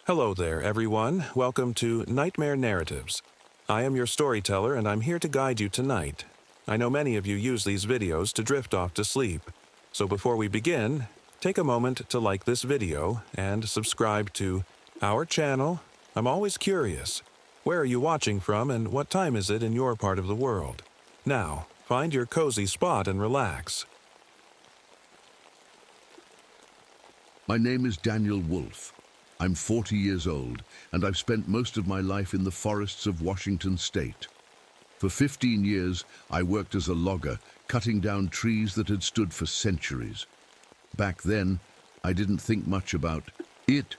Hello there, everyone. Welcome to Nightmare Narratives. I am your storyteller, and I'm here to guide you tonight. I know many of you use these videos to drift off to sleep. So before we begin, take a moment to like this video and subscribe to our channel. I'm always curious. Where are you watching from, and what time is it in your part of the world? Now, find your cozy spot and relax. My name is Daniel Wolfe. I'm 40 years old, and I've spent most of my life in the forests of Washington state. For 15 years, I worked as a logger, cutting down trees that had stood for centuries. Back then, I didn't think much about it.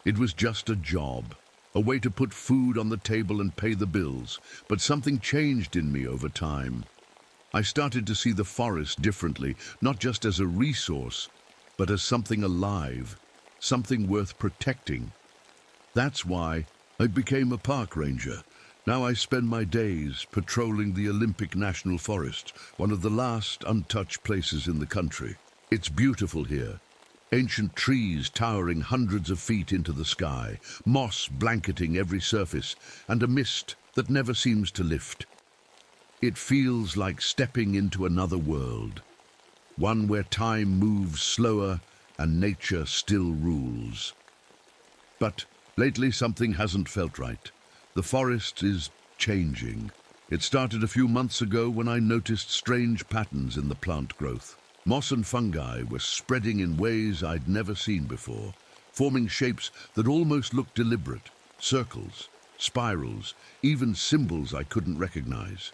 It was just a job, a way to put food on the table and pay the bills. But something changed in me over time. I started to see the forest differently, not just as a resource, but as something alive. Something worth protecting. That's why I became a park ranger. Now I spend my days patrolling the Olympic National Forest, one of the last untouched places in the country. It's beautiful here. Ancient trees towering hundreds of feet into the sky, moss blanketing every surface, and a mist that never seems to lift. It feels like stepping into another world, one where time moves slower and nature still rules. But lately something hasn't felt right. The forest is changing. It started a few months ago when I noticed strange patterns in the plant growth. Moss and fungi were spreading in ways I'd never seen before, forming shapes that almost looked deliberate. Circles, spirals, even symbols I couldn't recognize.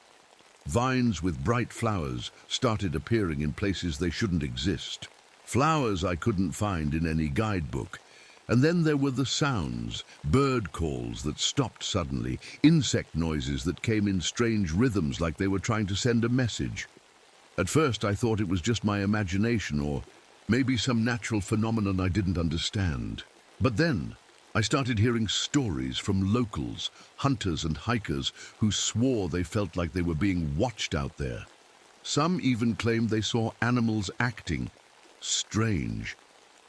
Vines with bright flowers started appearing in places they shouldn't exist. Flowers I couldn't find in any guidebook. And then there were the sounds, bird calls that stopped suddenly, insect noises that came in strange rhythms like they were trying to send a message. At first I thought it was just my imagination or maybe some natural phenomenon I didn't understand. But then I started hearing stories from locals, hunters and hikers who swore they felt like they were being watched out there. Some even claimed they saw animals acting strange.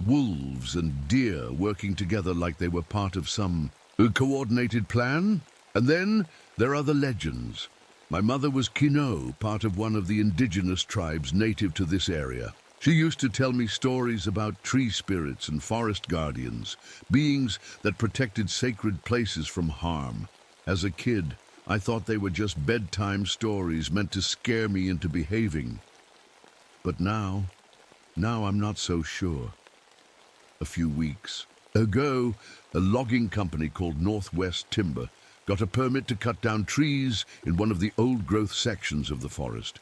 Wolves and deer working together like they were part of some coordinated plan. And then there are the legends. My mother was Kino, part of one of the indigenous tribes native to this area. She used to tell me stories about tree spirits and forest guardians, beings that protected sacred places from harm. As a kid, I thought they were just bedtime stories meant to scare me into behaving. But now I'm not so sure. A few weeks ago, a logging company called Northwest Timber got a permit to cut down trees in one of the old-growth sections of the forest,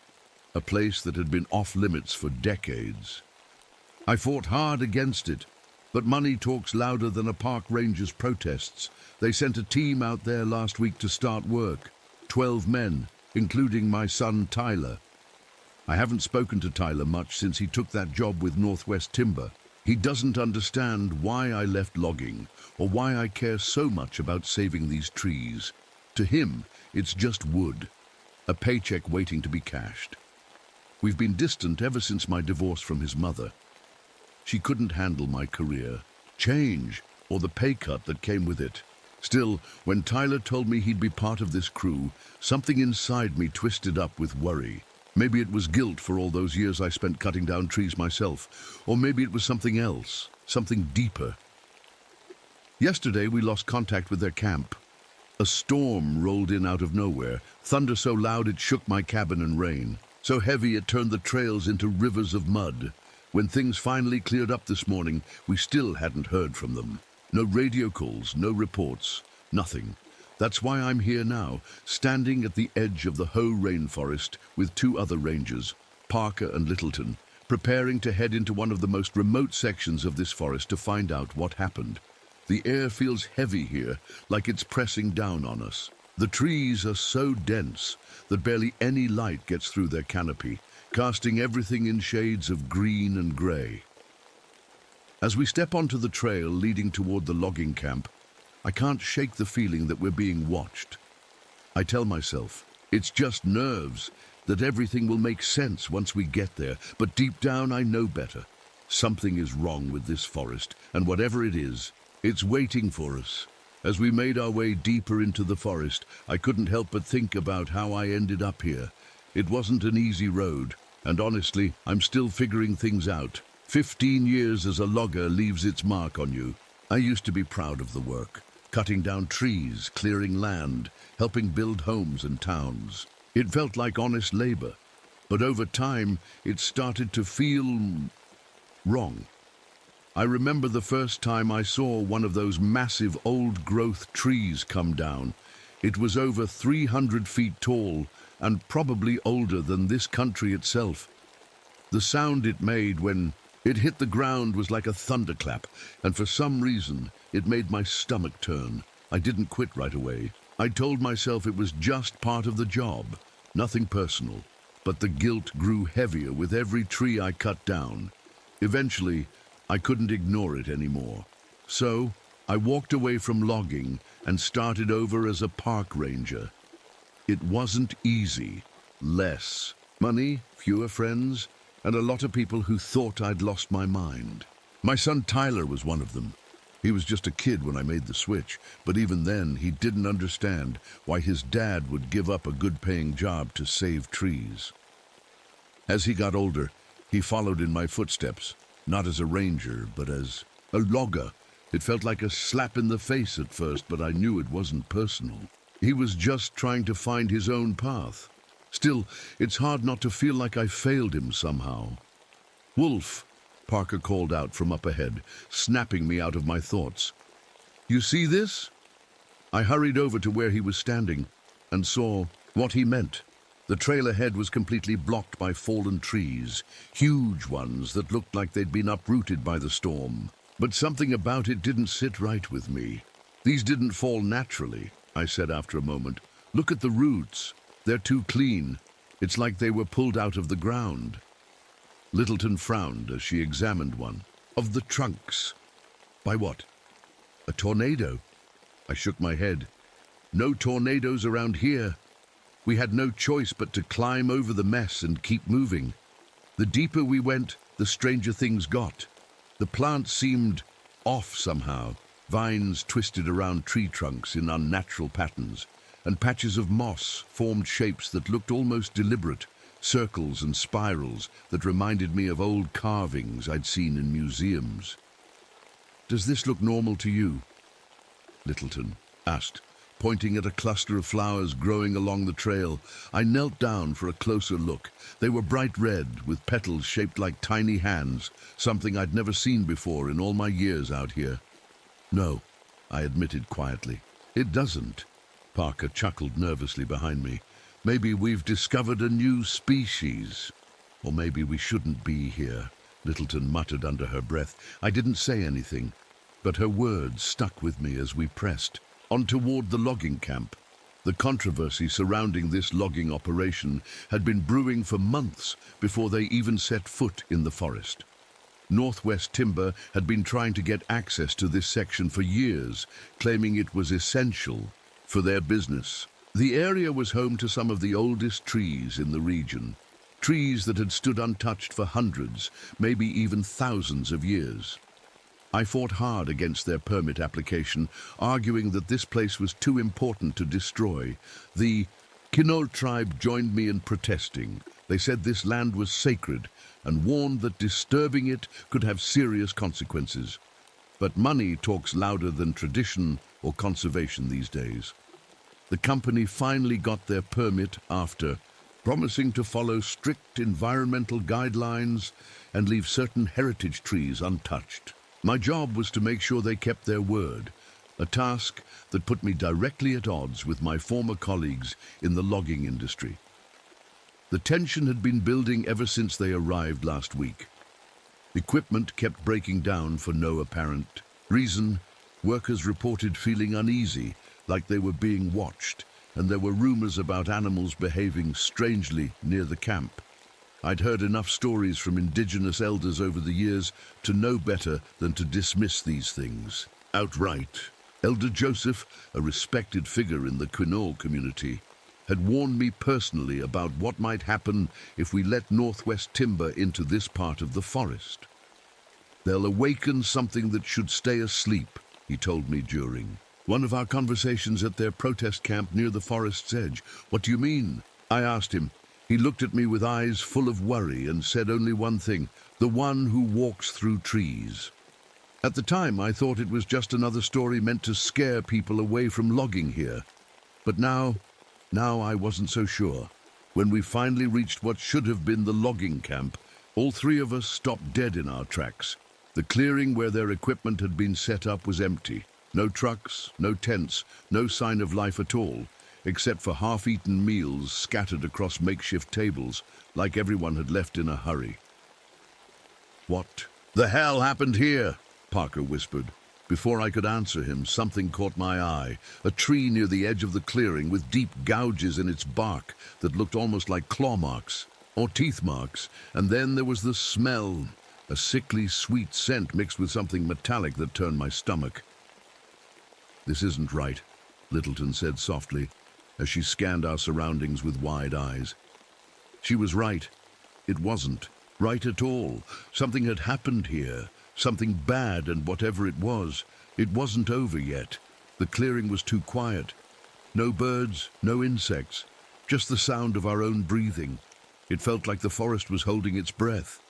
a place that had been off-limits for decades. I fought hard against it, but money talks louder than a park ranger's protests. They sent a team out there last week to start work, 12 men, including my son Tyler. I haven't spoken to Tyler much since he took that job with Northwest Timber. He doesn't understand why I left logging or why I care so much about saving these trees. To him, it's just wood, a paycheck waiting to be cashed. We've been distant ever since my divorce from his mother. She couldn't handle my career, change, or the pay cut that came with it. Still, when Tyler told me he'd be part of this crew, something inside me twisted up with worry. Maybe it was guilt for all those years I spent cutting down trees myself, or maybe it was something else, something deeper. Yesterday we lost contact with their camp. A storm rolled in out of nowhere, thunder so loud it shook my cabin and rain, so heavy it turned the trails into rivers of mud. When things finally cleared up this morning, we still hadn't heard from them. No radio calls, no reports, nothing. That's why I'm here now, standing at the edge of the Hoh rainforest with two other rangers, Parker and Littleton, preparing to head into one of the most remote sections of this forest to find out what happened. The air feels heavy here, like it's pressing down on us. The trees are so dense that barely any light gets through their canopy, casting everything in shades of green and gray. As we step onto the trail leading toward the logging camp, I can't shake the feeling that we're being watched. I tell myself, it's just nerves, that everything will make sense once we get there, but deep down I know better. Something is wrong with this forest, and whatever it is, It's waiting for us. As we made our way deeper into the forest, I couldn't help but think about how I ended up here. It wasn't an easy road, and honestly, I'm still figuring things out. 15 years as a logger leaves its mark on you. I used to be proud of the work, cutting down trees, clearing land, helping build homes and towns. It felt like honest labor, but over time, it started to feel wrong. I remember the first time I saw one of those massive old-growth trees come down. It was over 300 feet tall and probably older than this country itself. The sound it made when it hit the ground was like a thunderclap, and for some reason, it made my stomach turn. I didn't quit right away. I told myself it was just part of the job, nothing personal. But the guilt grew heavier with every tree I cut down. Eventually, I couldn't ignore it anymore. So, I walked away from logging and started over as a park ranger. It wasn't easy. Less money, fewer friends, and a lot of people who thought I'd lost my mind. My son Tyler was one of them. He was just a kid when I made the switch, but even then he didn't understand why his dad would give up a good-paying job to save trees. As he got older, he followed in my footsteps, not as a ranger, but as a logger. It felt like a slap in the face at first, but I knew it wasn't personal. He was just trying to find his own path. Still, it's hard not to feel like I failed him somehow. "Wolf," Parker called out from up ahead, snapping me out of my thoughts. "You see this?" I hurried over to where he was standing and saw what he meant. The trail ahead was completely blocked by fallen trees, huge ones that looked like they'd been uprooted by the storm. But something about it didn't sit right with me. "These didn't fall naturally," I said after a moment. "Look at the roots. They're too clean. It's like they were pulled out of the ground." Littleton frowned as she examined one. "Of the trunks." "By what? A tornado?" I shook my head. "No tornadoes around here." We had no choice but to climb over the mess and keep moving. The deeper we went, the stranger things got. The plants seemed off somehow. Vines twisted around tree trunks in unnatural patterns, and patches of moss formed shapes that looked almost deliberate, circles and spirals that reminded me of old carvings I'd seen in museums. "Does this look normal to you?" Littleton asked, pointing at a cluster of flowers growing along the trail. I knelt down for a closer look. They were bright red, with petals shaped like tiny hands, something I'd never seen before in all my years out here. "No," I admitted quietly. "It doesn't." Parker chuckled nervously behind me. "Maybe we've discovered a new species. Or maybe we shouldn't be here," Littleton muttered under her breath. I didn't say anything, but her words stuck with me as we pressed on toward the logging camp. The controversy surrounding this logging operation had been brewing for months before they even set foot in the forest. Northwest Timber had been trying to get access to this section for years, claiming it was essential for their business. The area was home to some of the oldest trees in the region, trees that had stood untouched for hundreds, maybe even thousands of years. I fought hard against their permit application, arguing that this place was too important to destroy. The Kinol tribe joined me in protesting. They said this land was sacred and warned that disturbing it could have serious consequences. But money talks louder than tradition or conservation these days. The company finally got their permit after promising to follow strict environmental guidelines and leave certain heritage trees untouched. My job was to make sure they kept their word, a task that put me directly at odds with my former colleagues in the logging industry. The tension had been building ever since they arrived last week. Equipment kept breaking down for no apparent reason. Workers reported feeling uneasy, like they were being watched, and there were rumors about animals behaving strangely near the camp. I'd heard enough stories from indigenous elders over the years to know better than to dismiss these things outright. Elder Joseph, a respected figure in the Quinault community, had warned me personally about what might happen if we let Northwest Timber into this part of the forest. "They'll awaken something that should stay asleep," he told me during one of our conversations at their protest camp near the forest's edge. What do you mean? I asked him. He looked at me with eyes full of worry and said only one thing: the one who walks through trees. At the time, I thought it was just another story meant to scare people away from logging here. But now I wasn't so sure. When we finally reached what should have been the logging camp, all three of us stopped dead in our tracks. The clearing where their equipment had been set up was empty. No trucks, no tents, no sign of life at all, except for half-eaten meals scattered across makeshift tables, like everyone had left in a hurry. "What the hell happened here?" Parker whispered. Before I could answer him, something caught my eye. A tree near the edge of the clearing with deep gouges in its bark that looked almost like claw marks or teeth marks. And then there was the smell, a sickly sweet scent mixed with something metallic that turned my stomach. "This isn't right," Littleton said softly, as she scanned our surroundings with wide eyes. She was right. It wasn't right at all. Something had happened here. Something bad, and whatever it wasn't over yet. The clearing was too quiet. No birds, no insects, just the sound of our own breathing. It felt like the forest was holding its breath,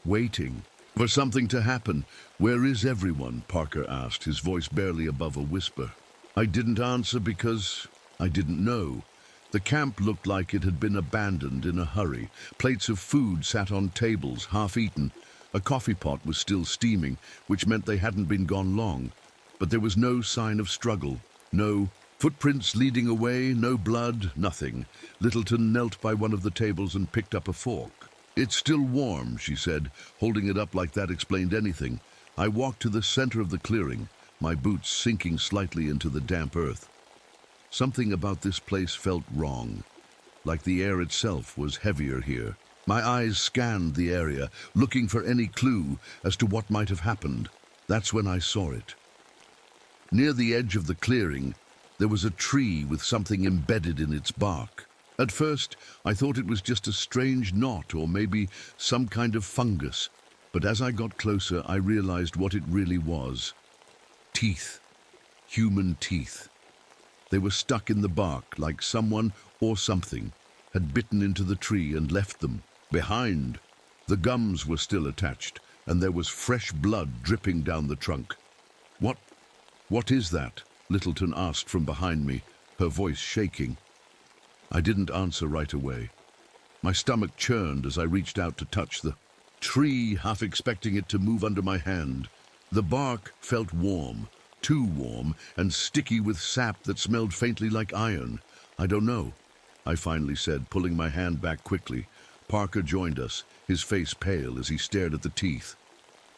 waiting for something to happen. "Where is everyone?" Parker asked, his voice barely above a whisper. I didn't answer because I didn't know. The camp looked like it had been abandoned in a hurry. Plates of food sat on tables, half-eaten. A coffee pot was still steaming, which meant they hadn't been gone long. But there was no sign of struggle, no footprints leading away, no blood, nothing. Littleton knelt by one of the tables and picked up a fork. "It's still warm," she said. Holding it up like that explained anything. I walked to the center of the clearing, my boots sinking slightly into the damp earth. Something about this place felt wrong, like the air itself was heavier here. My eyes scanned the area, looking for any clue as to what might have happened. That's when I saw it. Near the edge of the clearing, there was a tree with something embedded in its bark. At first, I thought it was just a strange knot or maybe some kind of fungus. But as I got closer, I realized what it really was. Teeth. Human teeth. They were stuck in the bark like someone or something had bitten into the tree and left them behind. The gums were still attached, and there was fresh blood dripping down the trunk. What is that?" Littleton asked from behind me, her voice shaking. I didn't answer right away. My stomach churned as I reached out to touch the tree, half expecting it to move under my hand. The bark felt warm, too warm, and sticky with sap that smelled faintly like iron. "I don't know," I finally said, pulling my hand back quickly. Parker joined us, his face pale as he stared at the teeth.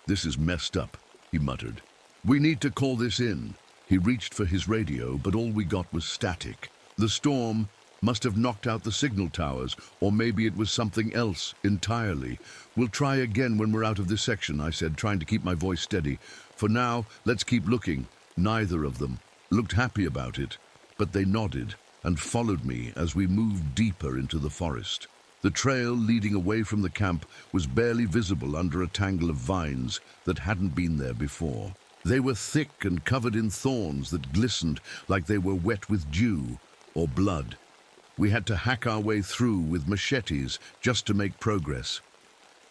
"This is messed up," he muttered. "We need to call this in." He reached for his radio, but all we got was static. The storm must have knocked out the signal towers, or maybe it was something else entirely. "We'll try again when we're out of this section," I said, trying to keep my voice steady. "For now, let's keep looking." Neither of them looked happy about it, but they nodded and followed me as we moved deeper into the forest. The trail leading away from the camp was barely visible under a tangle of vines that hadn't been there before. They were thick and covered in thorns that glistened like they were wet with dew or blood. We had to hack our way through with machetes just to make progress.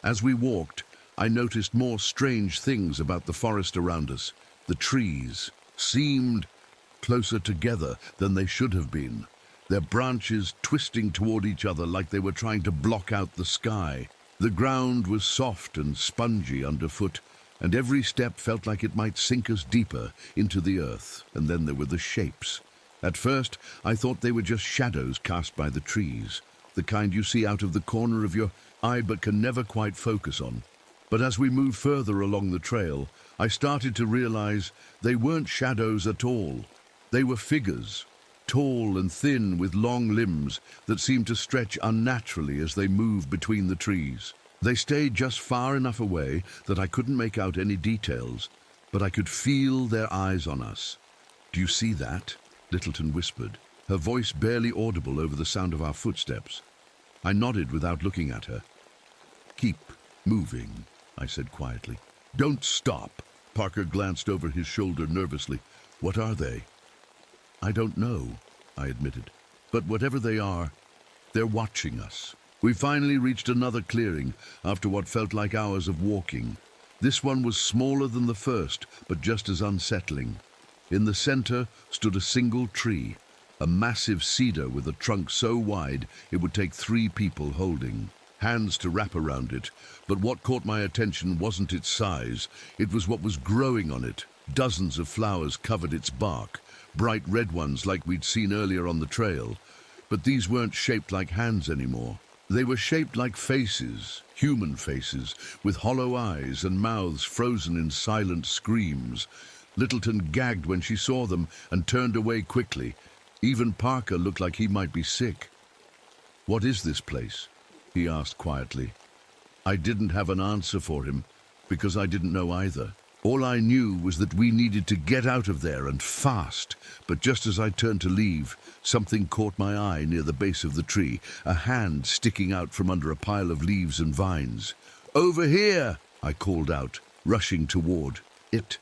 As we walked, I noticed more strange things about the forest around us. The trees seemed closer together than they should have been, their branches twisting toward each other like they were trying to block out the sky. The ground was soft and spongy underfoot, and every step felt like it might sink us deeper into the earth. And then there were the shapes. At first, I thought they were just shadows cast by the trees, the kind you see out of the corner of your eye but can never quite focus on. But as we moved further along the trail, I started to realize they weren't shadows at all. They were figures, tall and thin with long limbs that seemed to stretch unnaturally as they moved between the trees. They stayed just far enough away that I couldn't make out any details, but I could feel their eyes on us. "Do you see that?" Littleton whispered, her voice barely audible over the sound of our footsteps. I nodded without looking at her. "Keep moving," I said quietly. "Don't stop." Parker glanced over his shoulder nervously. What are they? I don't know, I admitted. But whatever they are, they're watching us. We finally reached another clearing after what felt like hours of walking. This one was smaller than the first, but just as unsettling. In the center stood a single tree, a massive cedar with a trunk so wide it would take 3 people holding hands to wrap around it. But what caught my attention wasn't its size, it was what was growing on it. Dozens of flowers covered its bark, bright red ones like we'd seen earlier on the trail. But these weren't shaped like hands anymore. They were shaped like faces, human faces, with hollow eyes and mouths frozen in silent screams. Littleton gagged when she saw them and turned away quickly. Even Parker looked like he might be sick. "What is this place?" he asked quietly. I didn't have an answer for him, because I didn't know either. All I knew was that we needed to get out of there, and fast. But just as I turned to leave, something caught my eye near the base of the tree, a hand sticking out from under a pile of leaves and vines. "Over here!" I called out, rushing toward it.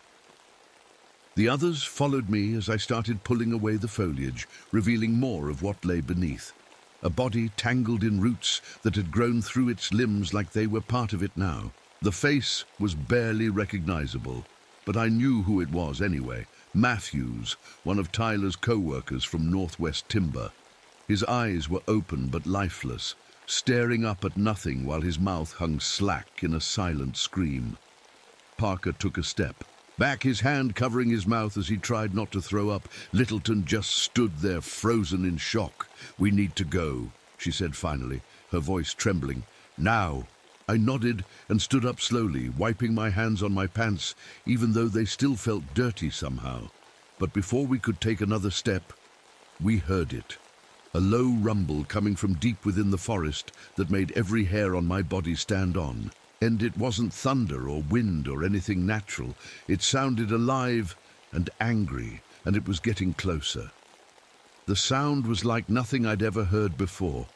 The others followed me as I started pulling away the foliage, revealing more of what lay beneath. A body tangled in roots that had grown through its limbs like they were part of it now. The face was barely recognizable, but I knew who it was anyway. Matthews, one of Tyler's co-workers from Northwest Timber. His eyes were open but lifeless, staring up at nothing while his mouth hung slack in a silent scream. Parker took a step, back, his hand covering his mouth as he tried not to throw up. Littleton just stood there, frozen in shock. "We need to go," she said finally, her voice trembling. "Now." I nodded and stood up slowly, wiping my hands on my pants, even though they still felt dirty somehow. But before we could take another step, we heard it. A low rumble coming from deep within the forest that made every hair on my body stand on. And it wasn't thunder or wind or anything natural. It sounded alive and angry, and it was getting closer. The sound was like nothing I'd ever heard before.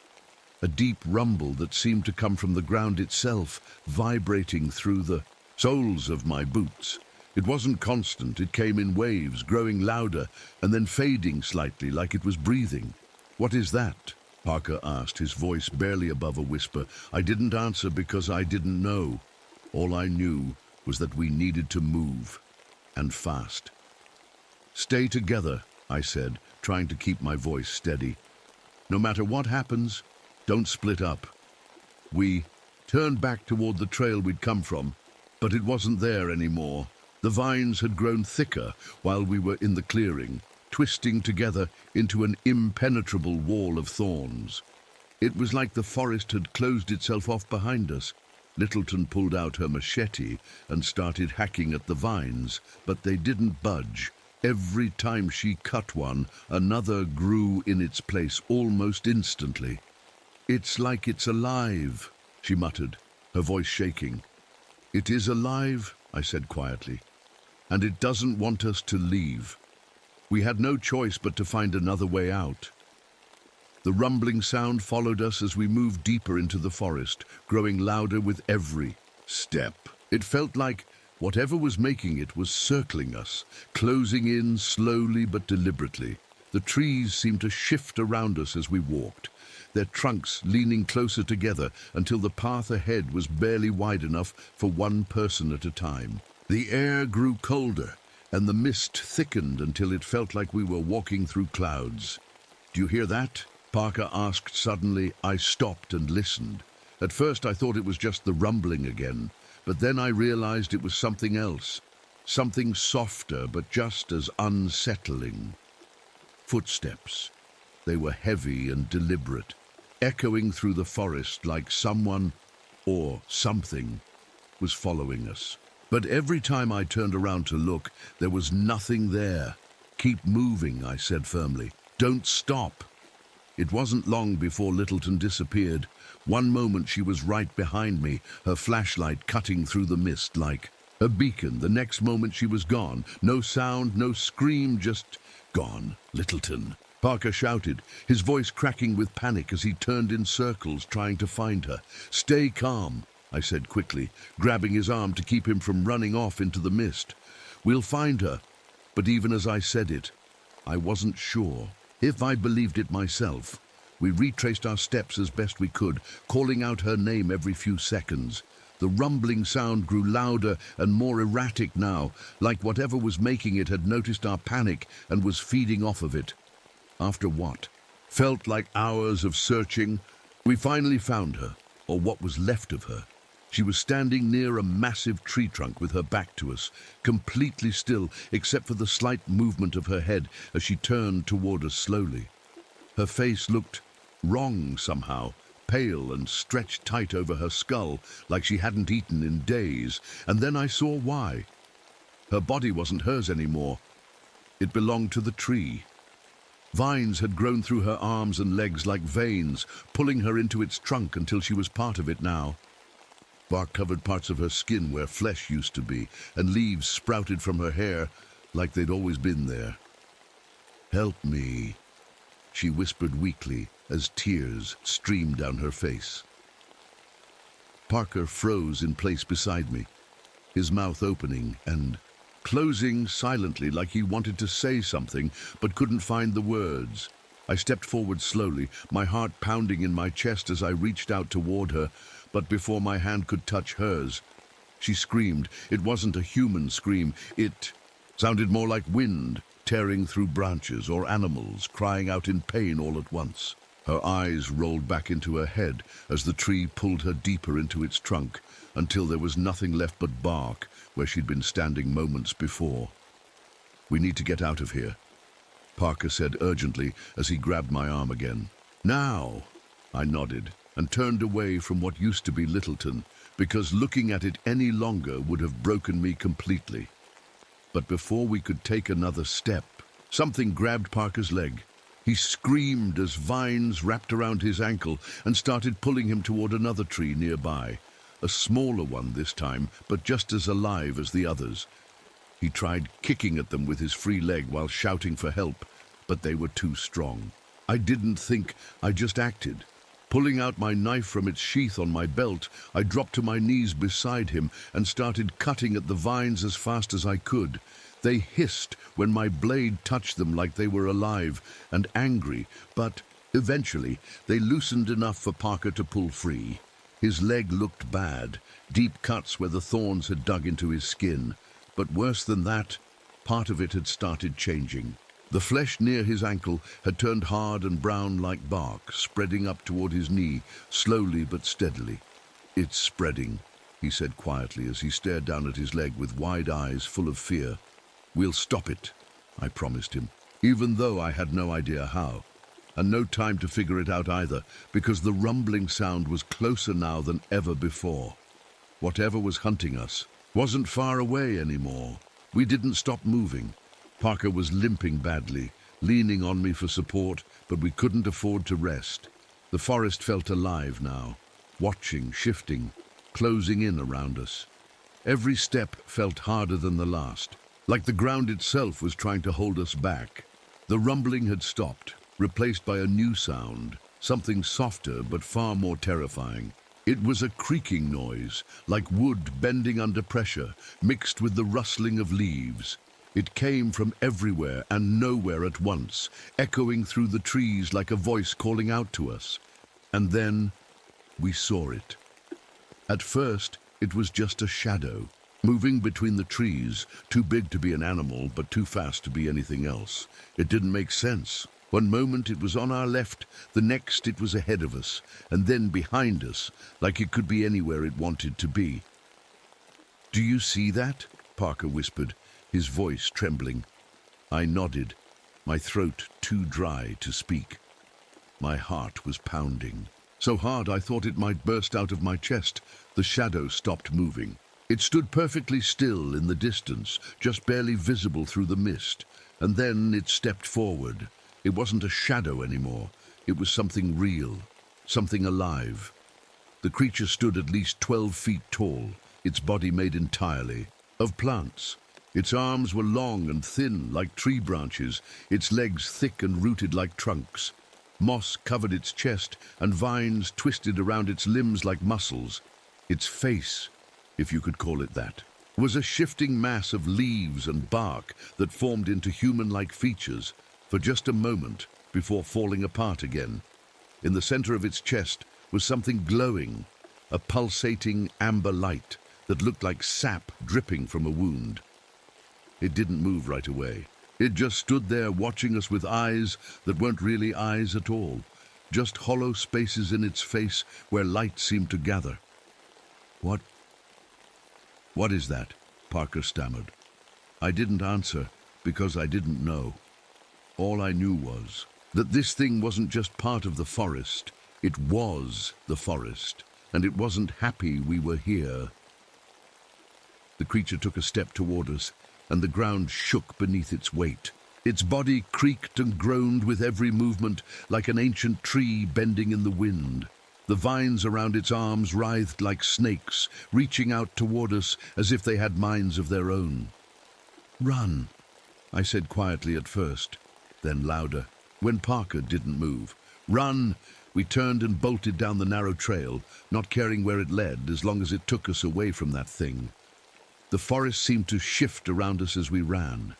A deep rumble that seemed to come from the ground itself, vibrating through the soles of my boots. It wasn't constant, it came in waves, growing louder and then fading slightly like it was breathing. "What is that?" Parker asked, his voice barely above a whisper. I didn't answer because I didn't know. All I knew was that we needed to move, and fast. "Stay together," I said, trying to keep my voice steady. "No matter what happens, don't split up." We turned back toward the trail we'd come from, but it wasn't there anymore. The vines had grown thicker while we were in the clearing, twisting together into an impenetrable wall of thorns. It was like the forest had closed itself off behind us. Littleton pulled out her machete and started hacking at the vines, but they didn't budge. Every time she cut one, another grew in its place almost instantly. "It's like it's alive," she muttered, her voice shaking. "It is alive," I said quietly, "and it doesn't want us to leave." We had no choice but to find another way out. The rumbling sound followed us as we moved deeper into the forest, growing louder with every step. It felt like whatever was making it was circling us, closing in slowly but deliberately. The trees seemed to shift around us as we walked, their trunks leaning closer together until the path ahead was barely wide enough for one person at a time. The air grew colder, and the mist thickened until it felt like we were walking through clouds. "Do you hear that?" Parker asked suddenly. I stopped and listened. At first I thought it was just the rumbling again, but then I realized it was something else, something softer but just as unsettling. Footsteps. They were heavy and deliberate, echoing through the forest like someone, or something, was following us. But every time I turned around to look, there was nothing there. "Keep moving," I said firmly. "Don't stop." It wasn't long before Littleton disappeared. One moment she was right behind me, her flashlight cutting through the mist like a beacon. The next moment she was gone. No sound, no scream, just gone. "Littleton!" Parker shouted, his voice cracking with panic as he turned in circles trying to find her. "Stay calm," I said quickly, grabbing his arm to keep him from running off into the mist. "We'll find her." But even as I said it, I wasn't sure if I believed it myself. We retraced our steps as best we could, calling out her name every few seconds. The rumbling sound grew louder and more erratic now, like whatever was making it had noticed our panic and was feeding off of it. After what felt like hours of searching, we finally found her, or what was left of her. She was standing near a massive tree trunk with her back to us, completely still except for the slight movement of her head as she turned toward us slowly. Her face looked wrong somehow, pale and stretched tight over her skull like she hadn't eaten in days, and then I saw why. Her body wasn't hers anymore. It belonged to the tree. Vines had grown through her arms and legs like veins, pulling her into its trunk until she was part of it now. Bark covered parts of her skin where flesh used to be, and leaves sprouted from her hair like they'd always been there. "Help me," she whispered weakly as tears streamed down her face. Parker froze in place beside me, his mouth opening and closing silently like he wanted to say something but couldn't find the words. I stepped forward slowly, my heart pounding in my chest as I reached out toward her, but before my hand could touch hers, she screamed. It wasn't a human scream. It sounded more like wind tearing through branches or animals crying out in pain all at once. Her eyes rolled back into her head as the tree pulled her deeper into its trunk until there was nothing left but bark where she'd been standing moments before. "We need to get out of here," Parker said urgently as he grabbed my arm again. "Now," I nodded and turned away from what used to be Littleton, because looking at it any longer would have broken me completely. But before we could take another step, something grabbed Parker's leg. He screamed as vines wrapped around his ankle and started pulling him toward another tree nearby, a smaller one this time, but just as alive as the others. He tried kicking at them with his free leg while shouting for help, but they were too strong. I didn't think, I just acted. Pulling out my knife from its sheath on my belt, I dropped to my knees beside him and started cutting at the vines as fast as I could. They hissed when my blade touched them like they were alive and angry, but eventually they loosened enough for Parker to pull free. His leg looked bad, deep cuts where the thorns had dug into his skin. But worse than that, part of it had started changing. The flesh near his ankle had turned hard and brown like bark, spreading up toward his knee, slowly but steadily. "It's spreading," he said quietly as he stared down at his leg with wide eyes full of fear. "We'll stop it," I promised him, even though I had no idea how. And no time to figure it out either, because the rumbling sound was closer now than ever before. Whatever was hunting us wasn't far away anymore. We didn't stop moving. Parker was limping badly, leaning on me for support, but we couldn't afford to rest. The forest felt alive now, watching, shifting, closing in around us. Every step felt harder than the last, like the ground itself was trying to hold us back. The rumbling had stopped, replaced by a new sound, something softer but far more terrifying. It was a creaking noise, like wood bending under pressure, mixed with the rustling of leaves. It came from everywhere and nowhere at once, echoing through the trees like a voice calling out to us. And then we saw it. At first, it was just a shadow, moving between the trees, too big to be an animal, but too fast to be anything else. It didn't make sense. One moment it was on our left, the next it was ahead of us, and then behind us, like it could be anywhere it wanted to be. "Do you see that?" Parker whispered, his voice trembling. I nodded, my throat too dry to speak. My heart was pounding, so hard I thought it might burst out of my chest. The shadow stopped moving. It stood perfectly still in the distance, just barely visible through the mist, and then it stepped forward. It wasn't a shadow anymore. It was something real, something alive. The creature stood at least 12 feet tall, its body made entirely of plants. Its arms were long and thin like tree branches, its legs thick and rooted like trunks. Moss covered its chest, and vines twisted around its limbs like muscles. Its face, if you could call it that, was a shifting mass of leaves and bark that formed into human-like features for just a moment before falling apart again. In the center of its chest was something glowing, a pulsating amber light that looked like sap dripping from a wound. It didn't move right away. It just stood there watching us with eyes that weren't really eyes at all, just hollow spaces in its face where light seemed to gather. What is that?" Parker stammered. I didn't answer because I didn't know. All I knew was that this thing wasn't just part of the forest, it was the forest, and it wasn't happy we were here. The creature took a step toward us, and the ground shook beneath its weight. Its body creaked and groaned with every movement, like an ancient tree bending in the wind. The vines around its arms writhed like snakes, reaching out toward us as if they had minds of their own. "Run," I said quietly at first, then louder, when Parker didn't move. "Run!" We turned and bolted down the narrow trail, not caring where it led as long as it took us away from that thing. The forest seemed to shift around us as we ran,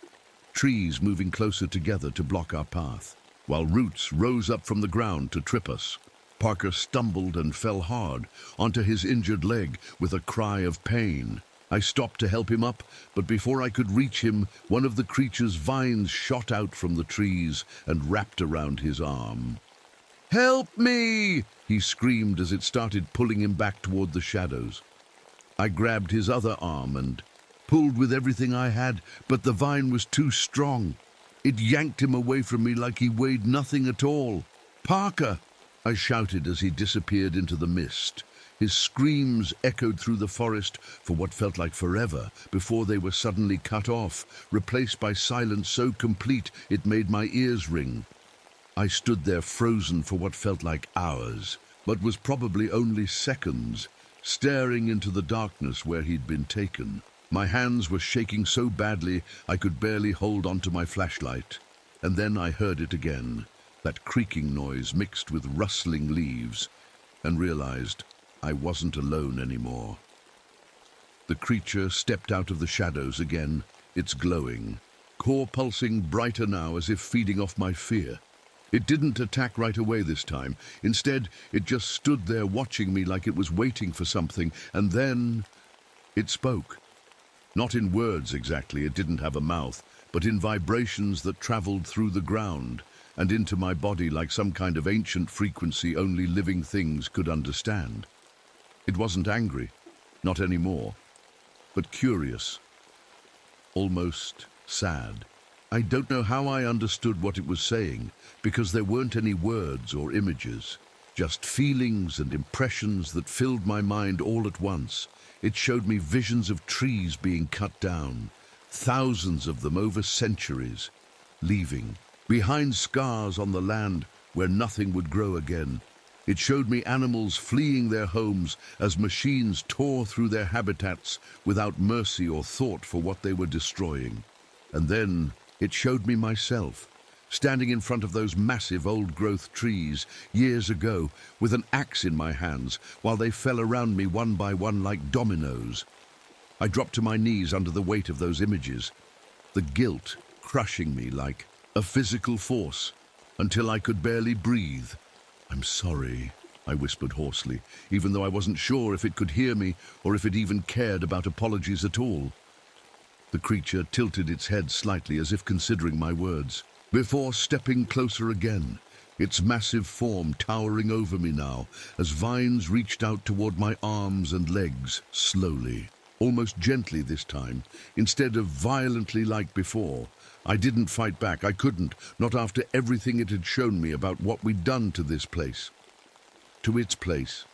trees moving closer together to block our path, while roots rose up from the ground to trip us. Parker stumbled and fell hard onto his injured leg with a cry of pain. I stopped to help him up, but before I could reach him, one of the creature's vines shot out from the trees and wrapped around his arm. "Help me!" he screamed as it started pulling him back toward the shadows. I grabbed his other arm and pulled with everything I had, but the vine was too strong. It yanked him away from me like he weighed nothing at all. "Parker!" I shouted as he disappeared into the mist. His screams echoed through the forest for what felt like forever before they were suddenly cut off, replaced by silence so complete it made my ears ring. I stood there frozen for what felt like hours, but was probably only seconds, staring into the darkness where he'd been taken. My hands were shaking so badly I could barely hold onto my flashlight. And then I heard it again, that creaking noise mixed with rustling leaves, and realized I wasn't alone anymore. The creature stepped out of the shadows again, its glowing, core pulsing brighter now as if feeding off my fear. It didn't attack right away this time. Instead, it just stood there watching me like it was waiting for something, and then it spoke. Not in words exactly, it didn't have a mouth, but in vibrations that traveled through the ground and into my body like some kind of ancient frequency only living things could understand. It wasn't angry, not anymore, but curious, almost sad. I don't know how I understood what it was saying, because there weren't any words or images, just feelings and impressions that filled my mind all at once. It showed me visions of trees being cut down, thousands of them over centuries, leaving behind scars on the land where nothing would grow again. It showed me animals fleeing their homes as machines tore through their habitats without mercy or thought for what they were destroying. And then it showed me myself, standing in front of those massive old-growth trees years ago with an axe in my hands while they fell around me one by one like dominoes. I dropped to my knees under the weight of those images, the guilt crushing me like a physical force until I could barely breathe. "I'm sorry," I whispered hoarsely, even though I wasn't sure if it could hear me or if it even cared about apologies at all. The creature tilted its head slightly as if considering my words, before stepping closer again, its massive form towering over me now as vines reached out toward my arms and legs slowly, almost gently this time, instead of violently like before. I didn't fight back. I couldn't, not after everything it had shown me about what we'd done to this place, to its place.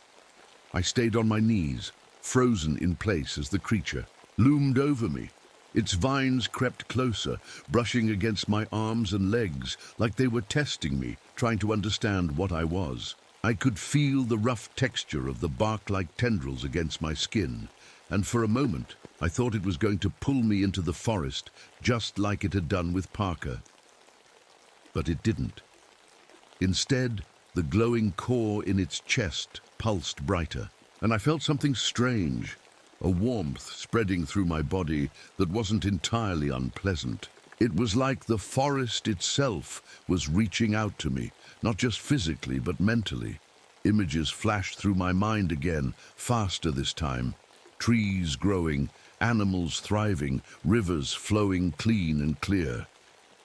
I stayed on my knees, frozen in place as the creature loomed over me. Its vines crept closer, brushing against my arms and legs like they were testing me, trying to understand what I was. I could feel the rough texture of the bark-like tendrils against my skin, and for a moment I thought it was going to pull me into the forest, just like it had done with Parker. But it didn't. Instead, the glowing core in its chest pulsed brighter, and I felt something strange, a warmth spreading through my body that wasn't entirely unpleasant. It was like the forest itself was reaching out to me, not just physically, but mentally. Images flashed through my mind again, faster this time. Trees growing, animals thriving, rivers flowing clean and clear.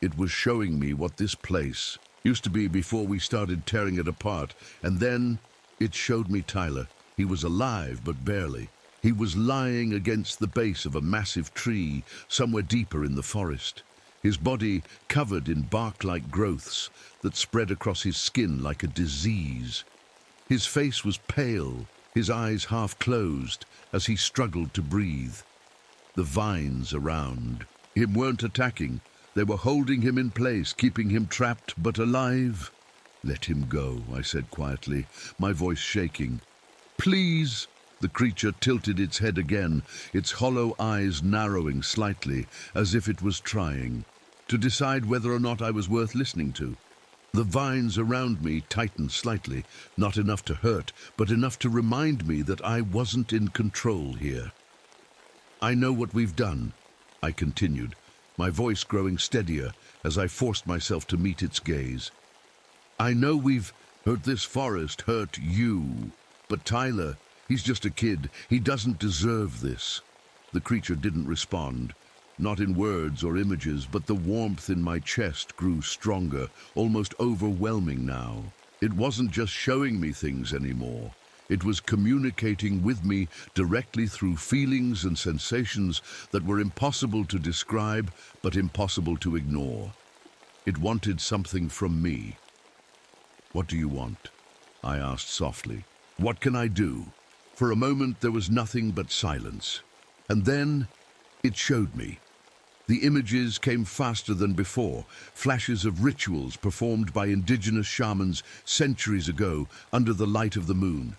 It was showing me what this place used to be before we started tearing it apart. And then it showed me Tyler. He was alive, but barely. He was lying against the base of a massive tree, somewhere deeper in the forest. His body covered in bark-like growths that spread across his skin like a disease. His face was pale, his eyes half closed as he struggled to breathe. The vines around him weren't attacking. They were holding him in place, keeping him trapped but alive. "Let him go," I said quietly, my voice shaking. "Please." The creature tilted its head again, its hollow eyes narrowing slightly, as if it was trying to decide whether or not I was worth listening to. The vines around me tightened slightly, not enough to hurt, but enough to remind me that I wasn't in control here. "I know what we've done," I continued, my voice growing steadier as I forced myself to meet its gaze. "I know we've hurt this forest, hurt you. But Tyler, he's just a kid. He doesn't deserve this." The creature didn't respond, not in words or images, but the warmth in my chest grew stronger, almost overwhelming now. It wasn't just showing me things anymore. It was communicating with me directly through feelings and sensations that were impossible to describe, but impossible to ignore. It wanted something from me. "What do you want?" I asked softly. "What can I do?" For a moment there was nothing but silence. And then it showed me. The images came faster than before, flashes of rituals performed by indigenous shamans centuries ago under the light of the moon.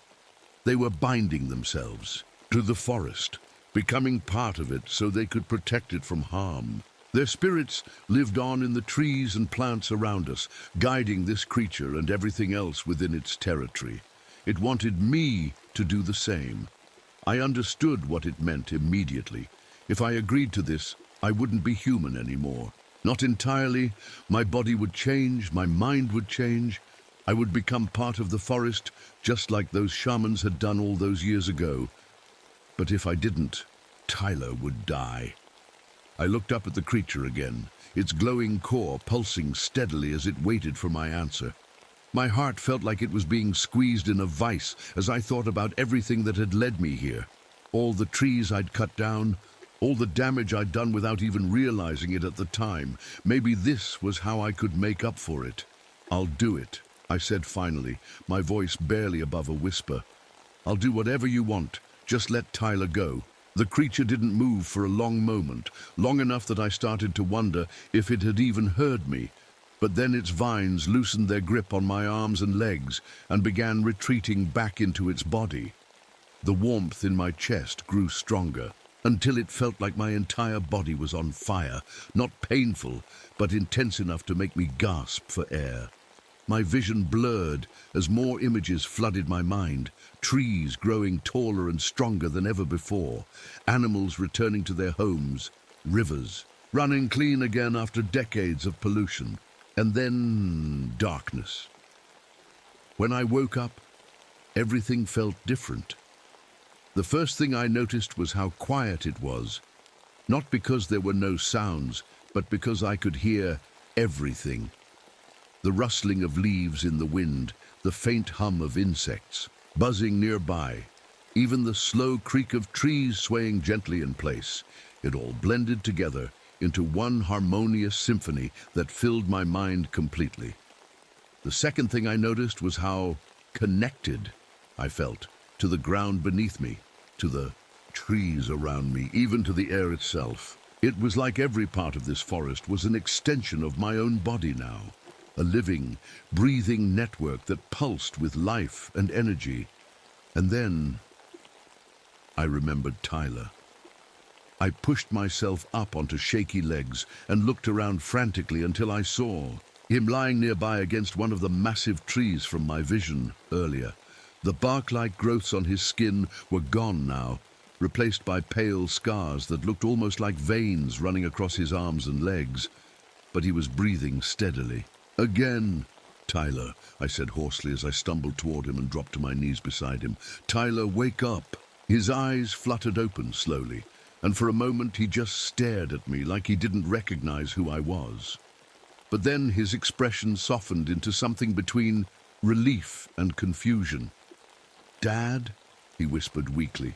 They were binding themselves to the forest, becoming part of it so they could protect it from harm. Their spirits lived on in the trees and plants around us, guiding this creature and everything else within its territory. It wanted me to do the same. I understood what it meant immediately. If I agreed to this, I wouldn't be human anymore. Not entirely. My body would change, my mind would change. I would become part of the forest, just like those shamans had done all those years ago. But if I didn't, Tyler would die. I looked up at the creature again, its glowing core pulsing steadily as it waited for my answer. My heart felt like it was being squeezed in a vice as I thought about everything that had led me here. All the trees I'd cut down, all the damage I'd done without even realizing it at the time. Maybe this was how I could make up for it. "I'll do it," I said finally, my voice barely above a whisper. "I'll do whatever you want. Just let Tyler go." The creature didn't move for a long moment, long enough that I started to wonder if it had even heard me. But then its vines loosened their grip on my arms and legs and began retreating back into its body. The warmth in my chest grew stronger, until it felt like my entire body was on fire, not painful, but intense enough to make me gasp for air. My vision blurred as more images flooded my mind, trees growing taller and stronger than ever before, animals returning to their homes, rivers running clean again after decades of pollution, and then darkness. When I woke up, everything felt different. The first thing I noticed was how quiet it was, not because there were no sounds, but because I could hear everything. The rustling of leaves in the wind, the faint hum of insects buzzing nearby, even the slow creak of trees swaying gently in place. It all blended together into one harmonious symphony that filled my mind completely. The second thing I noticed was how connected I felt to the ground beneath me, to the trees around me, even to the air itself. It was like every part of this forest was an extension of my own body now, a living, breathing network that pulsed with life and energy. And then I remembered Tyler. I pushed myself up onto shaky legs and looked around frantically until I saw him lying nearby against one of the massive trees from my vision earlier. The bark-like growths on his skin were gone now, replaced by pale scars that looked almost like veins running across his arms and legs. But he was breathing steadily. "Again, Tyler," I said hoarsely as I stumbled toward him and dropped to my knees beside him. "Tyler, wake up." His eyes fluttered open slowly, and for a moment he just stared at me like he didn't recognize who I was. But then his expression softened into something between relief and confusion. "Dad?" he whispered weakly.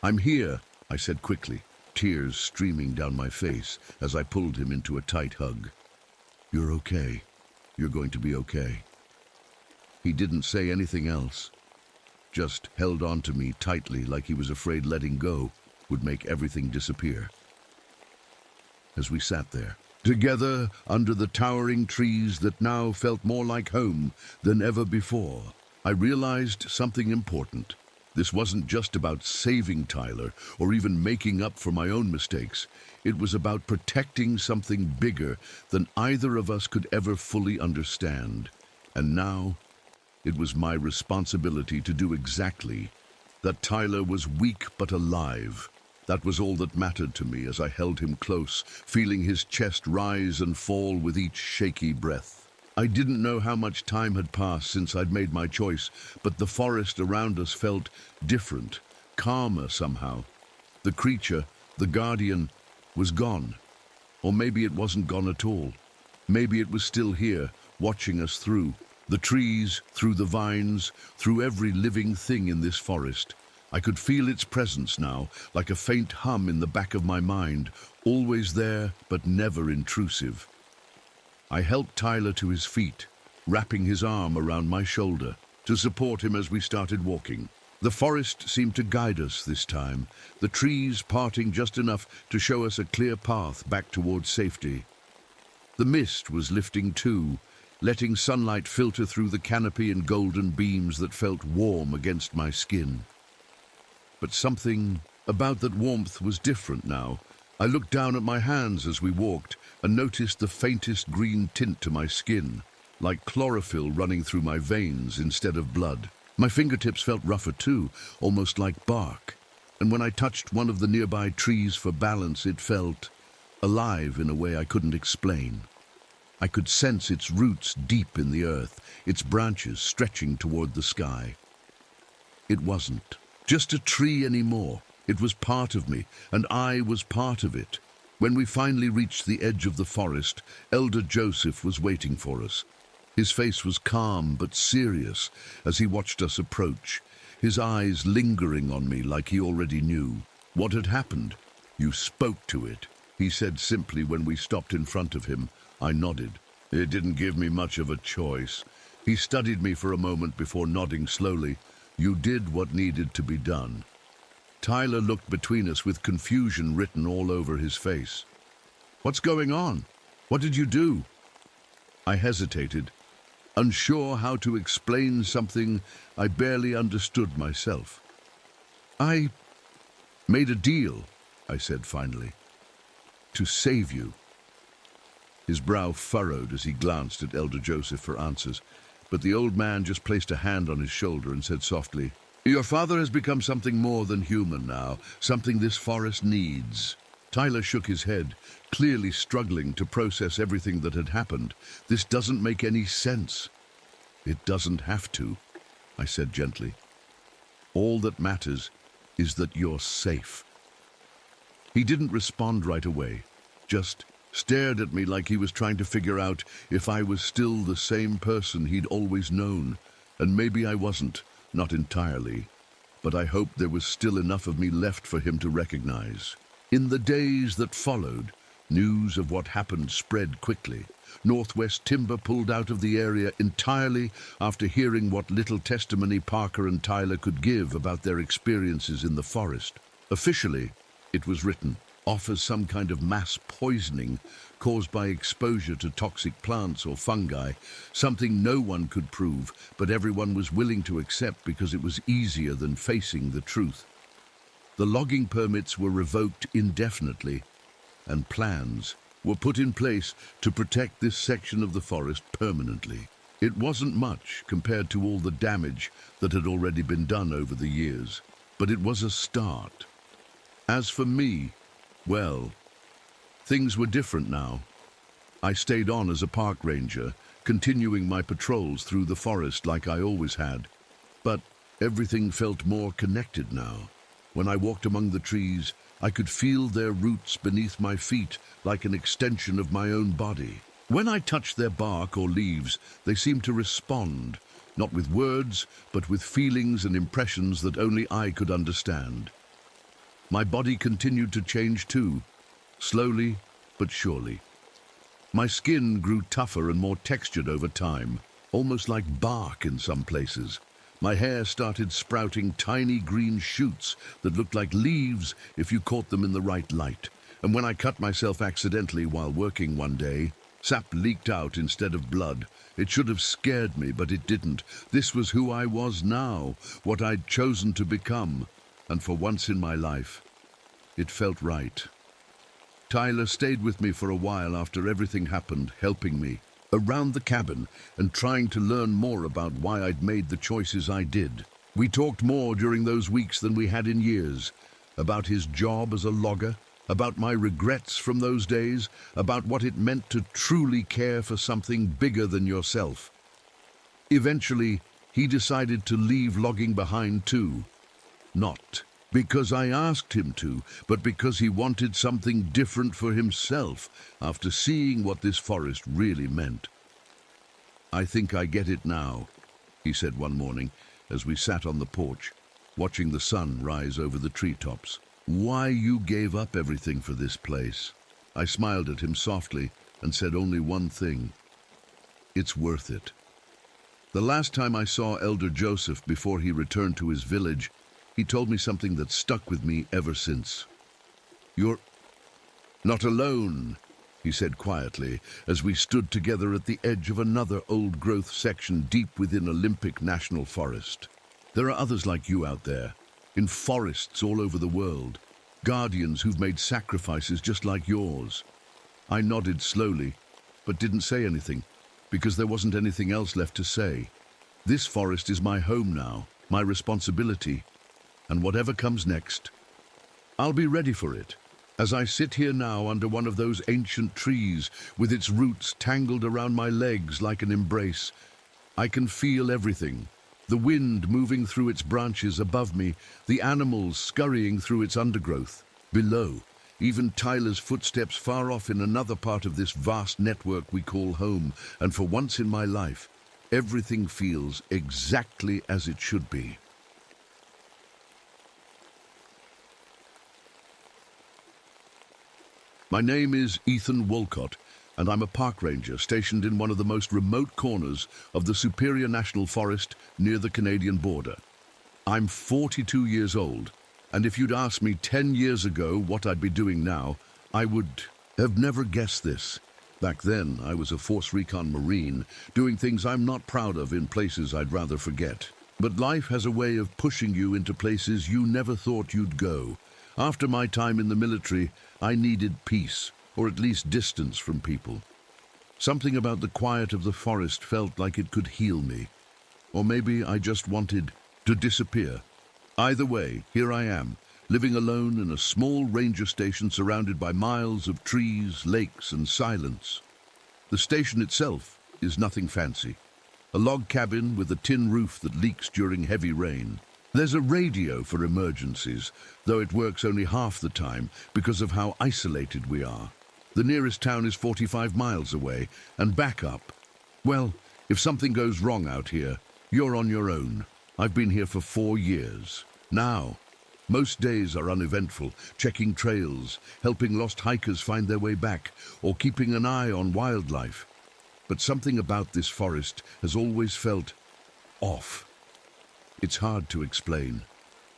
"I'm here," I said quickly, tears streaming down my face as I pulled him into a tight hug. "You're okay. You're going to be okay." He didn't say anything else, just held on to me tightly like he was afraid letting go would make everything disappear. As we sat there, together under the towering trees that now felt more like home than ever before, I realized something important. This wasn't just about saving Tyler or even making up for my own mistakes. It was about protecting something bigger than either of us could ever fully understand. And now, it was my responsibility to do exactly that. Tyler was weak but alive. That was all that mattered to me as I held him close, feeling his chest rise and fall with each shaky breath. I didn't know how much time had passed since I'd made my choice, but the forest around us felt different, calmer somehow. The creature, the guardian, was gone. Or maybe it wasn't gone at all. Maybe it was still here, watching us through the trees, through the vines, through every living thing in this forest. I could feel its presence now, like a faint hum in the back of my mind, always there but never intrusive. I helped Tyler to his feet, wrapping his arm around my shoulder to support him as we started walking. The forest seemed to guide us this time, the trees parting just enough to show us a clear path back towards safety. The mist was lifting too, letting sunlight filter through the canopy in golden beams that felt warm against my skin. But something about that warmth was different now. I looked down at my hands as we walked and noticed the faintest green tint to my skin, like chlorophyll running through my veins instead of blood. My fingertips felt rougher too, almost like bark, and when I touched one of the nearby trees for balance, it felt alive in a way I couldn't explain. I could sense its roots deep in the earth, its branches stretching toward the sky. It wasn't just a tree anymore. It was part of me, and I was part of it. When we finally reached the edge of the forest, Elder Joseph was waiting for us. His face was calm but serious as he watched us approach, his eyes lingering on me like he already knew. "What had happened?" "You spoke to it," he said simply when we stopped in front of him. I nodded. "It didn't give me much of a choice." He studied me for a moment before nodding slowly. "You did what needed to be done." Tyler looked between us with confusion written all over his face. "What's going on? What did you do?" I hesitated, unsure how to explain something I barely understood myself. "I made a deal," I said finally, "to save you." His brow furrowed as he glanced at Elder Joseph for answers, but the old man just placed a hand on his shoulder and said softly, "Your father has become something more than human now, something this forest needs." Tyler shook his head, clearly struggling to process everything that had happened. "This doesn't make any sense." "It doesn't have to," I said gently. "All that matters is that you're safe." He didn't respond right away, just stared at me like he was trying to figure out if I was still the same person he'd always known. And maybe I wasn't. Not entirely, but I hoped there was still enough of me left for him to recognize. In the days that followed, news of what happened spread quickly. Northwest Timber pulled out of the area entirely after hearing what little testimony Parker and Tyler could give about their experiences in the forest. Officially, it was written off as some kind of mass poisoning caused by exposure to toxic plants or fungi, something no one could prove, but everyone was willing to accept because it was easier than facing the truth. The logging permits were revoked indefinitely, and plans were put in place to protect this section of the forest permanently. It wasn't much compared to all the damage that had already been done over the years, but it was a start. As for me, well, things were different now. I stayed on as a park ranger, continuing my patrols through the forest like I always had. But everything felt more connected now. When I walked among the trees, I could feel their roots beneath my feet like an extension of my own body. When I touched their bark or leaves, they seemed to respond, not with words, but with feelings and impressions that only I could understand. My body continued to change too, slowly but surely. My skin grew tougher and more textured over time, almost like bark in some places. My hair started sprouting tiny green shoots that looked like leaves if you caught them in the right light. And when I cut myself accidentally while working one day, sap leaked out instead of blood. It should have scared me, but it didn't. This was who I was now, what I'd chosen to become. And for once in my life, it felt right. Tyler stayed with me for a while after everything happened, helping me around the cabin and trying to learn more about why I'd made the choices I did. We talked more during those weeks than we had in years, about his job as a logger, about my regrets from those days, about what it meant to truly care for something bigger than yourself. Eventually, he decided to leave logging behind too. Not because I asked him to, but because he wanted something different for himself after seeing what this forest really meant. "I think I get it now," he said one morning as we sat on the porch, watching the sun rise over the treetops. "Why you gave up everything for this place." I smiled at him softly and said only one thing: "It's worth it." The last time I saw Elder Joseph before he returned to his village, he told me something that stuck with me ever since. "You're not alone," he said quietly, as we stood together at the edge of another old-growth section deep within Olympic National Forest. "There are others like you out there, in forests all over the world, guardians who've made sacrifices just like yours." I nodded slowly, but didn't say anything, because there wasn't anything else left to say. This forest is my home now, my responsibility, and whatever comes next, I'll be ready for it. As I sit here now under one of those ancient trees, with its roots tangled around my legs like an embrace, I can feel everything. The wind moving through its branches above me, the animals scurrying through its undergrowth. Below, even Tyler's footsteps far off in another part of this vast network we call home, and for once in my life, everything feels exactly as it should be. My name is Ethan Wolcott, and I'm a park ranger stationed in one of the most remote corners of the Superior National Forest near the Canadian border. I'm 42 years old, and if you'd asked me 10 years ago what I'd be doing now, I would have never guessed this. Back then, I was a Force Recon Marine, doing things I'm not proud of in places I'd rather forget. But life has a way of pushing you into places you never thought you'd go. After my time in the military, I needed peace, or at least distance from people. Something about the quiet of the forest felt like it could heal me. Or maybe I just wanted to disappear. Either way, here I am, living alone in a small ranger station surrounded by miles of trees, lakes, and silence. The station itself is nothing fancy. A log cabin with a tin roof that leaks during heavy rain. There's a radio for emergencies, though it works only half the time because of how isolated we are. The nearest town is 45 miles away, and backup. Well, if something goes wrong out here, you're on your own. I've been here for 4 years. Now, most days are uneventful, checking trails, helping lost hikers find their way back, or keeping an eye on wildlife. But something about this forest has always felt off. It's hard to explain.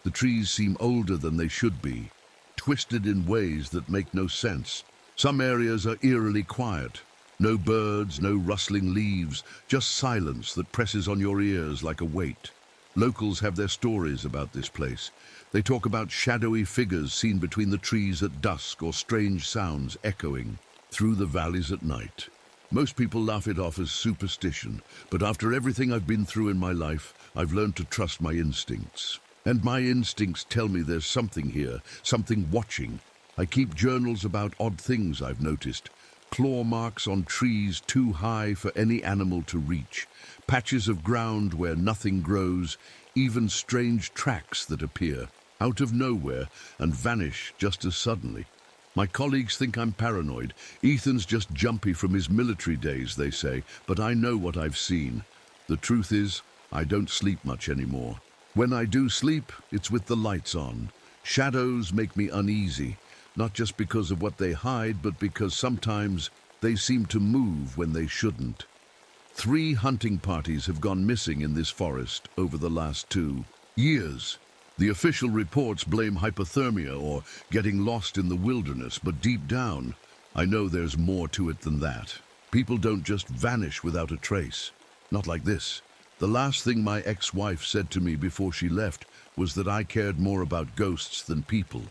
The trees seem older than they should be, twisted in ways that make no sense. Some areas are eerily quiet. No birds, no rustling leaves, just silence that presses on your ears like a weight. Locals have their stories about this place. They talk about shadowy figures seen between the trees at dusk or strange sounds echoing through the valleys at night. Most people laugh it off as superstition, but after everything I've been through in my life, I've learned to trust my instincts. And my instincts tell me there's something here, something watching. I keep journals about odd things I've noticed. Claw marks on trees too high for any animal to reach, patches of ground where nothing grows, even strange tracks that appear out of nowhere and vanish just as suddenly. My colleagues think I'm paranoid. Ethan's just jumpy from his military days, they say, but I know what I've seen. The truth is, I don't sleep much anymore. When I do sleep, it's with the lights on. Shadows make me uneasy, not just because of what they hide, but because sometimes they seem to move when they shouldn't. 3 hunting parties have gone missing in this forest over the last 2 years. The official reports blame hypothermia or getting lost in the wilderness, but deep down, I know there's more to it than that. People don't just vanish without a trace. Not like this. The last thing my ex-wife said to me before she left was that I cared more about ghosts than people.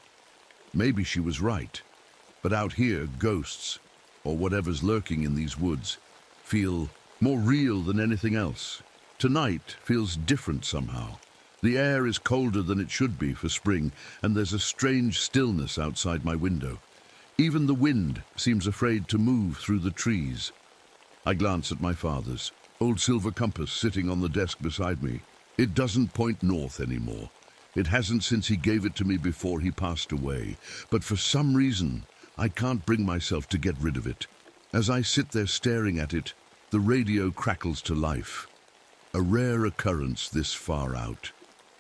Maybe she was right. But out here, ghosts, or whatever's lurking in these woods, feel more real than anything else. Tonight feels different somehow. The air is colder than it should be for spring, and there's a strange stillness outside my window. Even the wind seems afraid to move through the trees. I glance at my father's old silver compass sitting on the desk beside me. It doesn't point north anymore. It hasn't since he gave it to me before he passed away. But for some reason, I can't bring myself to get rid of it. As I sit there staring at it, the radio crackles to life. A rare occurrence this far out.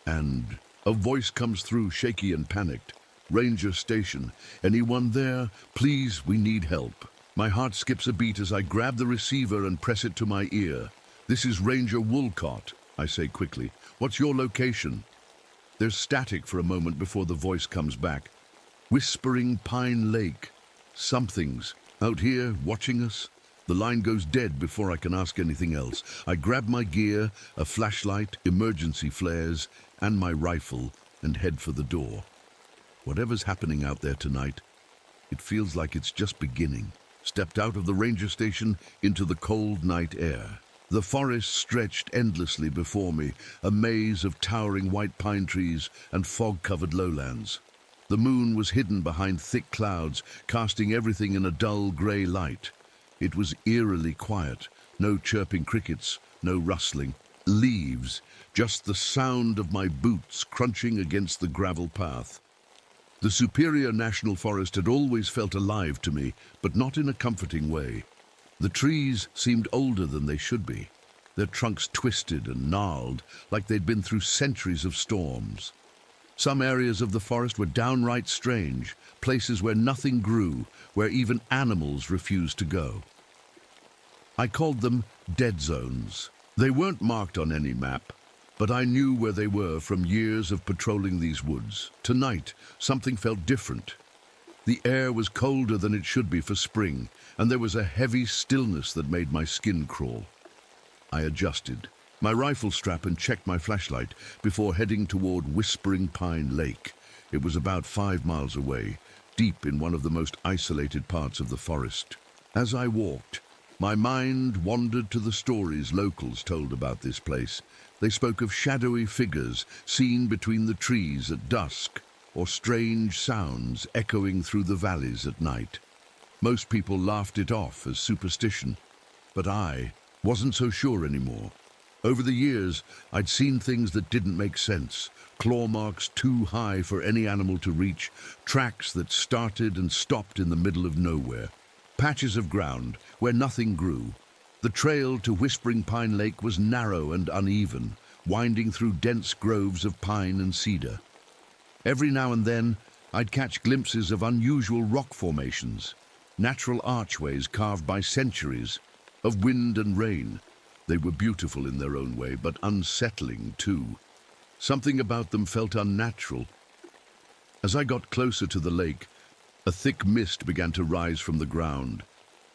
And a voice comes through, shaky and panicked. "Ranger station. Anyone there? Please, we need help." My heart skips a beat as I grab the receiver and press it to my ear. "This is Ranger Woolcott," I say quickly. "What's your location?" There's static for a moment before the voice comes back. "Whispering Pine Lake. Something's out here watching us." The line goes dead before I can ask anything else. I grab my gear, a flashlight, emergency flares, and my rifle, and head for the door. Whatever's happening out there tonight, it feels like it's just beginning. Stepped out of the ranger station into the cold night air. The forest stretched endlessly before me, a maze of towering white pine trees and fog-covered lowlands. The moon was hidden behind thick clouds, casting everything in a dull grey light. It was eerily quiet, no chirping crickets, no rustling leaves, just the sound of my boots crunching against the gravel path. The Superior National Forest had always felt alive to me, but not in a comforting way. The trees seemed older than they should be, their trunks twisted and gnarled, like they'd been through centuries of storms. Some areas of the forest were downright strange, places where nothing grew, where even animals refused to go. I called them dead zones. They weren't marked on any map, but I knew where they were from years of patrolling these woods. Tonight, something felt different. The air was colder than it should be for spring, and there was a heavy stillness that made my skin crawl. I adjusted my rifle strap and checked my flashlight before heading toward Whispering Pine Lake. It was about 5 miles away, deep in one of the most isolated parts of the forest. As I walked, my mind wandered to the stories locals told about this place. They spoke of shadowy figures seen between the trees at dusk, or strange sounds echoing through the valleys at night. Most people laughed it off as superstition, but I wasn't so sure anymore. Over the years, I'd seen things that didn't make sense. Claw marks too high for any animal to reach, tracks that started and stopped in the middle of nowhere, patches of ground where nothing grew. The trail to Whispering Pine Lake was narrow and uneven, winding through dense groves of pine and cedar. Every now and then, I'd catch glimpses of unusual rock formations, natural archways carved by centuries of wind and rain. They were beautiful in their own way, but unsettling too. Something about them felt unnatural. As I got closer to the lake, a thick mist began to rise from the ground.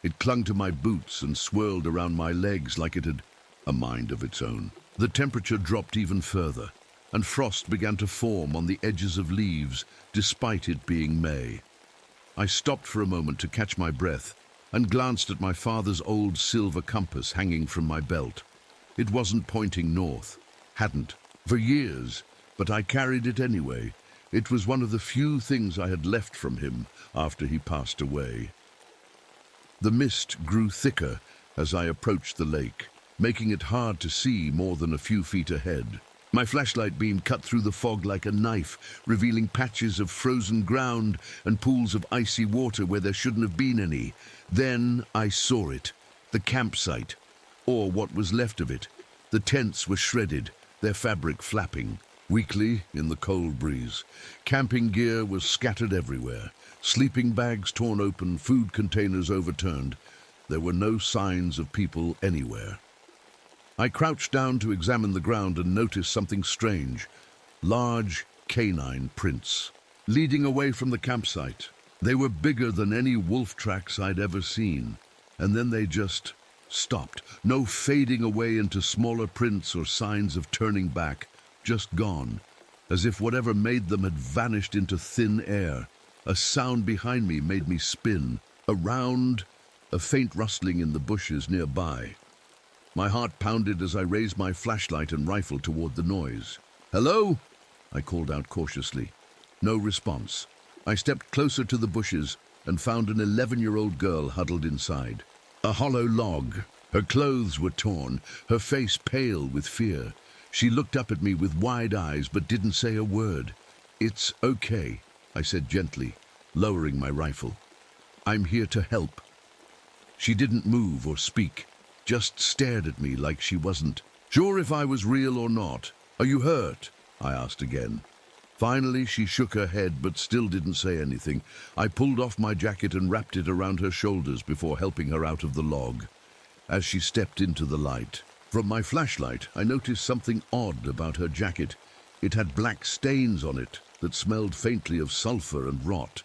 It clung to my boots and swirled around my legs like it had a mind of its own. The temperature dropped even further, and frost began to form on the edges of leaves, despite it being May. I stopped for a moment to catch my breath and glanced at my father's old silver compass hanging from my belt. It wasn't pointing north, hadn't for years. but I carried it anyway. It was one of the few things I had left from him after he passed away. The mist grew thicker as I approached the lake, making it hard to see more than a few feet ahead. My flashlight beam cut through the fog like a knife, revealing patches of frozen ground and pools of icy water where there shouldn't have been any. Then I saw it, the campsite, or what was left of it. The tents were shredded, their fabric flapping weakly in the cold breeze. Camping gear was scattered everywhere, sleeping bags torn open, food containers overturned. There were no signs of people anywhere. I crouched down to examine the ground and noticed something strange. Large canine prints, leading away from the campsite. They were bigger than any wolf tracks I'd ever seen. And then they just stopped. No fading away into smaller prints or signs of turning back. Just gone, as if whatever made them had vanished into thin air. A sound behind me made me spin. Around, a faint rustling in the bushes nearby. My heart pounded as I raised my flashlight and rifle toward the noise. "Hello?" I called out cautiously. No response. I stepped closer to the bushes and found an 11-year-old girl huddled inside. A hollow log. Her clothes were torn, her face pale with fear. She looked up at me with wide eyes but didn't say a word. "It's okay," I said gently, lowering my rifle. "I'm here to help." She didn't move or speak, just stared at me like she wasn't sure if I was real or not. "Are you hurt?" I asked again. Finally, she shook her head but still didn't say anything. I pulled off my jacket and wrapped it around her shoulders before helping her out of the log. As she stepped into the light, from my flashlight, I noticed something odd about her jacket. It had black stains on it that smelled faintly of sulfur and rot.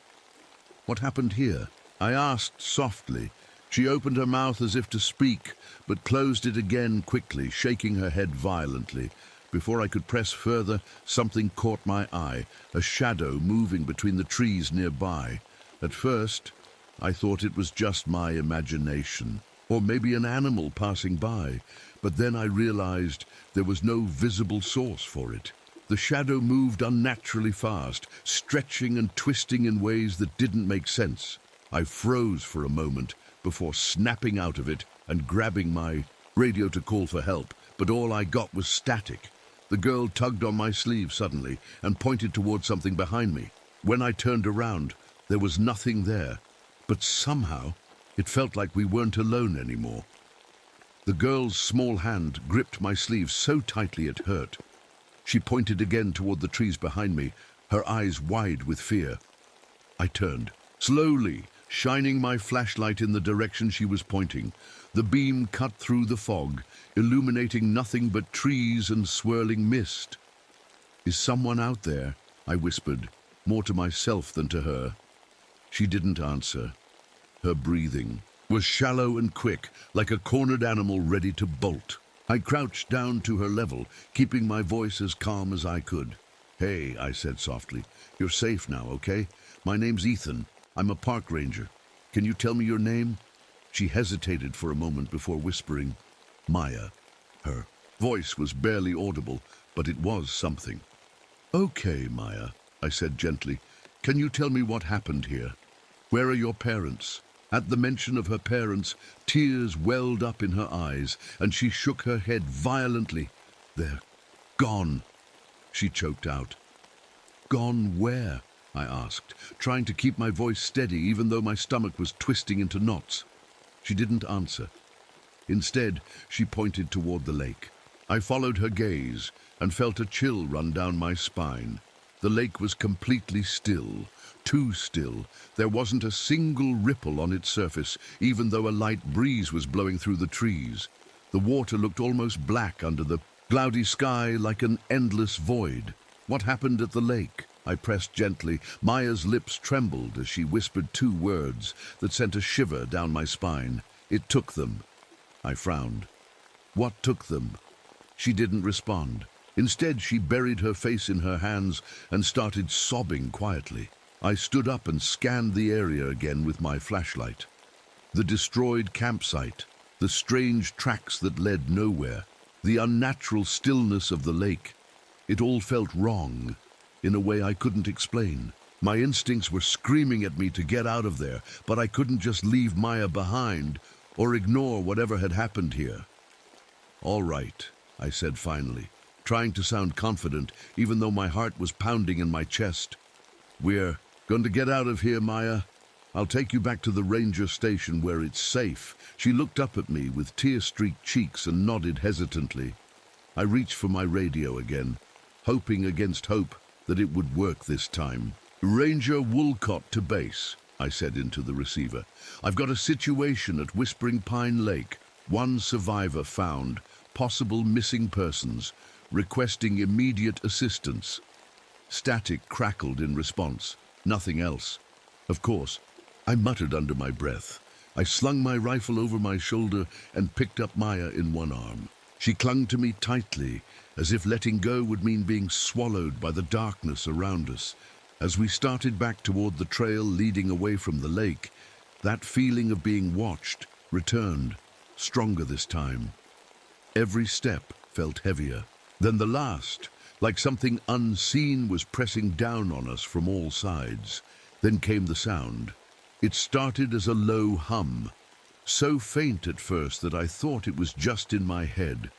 "What happened here?" I asked softly. She opened her mouth as if to speak, but closed it again quickly, shaking her head violently. Before I could press further, something caught my eye, a shadow moving between the trees nearby. At first, I thought it was just my imagination, or maybe an animal passing by, but then I realized there was no visible source for it. The shadow moved unnaturally fast, stretching and twisting in ways that didn't make sense. I froze for a moment before snapping out of it and grabbing my radio to call for help, but all I got was static. The girl tugged on my sleeve suddenly and pointed toward something behind me. When I turned around, there was nothing there, but somehow it felt like we weren't alone anymore. The girl's small hand gripped my sleeve so tightly it hurt. She pointed again toward the trees behind me, her eyes wide with fear. I turned, slowly, shining my flashlight in the direction she was pointing. The beam cut through the fog, illuminating nothing but trees and swirling mist. "Is someone out there?" I whispered, more to myself than to her. She didn't answer. Her breathing was shallow and quick, like a cornered animal ready to bolt. I crouched down to her level, keeping my voice as calm as I could. "Hey," I said softly, "you're safe now, okay? My name's Ethan. I'm a park ranger. Can you tell me your name?" She hesitated for a moment before whispering, "Maya." Her voice was barely audible, but it was something. "Okay, Maya," I said gently. "Can you tell me what happened here? Where are your parents?" At the mention of her parents, tears welled up in her eyes, and she shook her head violently. "They're gone," she choked out. "Gone where?" I asked, trying to keep my voice steady even though my stomach was twisting into knots. She didn't answer. Instead, she pointed toward the lake. I followed her gaze and felt a chill run down my spine. The lake was completely still, too still. There wasn't a single ripple on its surface, even though a light breeze was blowing through the trees. The water looked almost black under the cloudy sky, like an endless void. "What happened at the lake?" I pressed gently. Maya's lips trembled as she whispered two words that sent a shiver down my spine. "It took them." I frowned. "What took them?" She didn't respond. Instead, she buried her face in her hands and started sobbing quietly. I stood up and scanned the area again with my flashlight. The destroyed campsite, the strange tracks that led nowhere, the unnatural stillness of the lake. It all felt wrong, in a way I couldn't explain. My instincts were screaming at me to get out of there, but I couldn't just leave Maya behind or ignore whatever had happened here. "All right," I said finally, trying to sound confident, even though my heart was pounding in my chest. "We're going to get out of here, Maya. I'll take you back to the ranger station where it's safe." She looked up at me with tear-streaked cheeks and nodded hesitantly. I reached for my radio again, hoping against hope that it would work this time. "Ranger Woolcott to base," I said into the receiver. "I've got a situation at Whispering Pine Lake. One survivor found, possible missing persons, requesting immediate assistance." Static crackled in response, nothing else. Of course, I muttered under my breath. I slung my rifle over my shoulder and picked up Maya in one arm. She clung to me tightly, as if letting go would mean being swallowed by the darkness around us. As we started back toward the trail leading away from the lake, that feeling of being watched returned, stronger this time. Every step felt heavier than the last, like something unseen was pressing down on us from all sides. Then came the sound. It started as a low hum, so faint at first that I thought it was just in my head.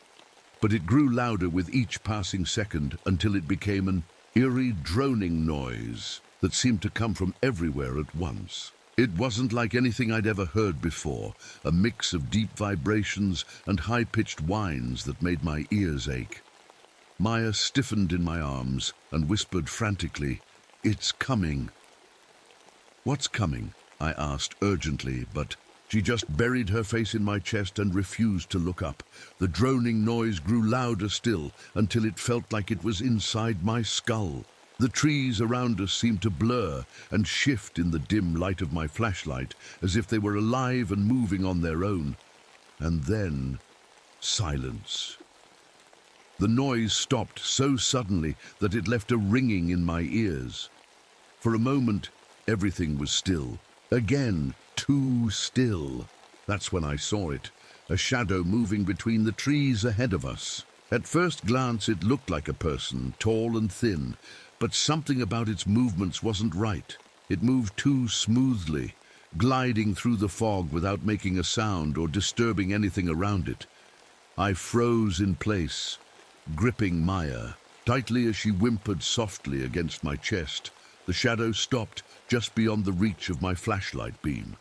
But it grew louder with each passing second until it became an eerie droning noise that seemed to come from everywhere at once. It wasn't like anything I'd ever heard before, a mix of deep vibrations and high-pitched whines that made my ears ache. Maya stiffened in my arms and whispered frantically, "It's coming." "What's coming?" I asked urgently, but she just buried her face in my chest and refused to look up. The droning noise grew louder still until it felt like it was inside my skull. The trees around us seemed to blur and shift in the dim light of my flashlight, as if they were alive and moving on their own. And then, silence. The noise stopped so suddenly that it left a ringing in my ears. For a moment, everything was still. Again, too still. That's when I saw it, a shadow moving between the trees ahead of us. At first glance, it looked like a person, tall and thin, but something about its movements wasn't right. It moved too smoothly, gliding through the fog without making a sound or disturbing anything around it. I froze in place, gripping Maya tightly as she whimpered softly against my chest. The shadow stopped just beyond the reach of my flashlight beam.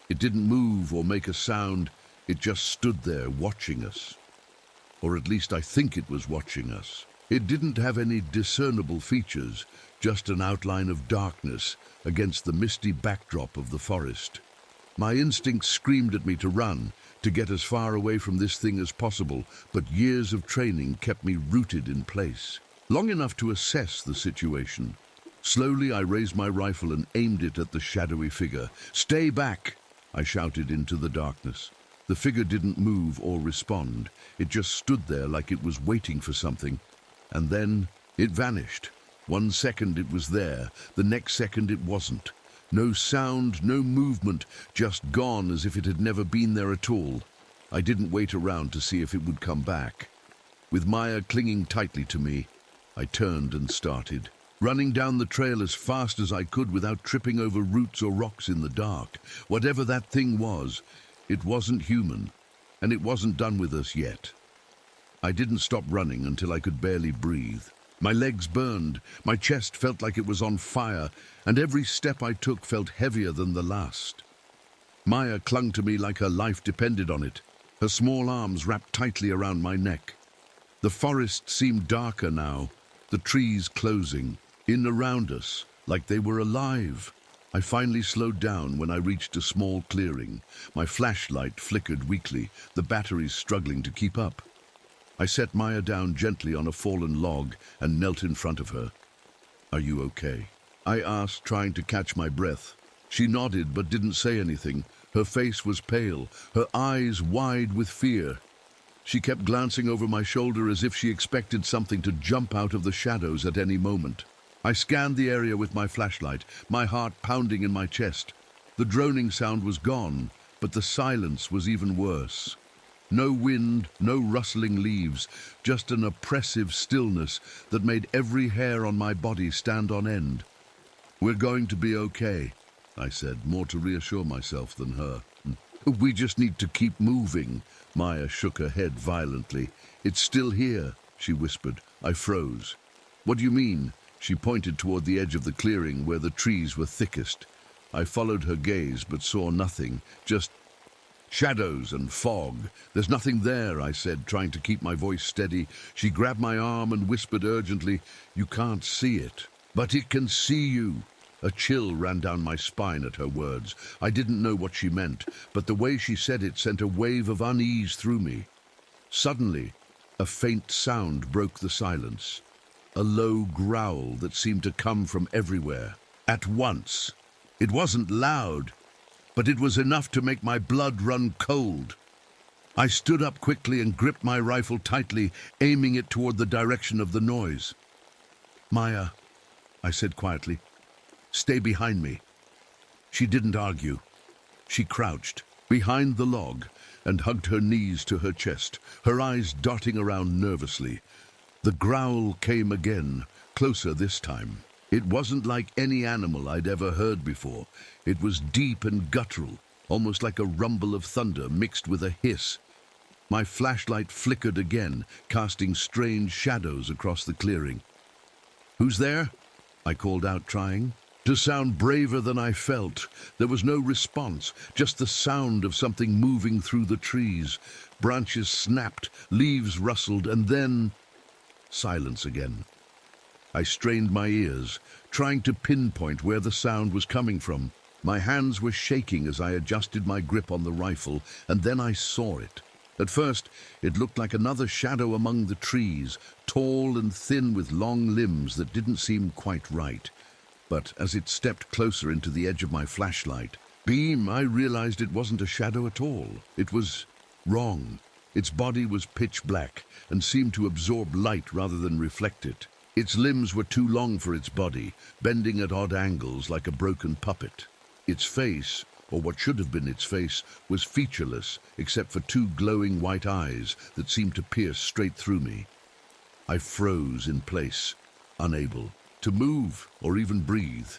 It didn't move or make a sound, it just stood there watching us. Or at least I think it was watching us. It didn't have any discernible features, just an outline of darkness against the misty backdrop of the forest. My instincts screamed at me to run, to get as far away from this thing as possible, but years of training kept me rooted in place. Long enough to assess the situation. Slowly, I raised my rifle and aimed it at the shadowy figure. "Stay back!" I shouted into the darkness. The figure didn't move or respond. It just stood there like it was waiting for something. And then it vanished. 1 second it was there, the next second it wasn't. No sound, no movement, just gone as if it had never been there at all. I didn't wait around to see if it would come back. With Maya clinging tightly to me, I turned and started, running down the trail as fast as I could without tripping over roots or rocks in the dark. Whatever that thing was, it wasn't human, and it wasn't done with us yet. I didn't stop running until I could barely breathe. My legs burned, my chest felt like it was on fire, and every step I took felt heavier than the last. Maya clung to me like her life depended on it, her small arms wrapped tightly around my neck. The forest seemed darker now, the trees closing in around us, like they were alive. I finally slowed down when I reached a small clearing. My flashlight flickered weakly, the batteries struggling to keep up. I set Maya down gently on a fallen log and knelt in front of her. "Are you okay?" I asked, trying to catch my breath. She nodded but didn't say anything. Her face was pale, her eyes wide with fear. She kept glancing over my shoulder as if she expected something to jump out of the shadows at any moment. I scanned the area with my flashlight, my heart pounding in my chest. The droning sound was gone, but the silence was even worse. No wind, no rustling leaves, just an oppressive stillness that made every hair on my body stand on end. "We're going to be okay," I said, more to reassure myself than her. "We just need to keep moving." Maya shook her head violently. "It's still here," she whispered. I froze. "What do you mean?" She pointed toward the edge of the clearing where the trees were thickest. I followed her gaze but saw nothing, just shadows and fog. "There's nothing there," I said, trying to keep my voice steady. She grabbed my arm and whispered urgently, "You can't see it, but it can see you." A chill ran down my spine at her words. I didn't know what she meant, but the way she said it sent a wave of unease through me. Suddenly, a faint sound broke the silence. A low growl that seemed to come from everywhere. At once. It wasn't loud, but it was enough to make my blood run cold. I stood up quickly and gripped my rifle tightly, aiming it toward the direction of the noise. "Maya," I said quietly, "stay behind me." She didn't argue. She crouched behind the log and hugged her knees to her chest, her eyes darting around nervously. The growl came again, closer this time. It wasn't like any animal I'd ever heard before. It was deep and guttural, almost like a rumble of thunder mixed with a hiss. My flashlight flickered again, casting strange shadows across the clearing. "Who's there?" I called out, trying to sound braver than I felt. There was no response, just the sound of something moving through the trees. Branches snapped, leaves rustled, and then silence again. I strained my ears, trying to pinpoint where the sound was coming from. My hands were shaking as I adjusted my grip on the rifle, and then I saw it. At first, it looked like another shadow among the trees, tall and thin with long limbs that didn't seem quite right. But as it stepped closer into the edge of my flashlight beam, I realized it wasn't a shadow at all. It was wrong. Its body was pitch black and seemed to absorb light rather than reflect it. Its limbs were too long for its body, bending at odd angles like a broken puppet. Its face, or what should have been its face, was featureless except for two glowing white eyes that seemed to pierce straight through me. I froze in place, unable to move or even breathe.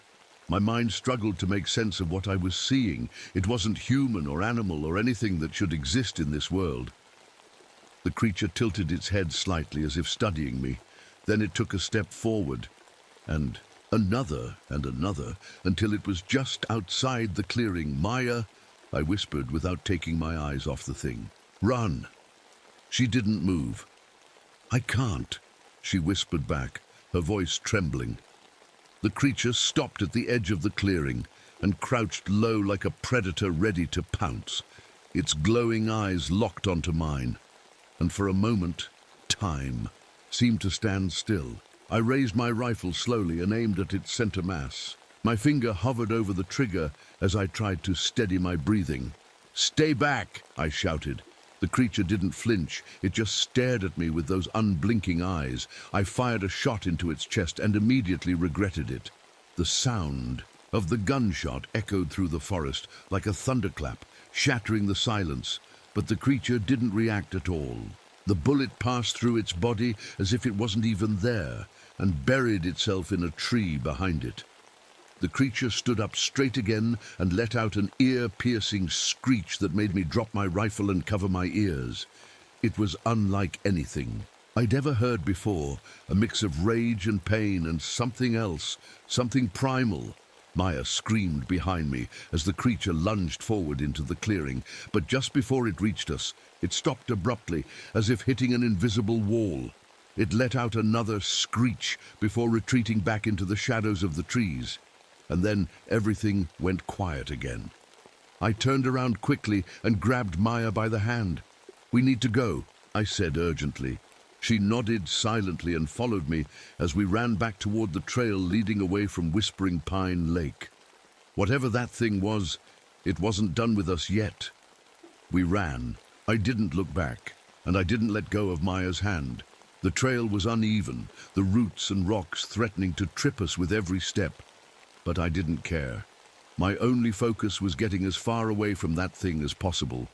My mind struggled to make sense of what I was seeing. It wasn't human or animal or anything that should exist in this world. The creature tilted its head slightly as if studying me. Then it took a step forward, and another, until it was just outside the clearing. "Maya," I whispered without taking my eyes off the thing. "Run." She didn't move. "I can't," she whispered back, her voice trembling. The creature stopped at the edge of the clearing and crouched low like a predator ready to pounce. Its glowing eyes locked onto mine, and for a moment, time seemed to stand still. I raised my rifle slowly and aimed at its center mass. My finger hovered over the trigger as I tried to steady my breathing. "Stay back," I shouted. The creature didn't flinch. It just stared at me with those unblinking eyes. I fired a shot into its chest and immediately regretted it. The sound of the gunshot echoed through the forest like a thunderclap, shattering the silence, but the creature didn't react at all. The bullet passed through its body as if it wasn't even there, and buried itself in a tree behind it. The creature stood up straight again and let out an ear-piercing screech that made me drop my rifle and cover my ears. It was unlike anything I'd ever heard before, a mix of rage and pain and something else, something primal. Maya screamed behind me as the creature lunged forward into the clearing, but just before it reached us, it stopped abruptly, as if hitting an invisible wall. It let out another screech before retreating back into the shadows of the trees, and then everything went quiet again. I turned around quickly and grabbed Maya by the hand. "We need to go," I said urgently. She nodded silently and followed me as we ran back toward the trail leading away from Whispering Pine Lake. Whatever that thing was, it wasn't done with us yet. We ran. I didn't look back, and I didn't let go of Maya's hand. The trail was uneven, the roots and rocks threatening to trip us with every step. But I didn't care. My only focus was getting as far away from that thing as possible.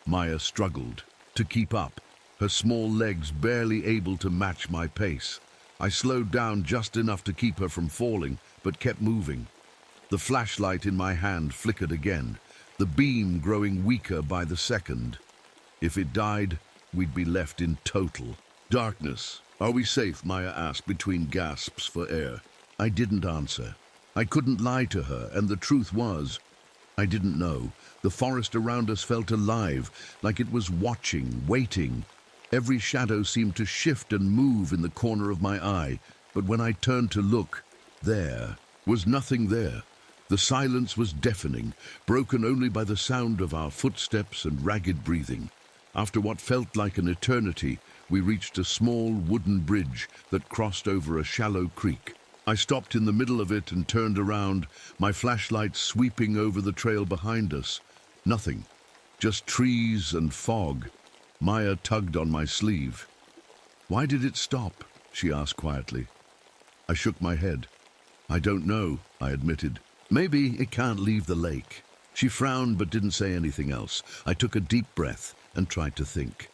Maya struggled to keep up, her small legs barely able to match my pace. I slowed down just enough to keep her from falling, but kept moving. The flashlight in my hand flickered again, the beam growing weaker by the second. If it died, we'd be left in total darkness. "Are we safe?" Maya asked between gasps for air. I didn't answer. I couldn't lie to her, and the truth was, I didn't know. The forest around us felt alive, like it was watching, waiting. Every shadow seemed to shift and move in the corner of my eye, but when I turned to look, there was nothing there. The silence was deafening, broken only by the sound of our footsteps and ragged breathing. After what felt like an eternity, we reached a small wooden bridge that crossed over a shallow creek. I stopped in the middle of it and turned around, my flashlight sweeping over the trail behind us. Nothing, just trees and fog. Maya tugged on my sleeve. "Why did it stop?" she asked quietly. I shook my head. "I don't know," I admitted. "Maybe it can't leave the lake." She frowned but didn't say anything else. I took a deep breath and tried to think.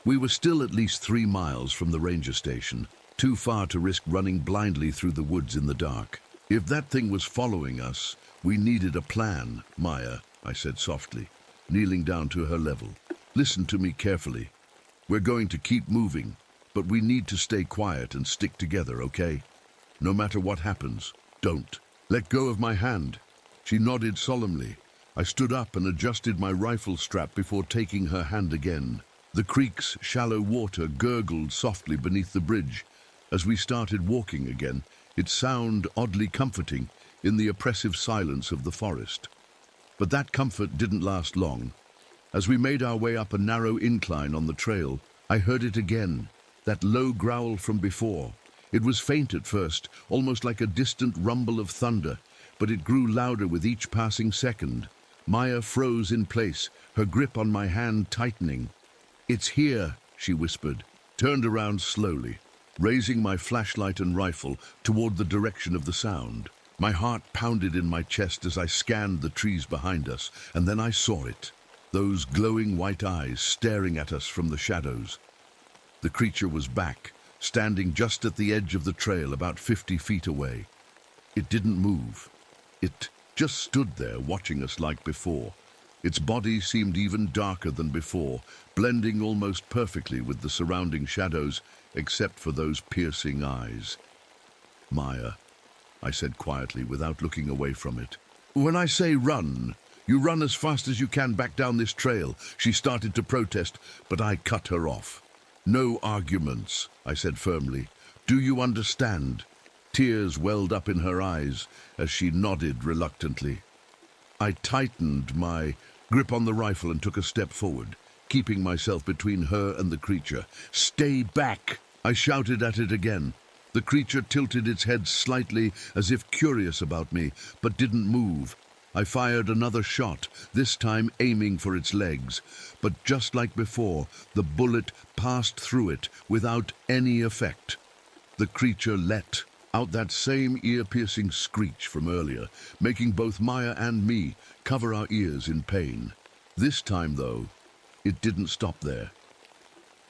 We were still at least 3 miles from the ranger station, too far to risk running blindly through the woods in the dark. "If that thing was following us, we needed a plan, Maya," I said softly, kneeling down to her level. "Listen to me carefully. We're going to keep moving, but we need to stay quiet and stick together, okay? No matter what happens, don't let go of my hand." She nodded solemnly. I stood up and adjusted my rifle strap before taking her hand again. The creek's shallow water gurgled softly beneath the bridge. As we started walking again, its sound oddly comforting in the oppressive silence of the forest. But that comfort didn't last long. As we made our way up a narrow incline on the trail, I heard it again, that low growl from before. It was faint at first, almost like a distant rumble of thunder, but it grew louder with each passing second. Maya froze in place, her grip on my hand tightening. "It's here," she whispered, turned around slowly, raising my flashlight and rifle toward the direction of the sound. My heart pounded in my chest as I scanned the trees behind us, and then I saw it. Those glowing white eyes staring at us from the shadows. The creature was back, standing just at the edge of the trail about 50 feet away. It didn't move. It just stood there watching us like before. Its body seemed even darker than before, blending almost perfectly with the surrounding shadows, except for those piercing eyes. "Maya," I said quietly without looking away from it. "When I say run, you run as fast as you can back down this trail." She started to protest, but I cut her off. "No arguments," I said firmly. "Do you understand?" Tears welled up in her eyes as she nodded reluctantly. I tightened my grip on the rifle and took a step forward, keeping myself between her and the creature. "Stay back!" I shouted at it again. The creature tilted its head slightly as if curious about me, but didn't move. I fired another shot, this time aiming for its legs, but just like before, the bullet passed through it without any effect. The creature let out that same ear-piercing screech from earlier, making both Maya and me cover our ears in pain. This time, though, it didn't stop there.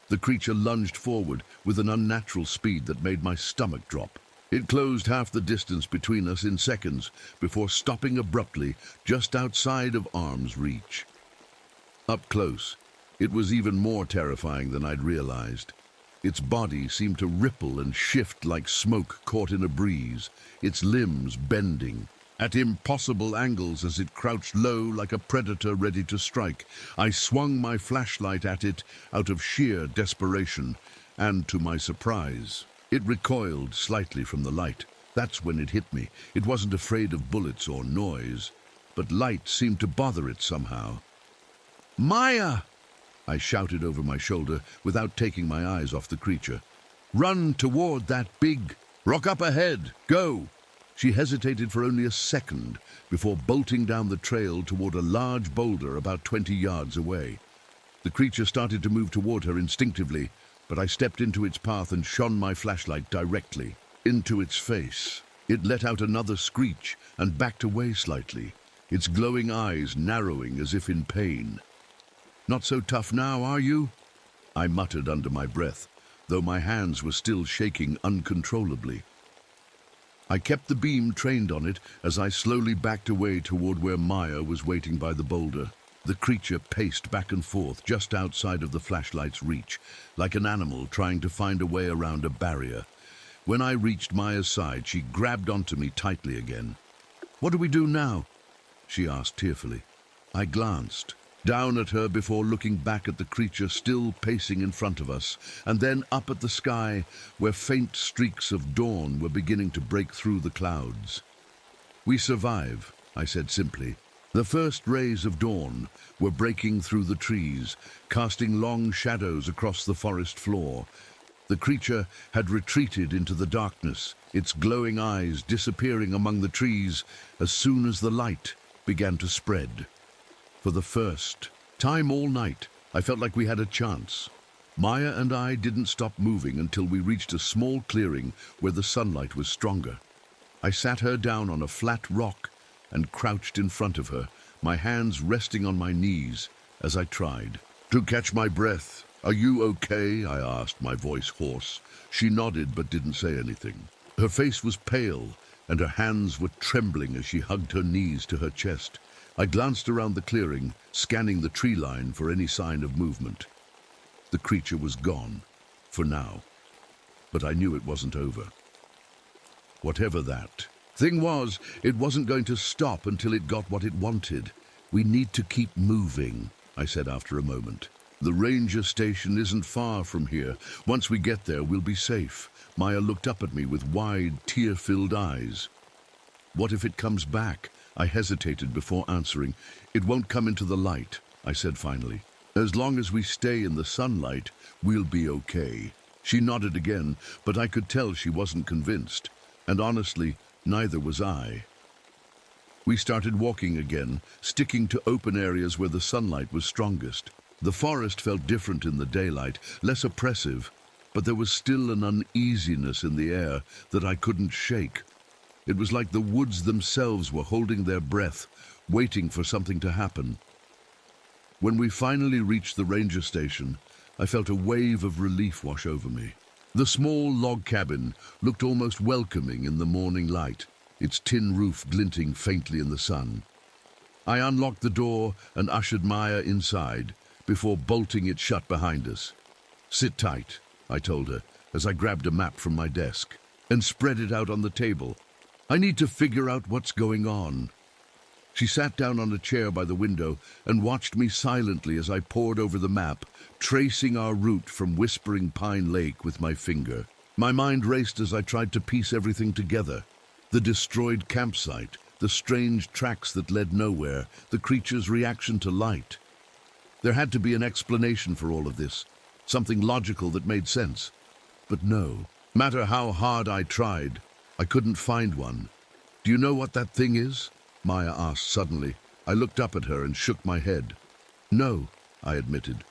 The creature lunged forward with an unnatural speed that made my stomach drop. It closed half the distance between us in seconds before stopping abruptly just outside of arm's reach. Up close, it was even more terrifying than I'd realized. Its body seemed to ripple and shift like smoke caught in a breeze, its limbs bending at impossible angles as it crouched low like a predator ready to strike. I swung my flashlight at it out of sheer desperation, and to my surprise, it recoiled slightly from the light. That's when it hit me. It wasn't afraid of bullets or noise, but light seemed to bother it somehow. "Maya!" I shouted over my shoulder without taking my eyes off the creature. "Run toward that big rock up ahead. Go!" She hesitated for only a second before bolting down the trail toward a large boulder about 20 yards away. The creature started to move toward her instinctively, but I stepped into its path and shone my flashlight directly into its face. It let out another screech and backed away slightly, its glowing eyes narrowing as if in pain. Not so tough now, are you? I muttered under my breath, though my hands were still shaking uncontrollably. I kept the beam trained on it as I slowly backed away toward where Maya was waiting by the boulder. The creature paced back and forth just outside of the flashlight's reach, like an animal trying to find a way around a barrier. When I reached Maya's side, she grabbed onto me tightly again. "What do we do now?" she asked tearfully. I glanced down at her before looking back at the creature still pacing in front of us, and then up at the sky where faint streaks of dawn were beginning to break through the clouds. "We survive," I said simply. The first rays of dawn were breaking through the trees, casting long shadows across the forest floor. The creature had retreated into the darkness, its glowing eyes disappearing among the trees as soon as the light began to spread. For the first time all night, I felt like we had a chance. Maya and I didn't stop moving until we reached a small clearing where the sunlight was stronger. I sat her down on a flat rock and crouched in front of her, my hands resting on my knees as I tried to catch my breath. "Are you okay?" I asked, my voice hoarse. She nodded but didn't say anything. Her face was pale and her hands were trembling as she hugged her knees to her chest. I glanced around the clearing, scanning the tree line for any sign of movement. The creature was gone, for now, but I knew it wasn't over. Whatever that thing was, it wasn't going to stop until it got what it wanted. "We need to keep moving," I said after a moment. "The ranger station isn't far from here. Once we get there, we'll be safe." Maya looked up at me with wide, tear-filled eyes. "What if it comes back?" I hesitated before answering. "It won't come into the light," I said finally. "As long as we stay in the sunlight, we'll be okay." She nodded again, but I could tell she wasn't convinced. And honestly, neither was I. We started walking again, sticking to open areas where the sunlight was strongest. The forest felt different in the daylight, less oppressive, but there was still an uneasiness in the air that I couldn't shake. It was like the woods themselves were holding their breath, waiting for something to happen. When we finally reached the ranger station, I felt a wave of relief wash over me. The small log cabin looked almost welcoming in the morning light, its tin roof glinting faintly in the sun. I unlocked the door and ushered Maya inside before bolting it shut behind us. "Sit tight," I told her as I grabbed a map from my desk and spread it out on the table. "I need to figure out what's going on." She sat down on a chair by the window and watched me silently as I pored over the map, tracing our route from Whispering Pine Lake with my finger. My mind raced as I tried to piece everything together. The destroyed campsite, the strange tracks that led nowhere, the creature's reaction to light. There had to be an explanation for all of this, something logical that made sense. But no matter how hard I tried, I couldn't find one. "Do you know what that thing is?" Maya asked suddenly. I looked up at her and shook my head. "No," I admitted.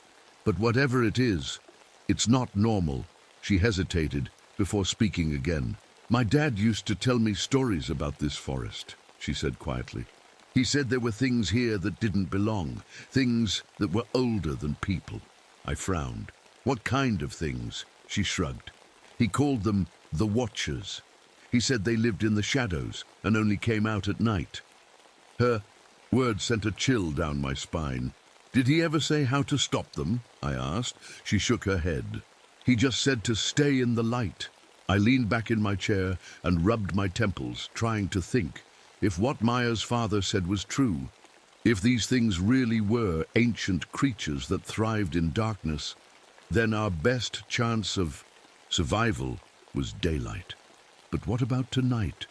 "But whatever it is, it's not normal." She hesitated before speaking again. "My dad used to tell me stories about this forest," she said quietly. "He said there were things here that didn't belong, things that were older than people." I frowned. "What kind of things?" She shrugged. "He called them the Watchers. He said they lived in the shadows and only came out at night." Her words sent a chill down my spine. "Did he ever say how to stop them?" I asked. She shook her head. "He just said to stay in the light." I leaned back in my chair and rubbed my temples, trying to think. If what Maya's father said was true, if these things really were ancient creatures that thrived in darkness, then our best chance of survival was daylight. But what about tonight?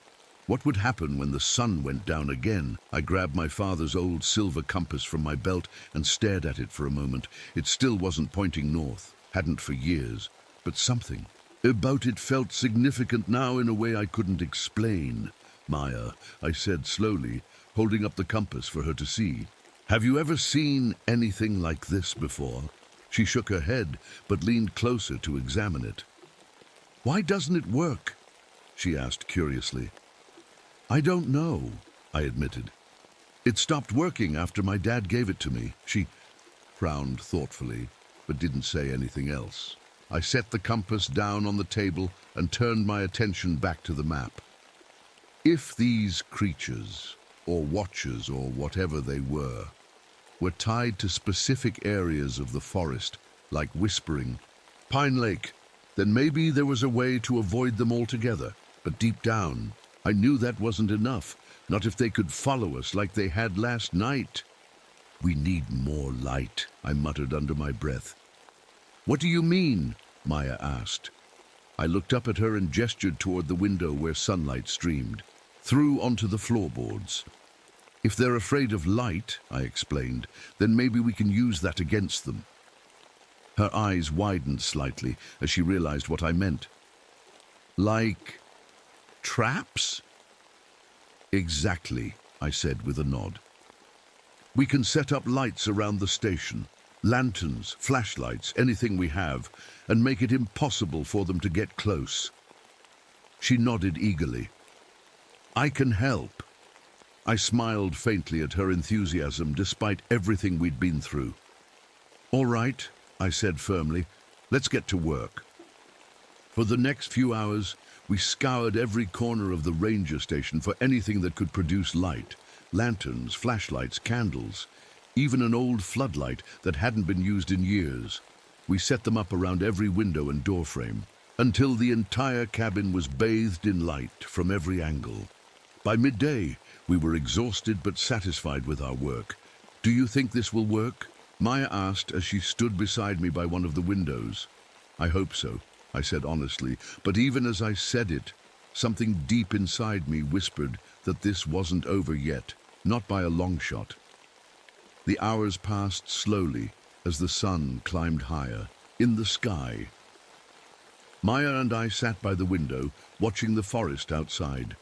What would happen when the sun went down again? I grabbed my father's old silver compass from my belt and stared at it for a moment. It still wasn't pointing north, hadn't for years, but something about it felt significant now in a way I couldn't explain. "Maya," I said slowly, holding up the compass for her to see. "Have you ever seen anything like this before?" She shook her head, but leaned closer to examine it. "Why doesn't it work?" she asked curiously. "I don't know," I admitted. "It stopped working after my dad gave it to me." She frowned thoughtfully, but didn't say anything else. I set the compass down on the table and turned my attention back to the map. If these creatures, or watchers, or whatever they were tied to specific areas of the forest, like Whispering, Pine Lake, then maybe there was a way to avoid them altogether. But deep down, I knew that wasn't enough, not if they could follow us like they had last night. "We need more light," I muttered under my breath. "What do you mean?" Maya asked. I looked up at her and gestured toward the window where sunlight streamed through onto the floorboards. "If they're afraid of light," I explained, "then maybe we can use that against them." Her eyes widened slightly as she realized what I meant. "Like traps?" "Exactly," I said with a nod. "We can set up lights around the station, lanterns, flashlights, anything we have, and make it impossible for them to get close." She nodded eagerly. "I can help." I smiled faintly at her enthusiasm despite everything we'd been through. "All right," I said firmly, "let's get to work." For the next few hours, we scoured every corner of the ranger station for anything that could produce light. Lanterns, flashlights, candles, even an old floodlight that hadn't been used in years. We set them up around every window and doorframe, until the entire cabin was bathed in light from every angle. By midday, we were exhausted but satisfied with our work. "Do you think this will work?" Maya asked as she stood beside me by one of the windows. "I hope so," I said honestly, but even as I said it, something deep inside me whispered that this wasn't over yet, not by a long shot. The hours passed slowly as the sun climbed higher in the sky. Maya and I sat by the window, watching the forest outside.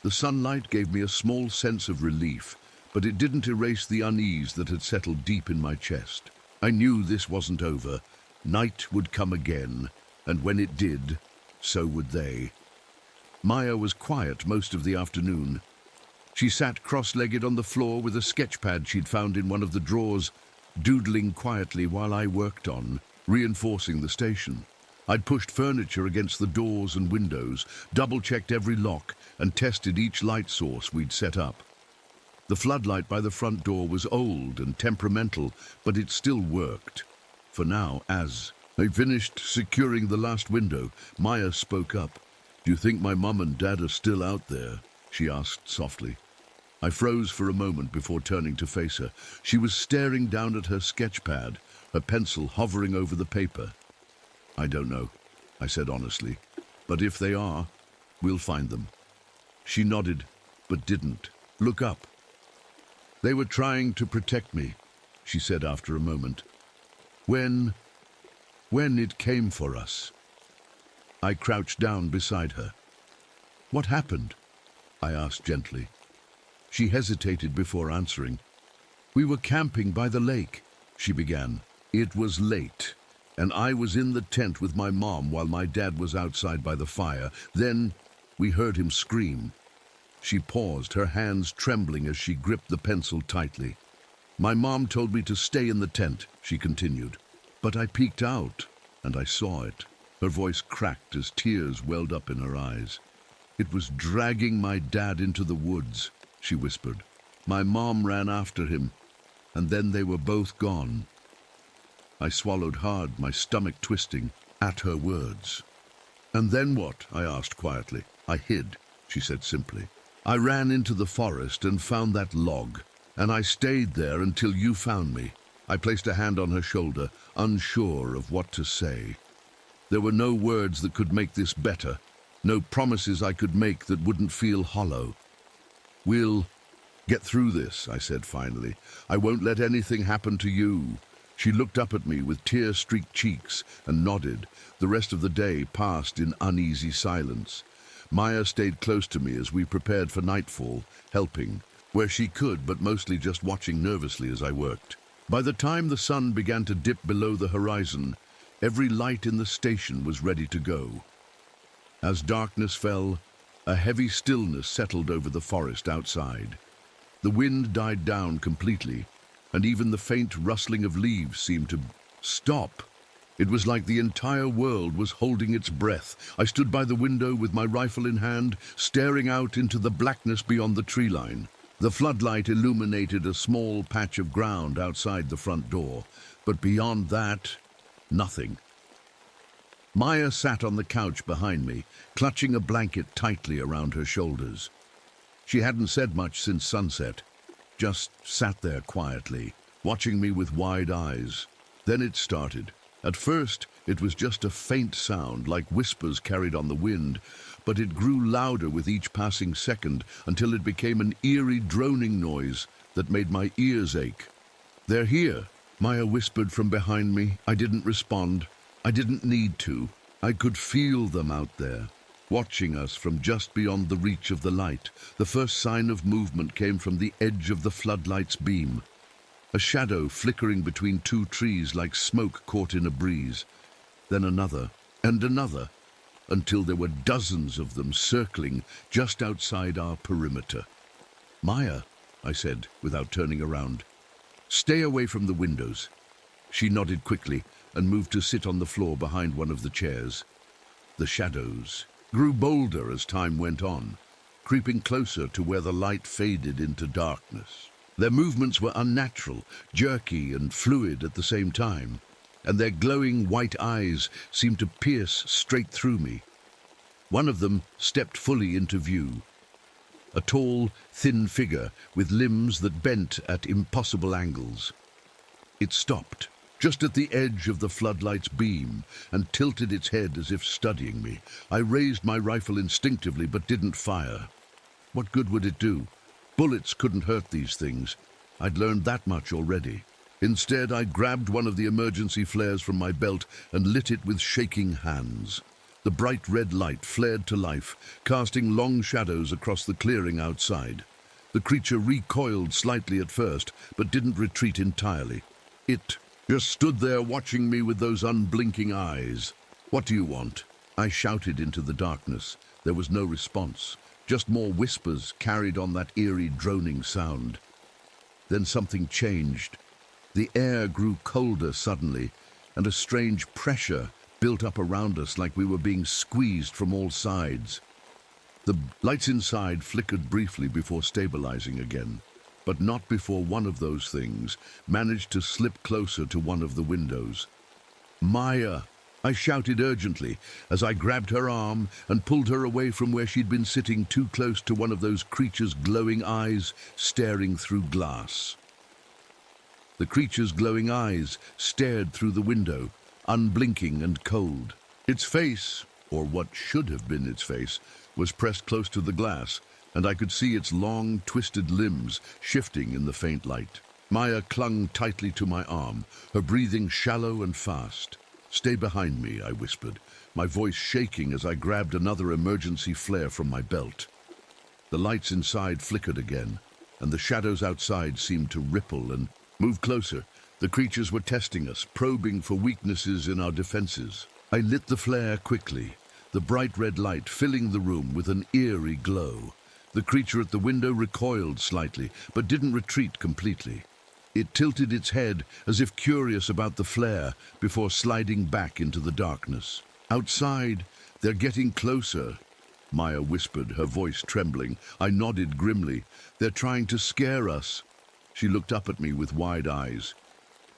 The sunlight gave me a small sense of relief, but it didn't erase the unease that had settled deep in my chest. I knew this wasn't over. Night would come again, and when it did, so would they. Maya was quiet most of the afternoon. She sat cross-legged on the floor with a sketch pad she'd found in one of the drawers, doodling quietly while I worked on reinforcing the station. I'd pushed furniture against the doors and windows, double-checked every lock, and tested each light source we'd set up. The floodlight by the front door was old and temperamental, but it still worked. For now, as I finished securing the last window, Maya spoke up. "Do you think my mum and dad are still out there?" she asked softly. I froze for a moment before turning to face her. She was staring down at her sketch pad, her pencil hovering over the paper. "I don't know," I said honestly, "but if they are, we'll find them." She nodded, but didn't look up. "They were trying to protect me," she said after a moment. When it came for us." I crouched down beside her. "What happened?" I asked gently. She hesitated before answering. "We were camping by the lake," she began. "It was late, and I was in the tent with my mom while my dad was outside by the fire. Then we heard him scream." She paused, her hands trembling as she gripped the pencil tightly. "My mom told me to stay in the tent," she continued. "But I peeked out, and I saw it." Her voice cracked as tears welled up in her eyes. "It was dragging my dad into the woods," she whispered. "My mom ran after him, and then they were both gone." I swallowed hard, my stomach twisting at her words. "And then what?" I asked quietly. "I hid," she said simply. "I ran into the forest and found that log, and I stayed there until you found me." I placed a hand on her shoulder, unsure of what to say. There were no words that could make this better, no promises I could make that wouldn't feel hollow. "We'll get through this," I said finally. "I won't let anything happen to you." She looked up at me with tear-streaked cheeks and nodded. The rest of the day passed in uneasy silence. Maya stayed close to me as we prepared for nightfall, helping where she could, but mostly just watching nervously as I worked. By the time the sun began to dip below the horizon, every light in the station was ready to go. As darkness fell, a heavy stillness settled over the forest outside. The wind died down completely, and even the faint rustling of leaves seemed to stop. It was like the entire world was holding its breath. I stood by the window with my rifle in hand, staring out into the blackness beyond the tree line. The floodlight illuminated a small patch of ground outside the front door, but beyond that, nothing. Maya sat on the couch behind me, clutching a blanket tightly around her shoulders. She hadn't said much since sunset, just sat there quietly, watching me with wide eyes. Then it started. At first, it was just a faint sound, like whispers carried on the wind, but it grew louder with each passing second until it became an eerie droning noise that made my ears ache. "They're here," Maya whispered from behind me. I didn't respond. I didn't need to. I could feel them out there, watching us from just beyond the reach of the light. The first sign of movement came from the edge of the floodlight's beam. A shadow flickering between two trees like smoke caught in a breeze. Then another, and another, until there were dozens of them circling just outside our perimeter. "Maya," I said, without turning around, "stay away from the windows." She nodded quickly and moved to sit on the floor behind one of the chairs. The shadows grew bolder as time went on, creeping closer to where the light faded into darkness. Their movements were unnatural, jerky and fluid at the same time, and their glowing white eyes seemed to pierce straight through me. One of them stepped fully into view, a tall, thin figure with limbs that bent at impossible angles. It stopped just at the edge of the floodlight's beam and tilted its head as if studying me. I raised my rifle instinctively but didn't fire. What good would it do? Bullets couldn't hurt these things. I'd learned that much already. Instead, I grabbed one of the emergency flares from my belt and lit it with shaking hands. The bright red light flared to life, casting long shadows across the clearing outside. The creature recoiled slightly at first, but didn't retreat entirely. It just stood there watching me with those unblinking eyes. "What do you want?" I shouted into the darkness. There was no response. Just more whispers carried on that eerie droning sound. Then something changed. The air grew colder suddenly, and a strange pressure built up around us like we were being squeezed from all sides. The lights inside flickered briefly before stabilizing again, but not before one of those things managed to slip closer to one of the windows. "Maya!" I shouted urgently as I grabbed her arm and pulled her away from where she'd been sitting too close to one of those creatures' glowing eyes staring through glass. The creature's glowing eyes stared through the window, unblinking and cold. Its face, or what should have been its face, was pressed close to the glass, and I could see its long, twisted limbs shifting in the faint light. Maya clung tightly to my arm, her breathing shallow and fast. "Stay behind me," I whispered, my voice shaking as I grabbed another emergency flare from my belt. The lights inside flickered again, and the shadows outside seemed to ripple and move closer. The creatures were testing us, probing for weaknesses in our defenses. I lit the flare quickly, the bright red light filling the room with an eerie glow. The creature at the window recoiled slightly, but didn't retreat completely. It tilted its head as if curious about the flare before sliding back into the darkness. "Outside, they're getting closer," Maya whispered, her voice trembling. I nodded grimly. "They're trying to scare us." She looked up at me with wide eyes.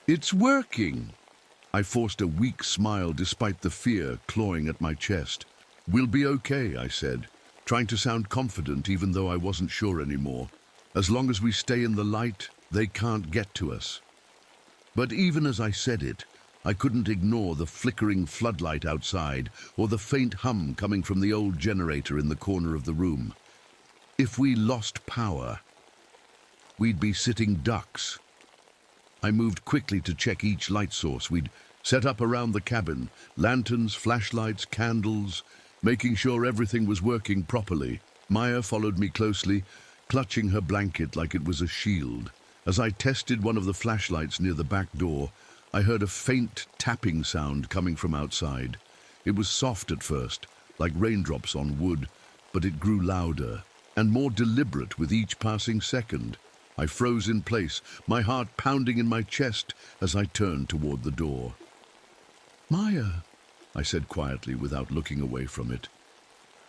"It's working!" I forced a weak smile despite the fear clawing at my chest. "We'll be okay," I said, trying to sound confident even though I wasn't sure anymore. "As long as we stay in the light, they can't get to us." But even as I said it, I couldn't ignore the flickering floodlight outside or the faint hum coming from the old generator in the corner of the room. If we lost power, we'd be sitting ducks. I moved quickly to check each light source we'd set up around the cabin, lanterns, flashlights, candles, making sure everything was working properly. Maya followed me closely, clutching her blanket like it was a shield. As I tested one of the flashlights near the back door, I heard a faint tapping sound coming from outside. It was soft at first, like raindrops on wood, but it grew louder and more deliberate with each passing second. I froze in place, my heart pounding in my chest as I turned toward the door. "Maya," I said quietly without looking away from it.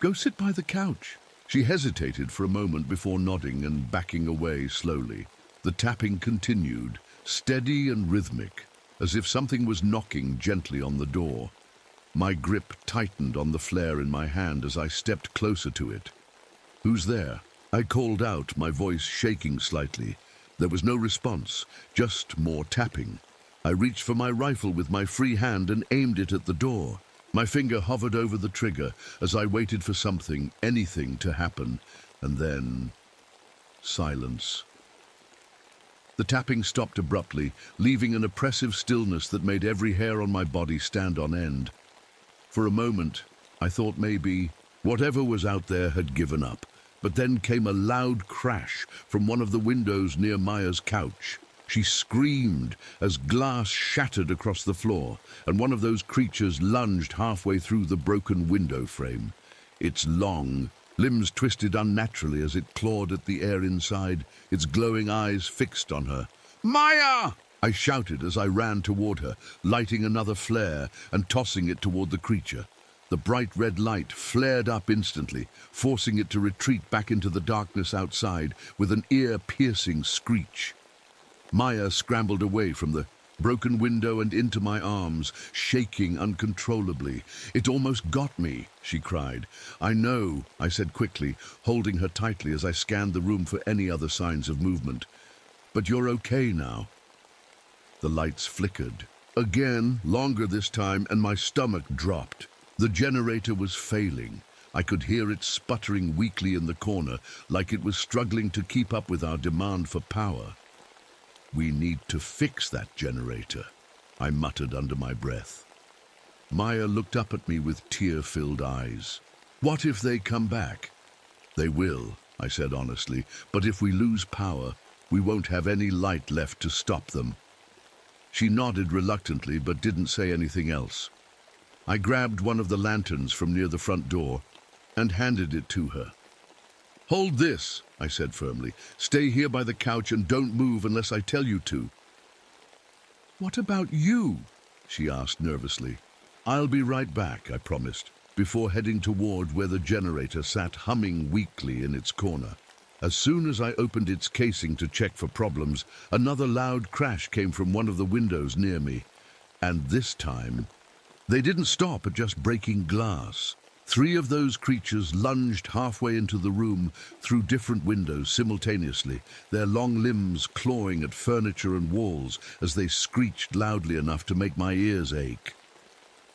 "Go sit by the couch." She hesitated for a moment before nodding and backing away slowly. The tapping continued, steady and rhythmic, as if something was knocking gently on the door. My grip tightened on the flare in my hand as I stepped closer to it. "Who's there?" I called out, my voice shaking slightly. There was no response, just more tapping. I reached for my rifle with my free hand and aimed it at the door. My finger hovered over the trigger as I waited for something, anything, to happen, and then silence. The tapping stopped abruptly, leaving an oppressive stillness that made every hair on my body stand on end. For a moment, I thought maybe whatever was out there had given up, but then came a loud crash from one of the windows near Maya's couch. She screamed as glass shattered across the floor, and one of those creatures lunged halfway through the broken window frame. Its long limbs twisted unnaturally as it clawed at the air inside, its glowing eyes fixed on her. "Maya!" I shouted as I ran toward her, lighting another flare and tossing it toward the creature. The bright red light flared up instantly, forcing it to retreat back into the darkness outside with an ear-piercing screech. Maya scrambled away from the broken window and into my arms, shaking uncontrollably. "It almost got me," she cried. "I know," I said quickly, holding her tightly as I scanned the room for any other signs of movement. "But you're okay now." The lights flickered. Again, longer this time, and my stomach dropped. The generator was failing. I could hear it sputtering weakly in the corner, like it was struggling to keep up with our demand for power. "We need to fix that generator," I muttered under my breath. Maya looked up at me with tear-filled eyes. "What if they come back?" "They will," I said honestly, "but if we lose power, we won't have any light left to stop them." She nodded reluctantly, but didn't say anything else. I grabbed one of the lanterns from near the front door and handed it to her. "Hold this," I said firmly. "Stay here by the couch and don't move unless I tell you to." "What about you?" she asked nervously. "I'll be right back," I promised, before heading toward where the generator sat humming weakly in its corner. As soon as I opened its casing to check for problems, another loud crash came from one of the windows near me. And this time, they didn't stop at just breaking glass. 3 of those creatures lunged halfway into the room through different windows simultaneously, their long limbs clawing at furniture and walls as they screeched loudly enough to make my ears ache.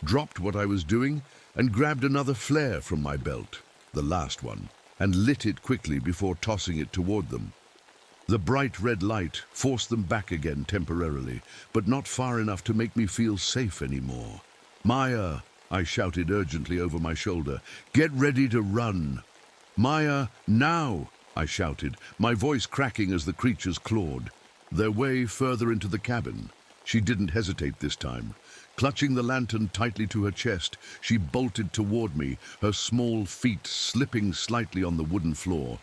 Dropped what I was doing and grabbed another flare from my belt, the last one, and lit it quickly before tossing it toward them. The bright red light forced them back again temporarily, but not far enough to make me feel safe anymore. "Maya!" I shouted urgently over my shoulder. "Get ready to run!" "Maya, now!" I shouted, my voice cracking as the creatures clawed their way further into the cabin. She didn't hesitate this time. Clutching the lantern tightly to her chest, she bolted toward me, her small feet slipping slightly on the wooden floor.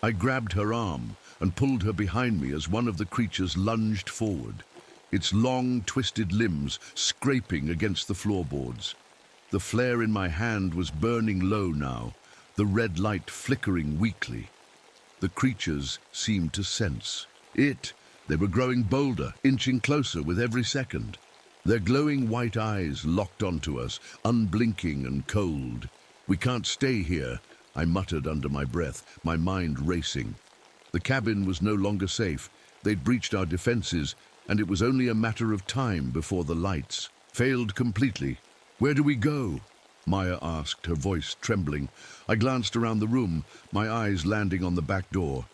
I grabbed her arm and pulled her behind me as one of the creatures lunged forward, its long, twisted limbs scraping against the floorboards. The flare in my hand was burning low now, the red light flickering weakly. The creatures seemed to sense it. They were growing bolder, inching closer with every second. Their glowing white eyes locked onto us, unblinking and cold. "We can't stay here," I muttered under my breath, my mind racing. The cabin was no longer safe. They'd breached our defenses, and it was only a matter of time before the lights failed completely. "Where do we go?" Maya asked, her voice trembling. I glanced around the room, my eyes landing on the back door.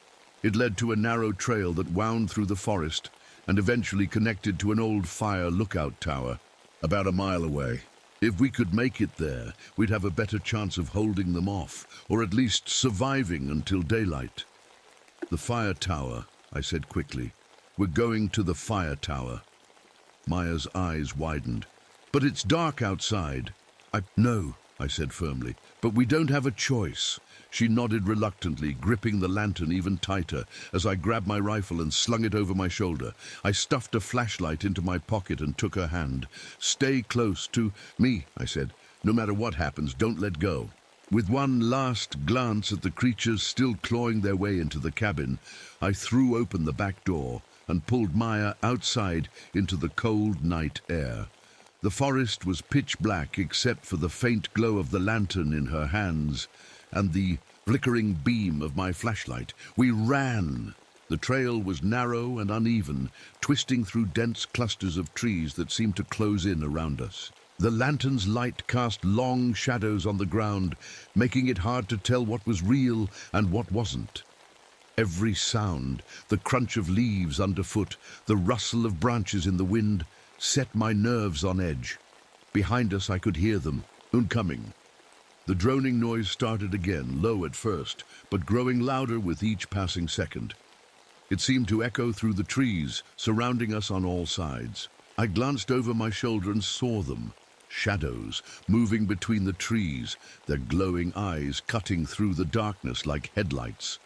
It led to a narrow trail that wound through the forest and eventually connected to an old fire lookout tower, about a mile away. If we could make it there, we'd have a better chance of holding them off, or at least surviving until daylight. "The fire tower," I said quickly. "We're going to the fire tower." Maya's eyes widened. "But it's dark outside." "No," I said firmly, "but we don't have a choice." She nodded reluctantly, gripping the lantern even tighter as I grabbed my rifle and slung it over my shoulder. I stuffed a flashlight into my pocket and took her hand. "Stay close to me," I said. "No matter what happens, don't let go." With one last glance at the creatures still clawing their way into the cabin, I threw open the back door and pulled Maya outside into the cold night air. The forest was pitch black except for the faint glow of the lantern in her hands and the flickering beam of my flashlight. We ran. The trail was narrow and uneven, twisting through dense clusters of trees that seemed to close in around us. The lantern's light cast long shadows on the ground, making it hard to tell what was real and what wasn't. Every sound, the crunch of leaves underfoot, the rustle of branches in the wind, set my nerves on edge. Behind us I could hear them, oncoming. The droning noise started again, low at first, but growing louder with each passing second. It seemed to echo through the trees, surrounding us on all sides. I glanced over my shoulder and saw them, shadows moving between the trees, their glowing eyes cutting through the darkness like headlights.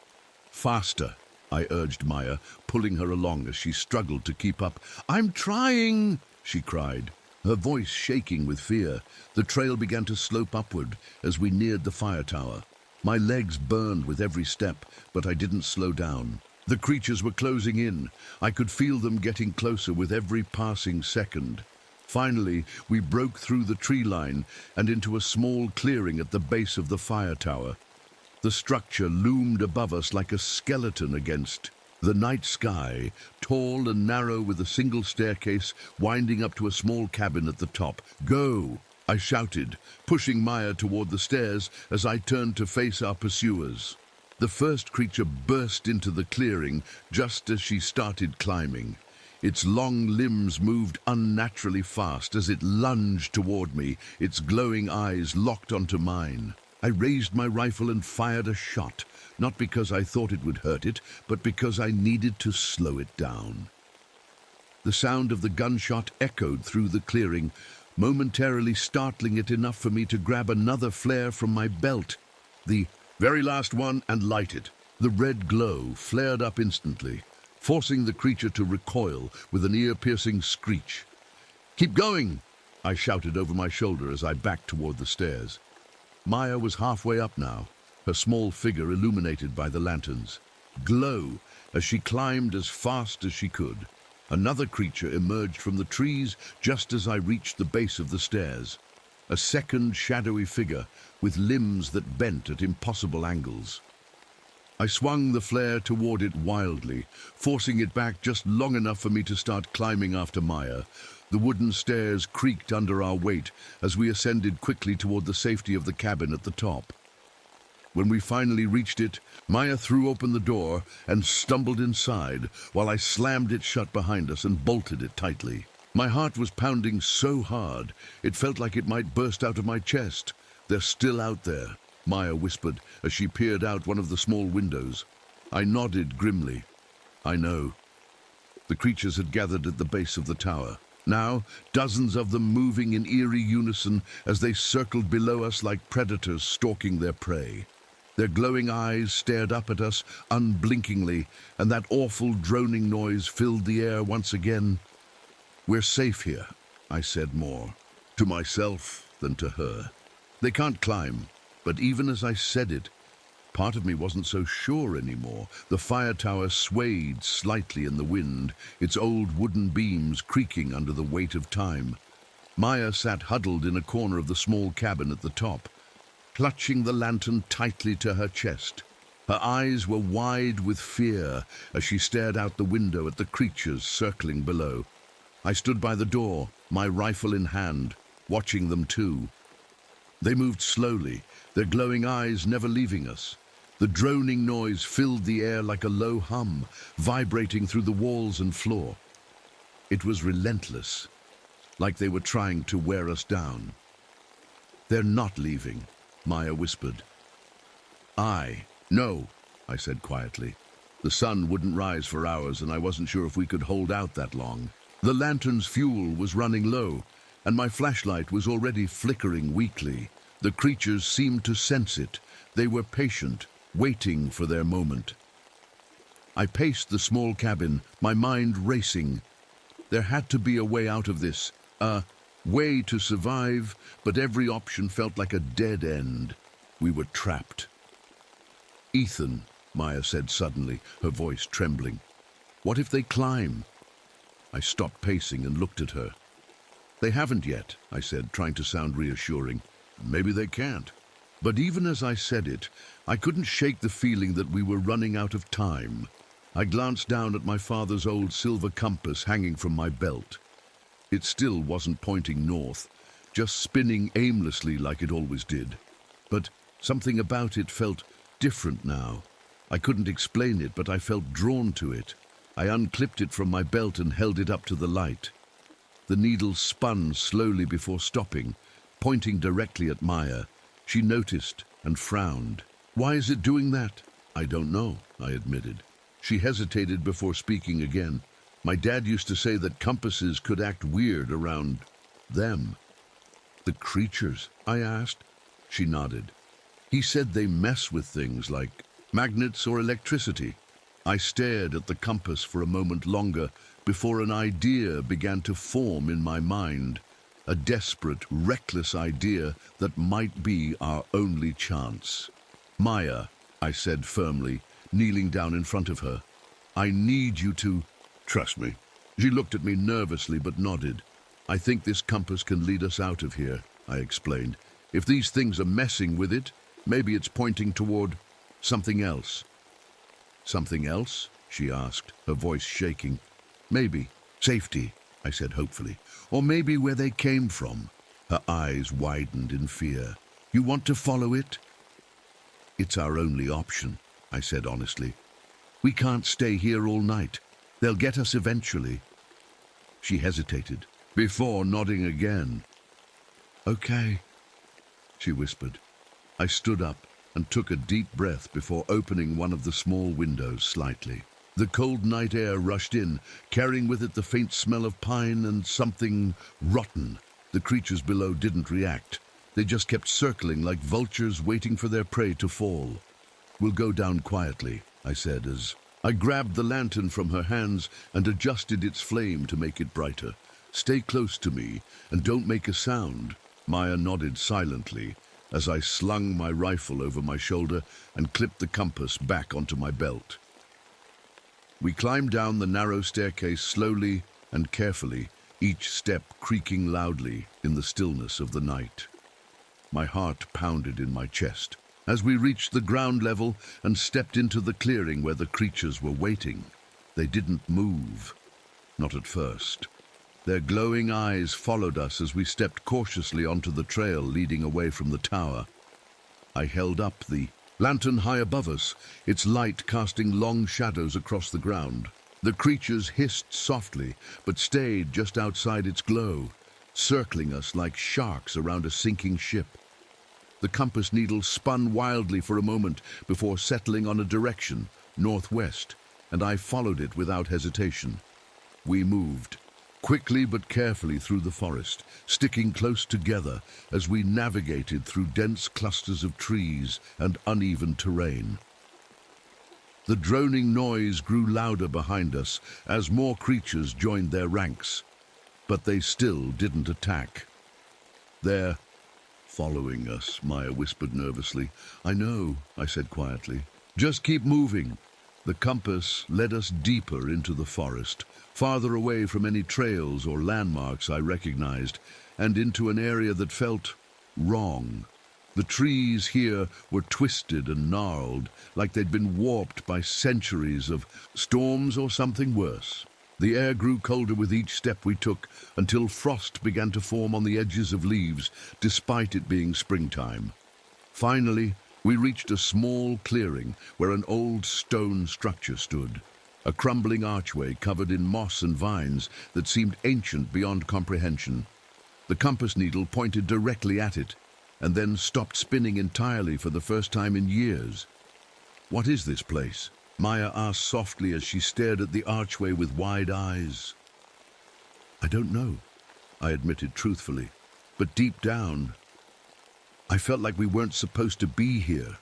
"Faster," I urged Maya, pulling her along as she struggled to keep up. "I'm trying," she cried, her voice shaking with fear. The trail began to slope upward as we neared the fire tower. My legs burned with every step, but I didn't slow down. The creatures were closing in. I could feel them getting closer with every passing second. Finally, we broke through the tree line and into a small clearing at the base of the fire tower. The structure loomed above us like a skeleton against the night sky, tall and narrow with a single staircase winding up to a small cabin at the top. "Go!" I shouted, pushing Maya toward the stairs as I turned to face our pursuers. The first creature burst into the clearing just as she started climbing. Its long limbs moved unnaturally fast as it lunged toward me, its glowing eyes locked onto mine. I raised my rifle and fired a shot, not because I thought it would hurt it, but because I needed to slow it down. The sound of the gunshot echoed through the clearing, momentarily startling it enough for me to grab another flare from my belt. The very last one, and light it. The red glow flared up instantly, forcing the creature to recoil with an ear-piercing screech. "Keep going!" I shouted over my shoulder as I backed toward the stairs. Maya was halfway up now, her small figure illuminated by the lanterns. Glow as she climbed as fast as she could. Another creature emerged from the trees just as I reached the base of the stairs. A second shadowy figure with limbs that bent at impossible angles. I swung the flare toward it wildly, forcing it back just long enough for me to start climbing after Maya. The wooden stairs creaked under our weight as we ascended quickly toward the safety of the cabin at the top. When we finally reached it, Maya threw open the door and stumbled inside while I slammed it shut behind us and bolted it tightly. My heart was pounding so hard, it felt like it might burst out of my chest. "They're still out there," Maya whispered as she peered out one of the small windows. I nodded grimly. "I know." The creatures had gathered at the base of the tower. Now, dozens of them moving in eerie unison as they circled below us like predators stalking their prey. Their glowing eyes stared up at us unblinkingly, and that awful droning noise filled the air once again. "We're safe here," I said more to myself than to her. "They can't climb," but even as I said it, part of me wasn't so sure anymore. The fire tower swayed slightly in the wind, its old wooden beams creaking under the weight of time. Maya sat huddled in a corner of the small cabin at the top, clutching the lantern tightly to her chest. Her eyes were wide with fear as she stared out the window at the creatures circling below. I stood by the door, my rifle in hand, watching them too. They moved slowly, their glowing eyes never leaving us. The droning noise filled the air like a low hum, vibrating through the walls and floor. It was relentless, like they were trying to wear us down. "They're not leaving," Maya whispered. "No," I said quietly. The sun wouldn't rise for hours, and I wasn't sure if we could hold out that long. The lantern's fuel was running low, and my flashlight was already flickering weakly. The creatures seemed to sense it. They were patient, waiting for their moment. I paced the small cabin, my mind racing. There had to be a way out of this, a way to survive, but every option felt like a dead end. We were trapped. "Ethan," Maya said suddenly, her voice trembling. "What if they climb?" I stopped pacing and looked at her. "They haven't yet," I said, trying to sound reassuring. "Maybe they can't." But even as I said it, I couldn't shake the feeling that we were running out of time. I glanced down at my father's old silver compass hanging from my belt. It still wasn't pointing north, just spinning aimlessly like it always did. But something about it felt different now. I couldn't explain it, but I felt drawn to it. I unclipped it from my belt and held it up to the light. The needle spun slowly before stopping, pointing directly at Maya. She noticed and frowned. "Why is it doing that?" "I don't know," I admitted. She hesitated before speaking again. "My dad used to say that compasses could act weird around them." "The creatures?" I asked. She nodded. "He said they mess with things like magnets or electricity." I stared at the compass for a moment longer before an idea began to form in my mind. A desperate, reckless idea that might be our only chance. "Maya," I said firmly, kneeling down in front of her, "I need you to trust me." She looked at me nervously but nodded. "I think this compass can lead us out of here," I explained. "If these things are messing with it, maybe it's pointing toward something else." "Something else?" she asked, her voice shaking. "Maybe safety," I said hopefully. "Or maybe where they came from." Her eyes widened in fear. "You want to follow it?" "It's our only option," I said honestly. "We can't stay here all night. They'll get us eventually." She hesitated, before nodding again. "Okay," she whispered. I stood up and took a deep breath before opening one of the small windows slightly. The cold night air rushed in, carrying with it the faint smell of pine and something rotten. The creatures below didn't react. They just kept circling like vultures waiting for their prey to fall. "We'll go down quietly," I said as I grabbed the lantern from her hands and adjusted its flame to make it brighter. "Stay close to me and don't make a sound." Maya nodded silently as I slung my rifle over my shoulder and clipped the compass back onto my belt. We climbed down the narrow staircase slowly and carefully, each step creaking loudly in the stillness of the night. My heart pounded in my chest as we reached the ground level and stepped into the clearing where the creatures were waiting. They didn't move, not at first. Their glowing eyes followed us as we stepped cautiously onto the trail leading away from the tower. I held up the lantern high above us, its light casting long shadows across the ground. The creatures hissed softly, but stayed just outside its glow, circling us like sharks around a sinking ship. The compass needle spun wildly for a moment before settling on a direction, northwest, and I followed it without hesitation. We moved, quickly but carefully through the forest, sticking close together as we navigated through dense clusters of trees and uneven terrain. The droning noise grew louder behind us as more creatures joined their ranks, but they still didn't attack. "They're following us," Maya whispered nervously. "I know," I said quietly. "Just keep moving." The compass led us deeper into the forest, farther away from any trails or landmarks I recognized, and into an area that felt wrong. The trees here were twisted and gnarled, like they'd been warped by centuries of storms or something worse. The air grew colder with each step we took, until frost began to form on the edges of leaves, despite it being springtime. Finally, we reached a small clearing where an old stone structure stood, a crumbling archway covered in moss and vines that seemed ancient beyond comprehension. The compass needle pointed directly at it, and then stopped spinning entirely for the first time in years. "What is this place?" Maya asked softly as she stared at the archway with wide eyes. "I don't know," I admitted truthfully, "but deep down, I felt like we weren't supposed to be here.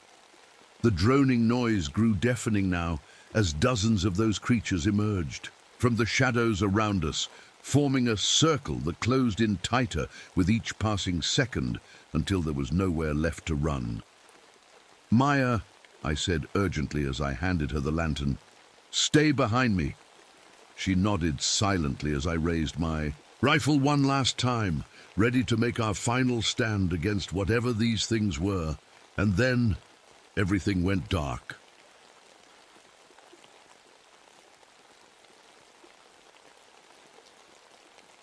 The droning noise grew deafening now as dozens of those creatures emerged from the shadows around us, forming a circle that closed in tighter with each passing second until there was nowhere left to run. "Maya," I said urgently as I handed her the lantern, "stay behind me." She nodded silently as I raised my rifle one last time, ready to make our final stand against whatever these things were. And then everything went dark.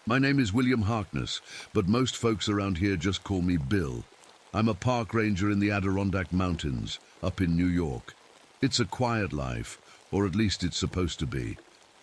My name is William Harkness, but most folks around here just call me Bill. I'm a park ranger in the Adirondack Mountains, up in New York. It's a quiet life, or at least it's supposed to be.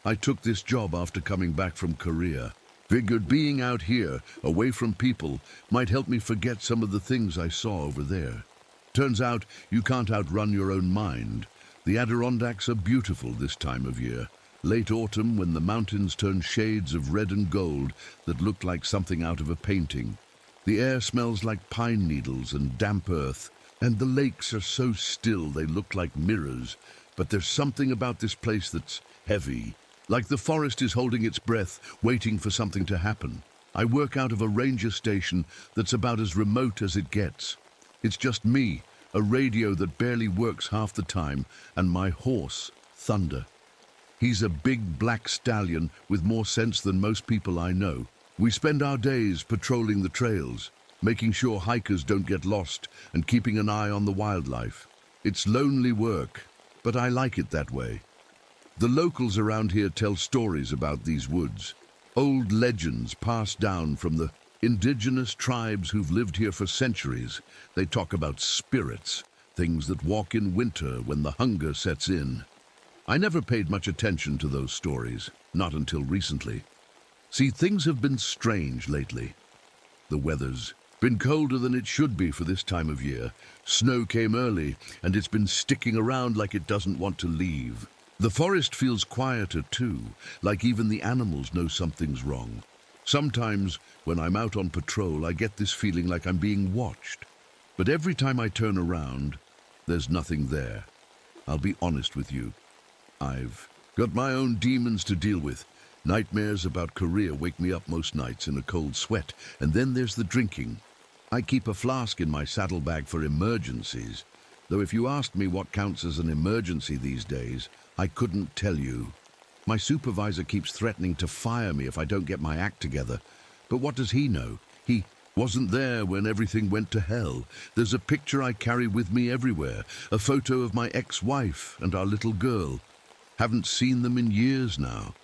I took this job after coming back from Korea. Figured being out here, away from people, might help me forget some of the things I saw over there. Turns out you can't outrun your own mind. The Adirondacks are beautiful this time of year. Late autumn, when the mountains turn shades of red and gold that look like something out of a painting. The air smells like pine needles and damp earth, and the lakes are so still they look like mirrors. But there's something about this place that's heavy, like the forest is holding its breath, waiting for something to happen. I work out of a ranger station that's about as remote as it gets. It's just me, a radio that barely works half the time, and my horse, Thunder. He's a big black stallion with more sense than most people I know. We spend our days patrolling the trails, making sure hikers don't get lost and keeping an eye on the wildlife. It's lonely work, but I like it that way. The locals around here tell stories about these woods, old legends passed down from the indigenous tribes who've lived here for centuries. They talk about spirits, things that walk in winter when the hunger sets in. I never paid much attention to those stories, not until recently. See, things have been strange lately. The weather's been colder than it should be for this time of year. Snow came early, and it's been sticking around like it doesn't want to leave. The forest feels quieter too, like even the animals know something's wrong. Sometimes, when I'm out on patrol, I get this feeling like I'm being watched. But every time I turn around, there's nothing there. I'll be honest with you. I've got my own demons to deal with. Nightmares about Korea wake me up most nights in a cold sweat, and then there's the drinking. I keep a flask in my saddlebag for emergencies, though if you asked me what counts as an emergency these days, I couldn't tell you. My supervisor keeps threatening to fire me if I don't get my act together. But what does he know? He wasn't there when everything went to hell. There's a picture I carry with me everywhere, a photo of my ex-wife and our little girl. Haven't seen them in years now.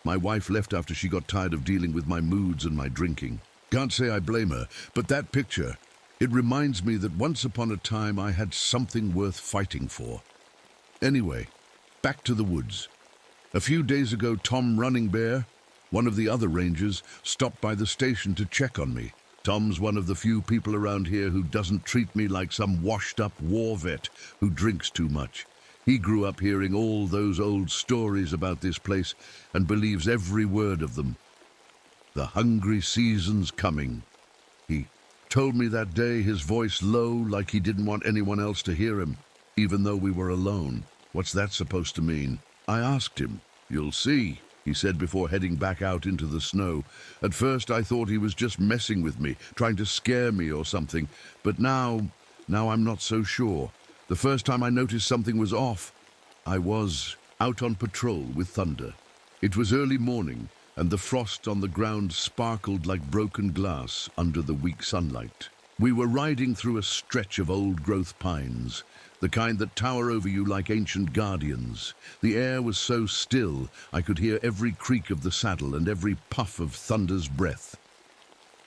My wife left after she got tired of dealing with my moods and my drinking. Can't say I blame her, but that picture, it reminds me that once upon a time I had something worth fighting for. Anyway, back to the woods. A few days ago, Tom Running Bear, one of the other rangers, stopped by the station to check on me. Tom's one of the few people around here who doesn't treat me like some washed-up war vet who drinks too much. He grew up hearing all those old stories about this place and believes every word of them. The hungry season's coming. He told me that day, his voice low, like he didn't want anyone else to hear him, even though we were alone. What's that supposed to mean? I asked him. You'll see, he said before heading back out into the snow. At first I thought he was just messing with me, trying to scare me or something, but now I'm not so sure. The first time I noticed something was off, I was out on patrol with Thunder. It was early morning, and the frost on the ground sparkled like broken glass under the weak sunlight. We were riding through a stretch of old-growth pines, the kind that tower over you like ancient guardians. The air was so still, I could hear every creak of the saddle and every puff of Thunder's breath.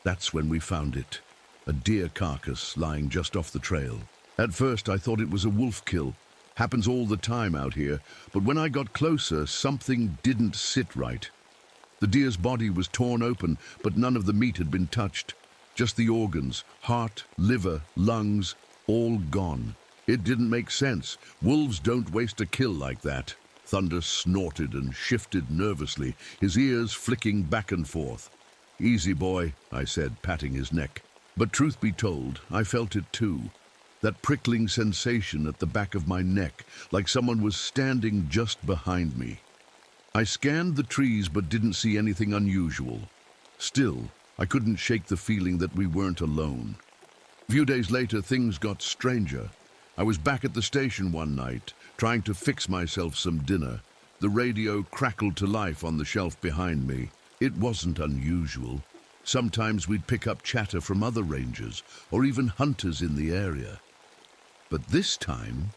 That's when we found it, a deer carcass lying just off the trail. At first, I thought it was a wolf kill. Happens all the time out here, but when I got closer, something didn't sit right. The deer's body was torn open, but none of the meat had been touched. Just the organs, heart, liver, lungs, all gone. It didn't make sense. Wolves don't waste a kill like that. Thunder snorted and shifted nervously, his ears flicking back and forth. Easy, boy, I said, patting his neck. But truth be told, I felt it too. That prickling sensation at the back of my neck, like someone was standing just behind me. I scanned the trees but didn't see anything unusual. Still, I couldn't shake the feeling that we weren't alone. A few days later, things got stranger. I was back at the station one night, trying to fix myself some dinner. The radio crackled to life on the shelf behind me. It wasn't unusual. Sometimes we'd pick up chatter from other rangers or even hunters in the area. But this time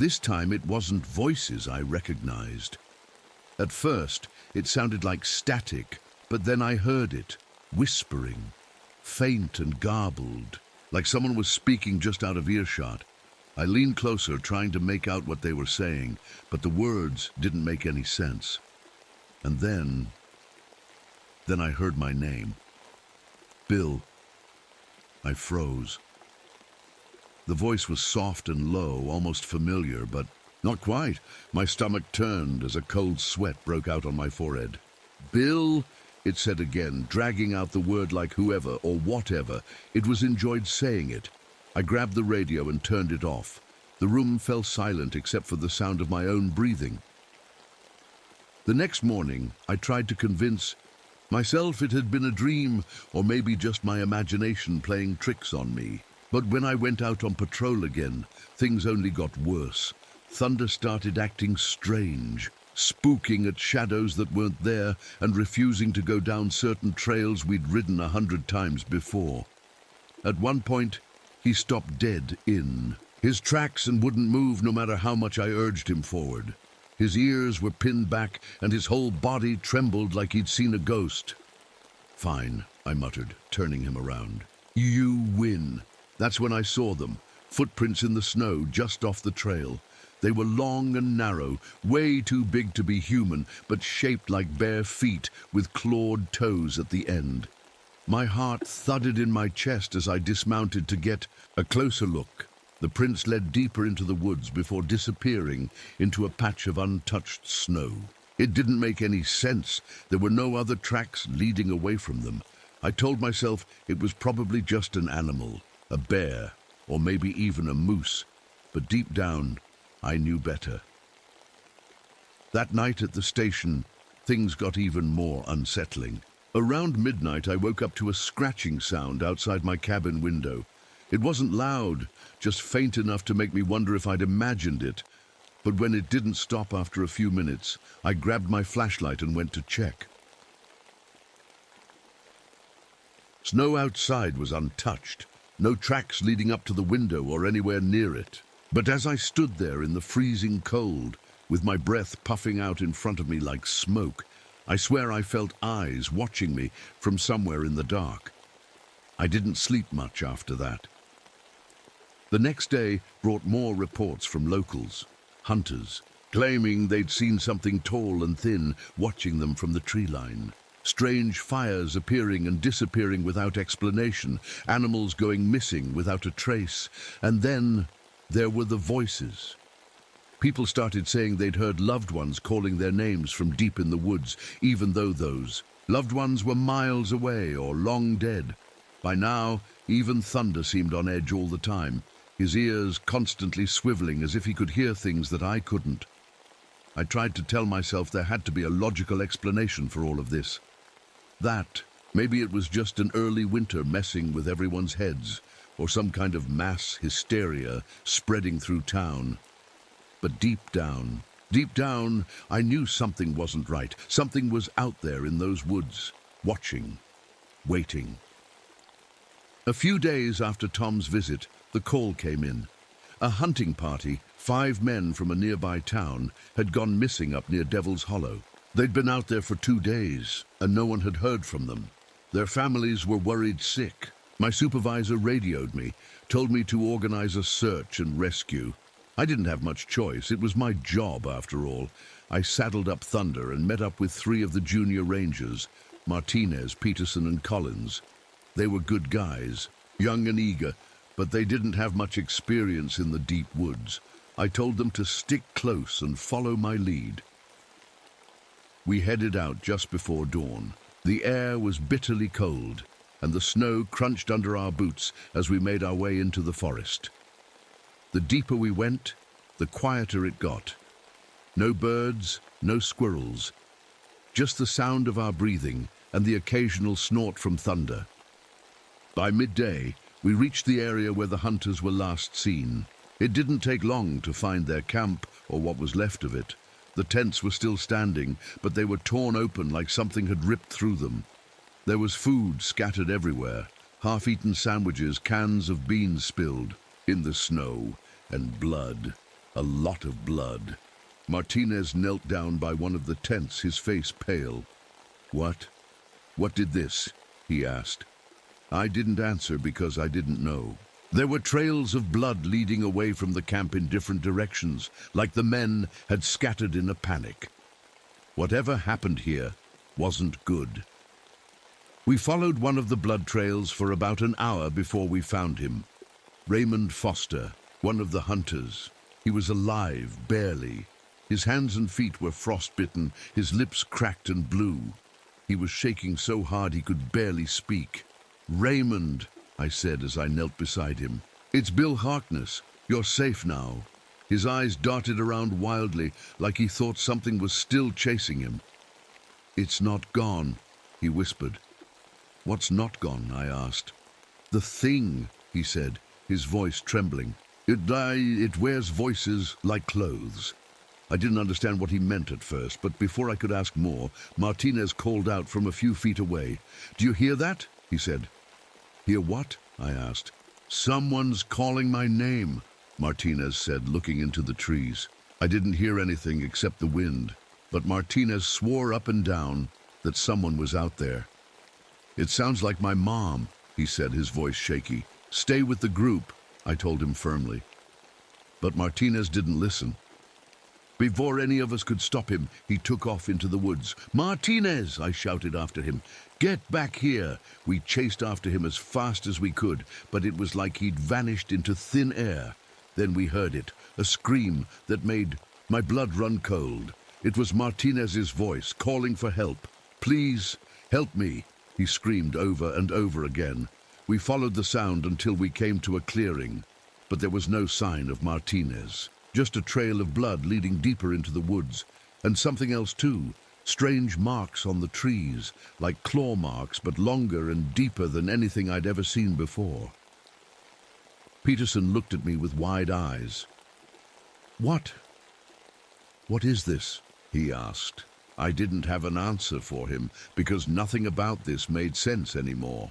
it wasn't voices I recognized. At first, it sounded like static, but then I heard it, whispering, faint and garbled, like someone was speaking just out of earshot. I leaned closer, trying to make out what they were saying, but the words didn't make any sense. And then I heard my name. Bill. I froze. The voice was soft and low, almost familiar, but not quite. My stomach turned as a cold sweat broke out on my forehead. Bill, it said again, dragging out the word like whoever or whatever it was enjoyed saying it. I grabbed the radio and turned it off. The room fell silent except for the sound of my own breathing. The next morning, I tried to convince myself it had been a dream or maybe just my imagination playing tricks on me. But when I went out on patrol again, things only got worse. Thunder started acting strange, spooking at shadows that weren't there and refusing to go down certain trails we'd ridden 100 times before. At one point, he stopped dead in his tracks and wouldn't move no matter how much I urged him forward. His ears were pinned back and his whole body trembled like he'd seen a ghost. Fine, I muttered, turning him around. You win. That's when I saw them, footprints in the snow just off the trail. They were long and narrow, way too big to be human, but shaped like bare feet with clawed toes at the end. My heart thudded in my chest as I dismounted to get a closer look. The prints led deeper into the woods before disappearing into a patch of untouched snow. It didn't make any sense. There were no other tracks leading away from them. I told myself it was probably just an animal, a bear, or maybe even a moose. But deep down, I knew better. That night at the station, things got even more unsettling. Around midnight, I woke up to a scratching sound outside my cabin window. It wasn't loud, just faint enough to make me wonder if I'd imagined it. But when it didn't stop after a few minutes, I grabbed my flashlight and went to check. Snow outside was untouched, no tracks leading up to the window or anywhere near it. But as I stood there in the freezing cold, with my breath puffing out in front of me like smoke, I swear I felt eyes watching me from somewhere in the dark. I didn't sleep much after that. The next day brought more reports from locals, hunters, claiming they'd seen something tall and thin watching them from the tree line. Strange fires appearing and disappearing without explanation, animals going missing without a trace, and then there were the voices. People started saying they'd heard loved ones calling their names from deep in the woods, even though those loved ones were miles away or long dead. By now, even Thunder seemed on edge all the time, his ears constantly swiveling as if he could hear things that I couldn't. I tried to tell myself there had to be a logical explanation for all of this. That maybe it was just an early winter messing with everyone's heads, or some kind of mass hysteria spreading through town. But deep down, I knew something wasn't right. Something was out there in those woods, watching, waiting. A few days after Tom's visit, the call came in. A hunting party, 5 men from a nearby town, had gone missing up near Devil's Hollow. They'd been out there for 2 days, and no one had heard from them. Their families were worried sick. My supervisor radioed me, told me to organize a search and rescue. I didn't have much choice. It was my job, after all. I saddled up Thunder and met up with 3 of the junior rangers, Martinez, Peterson, and Collins. They were good guys, young and eager, but they didn't have much experience in the deep woods. I told them to stick close and follow my lead. We headed out just before dawn. The air was bitterly cold. and the snow crunched under our boots as we made our way into the forest. The deeper we went, the quieter it got. No birds, no squirrels, just the sound of our breathing and the occasional snort from thunder. By midday, we reached the area where the hunters were last seen. It didn't take long to find their camp, or what was left of it. The tents were still standing, but they were torn open like something had ripped through them. There was food scattered everywhere, half-eaten sandwiches, cans of beans spilled in the snow, and blood, a lot of blood. Martinez knelt down by one of the tents, his face pale. "What? What did this?" he asked. I didn't answer because I didn't know. There were trails of blood leading away from the camp in different directions, like the men had scattered in a panic. Whatever happened here wasn't good. We followed one of the blood trails for about an hour before we found him. Raymond Foster, one of the hunters. He was alive, barely. His hands and feet were frostbitten, his lips cracked and blue. He was shaking so hard he could barely speak. "Raymond," I said as I knelt beside him. "It's Bill Harkness. You're safe now." His eyes darted around wildly, like he thought something was still chasing him. "It's not gone," he whispered. "What's not gone?" I asked. "The thing," he said, his voice trembling. It wears voices like clothes." I didn't understand what he meant at first, but before I could ask more, Martinez called out from a few feet away. "Do you hear that?" he said. "Hear what?" I asked. "Someone's calling my name," Martinez said, looking into the trees. I didn't hear anything except the wind, but Martinez swore up and down that someone was out there. "It sounds like my mom," he said, his voice shaky. "Stay with the group," I told him firmly. But Martinez didn't listen. Before any of us could stop him, he took off into the woods. "Martinez!" I shouted after him. "Get back here!" We chased after him as fast as we could, but it was like he'd vanished into thin air. Then we heard it, a scream that made my blood run cold. It was Martinez's voice, calling for help. "Please, help me!" he screamed over and over again. We followed the sound until we came to a clearing, but there was no sign of Martinez. Just a trail of blood leading deeper into the woods, and something else too, strange marks on the trees, like claw marks, but longer and deeper than anything I'd ever seen before. Peterson looked at me with wide eyes. What is this?" he asked. I didn't have an answer for him, because nothing about this made sense anymore.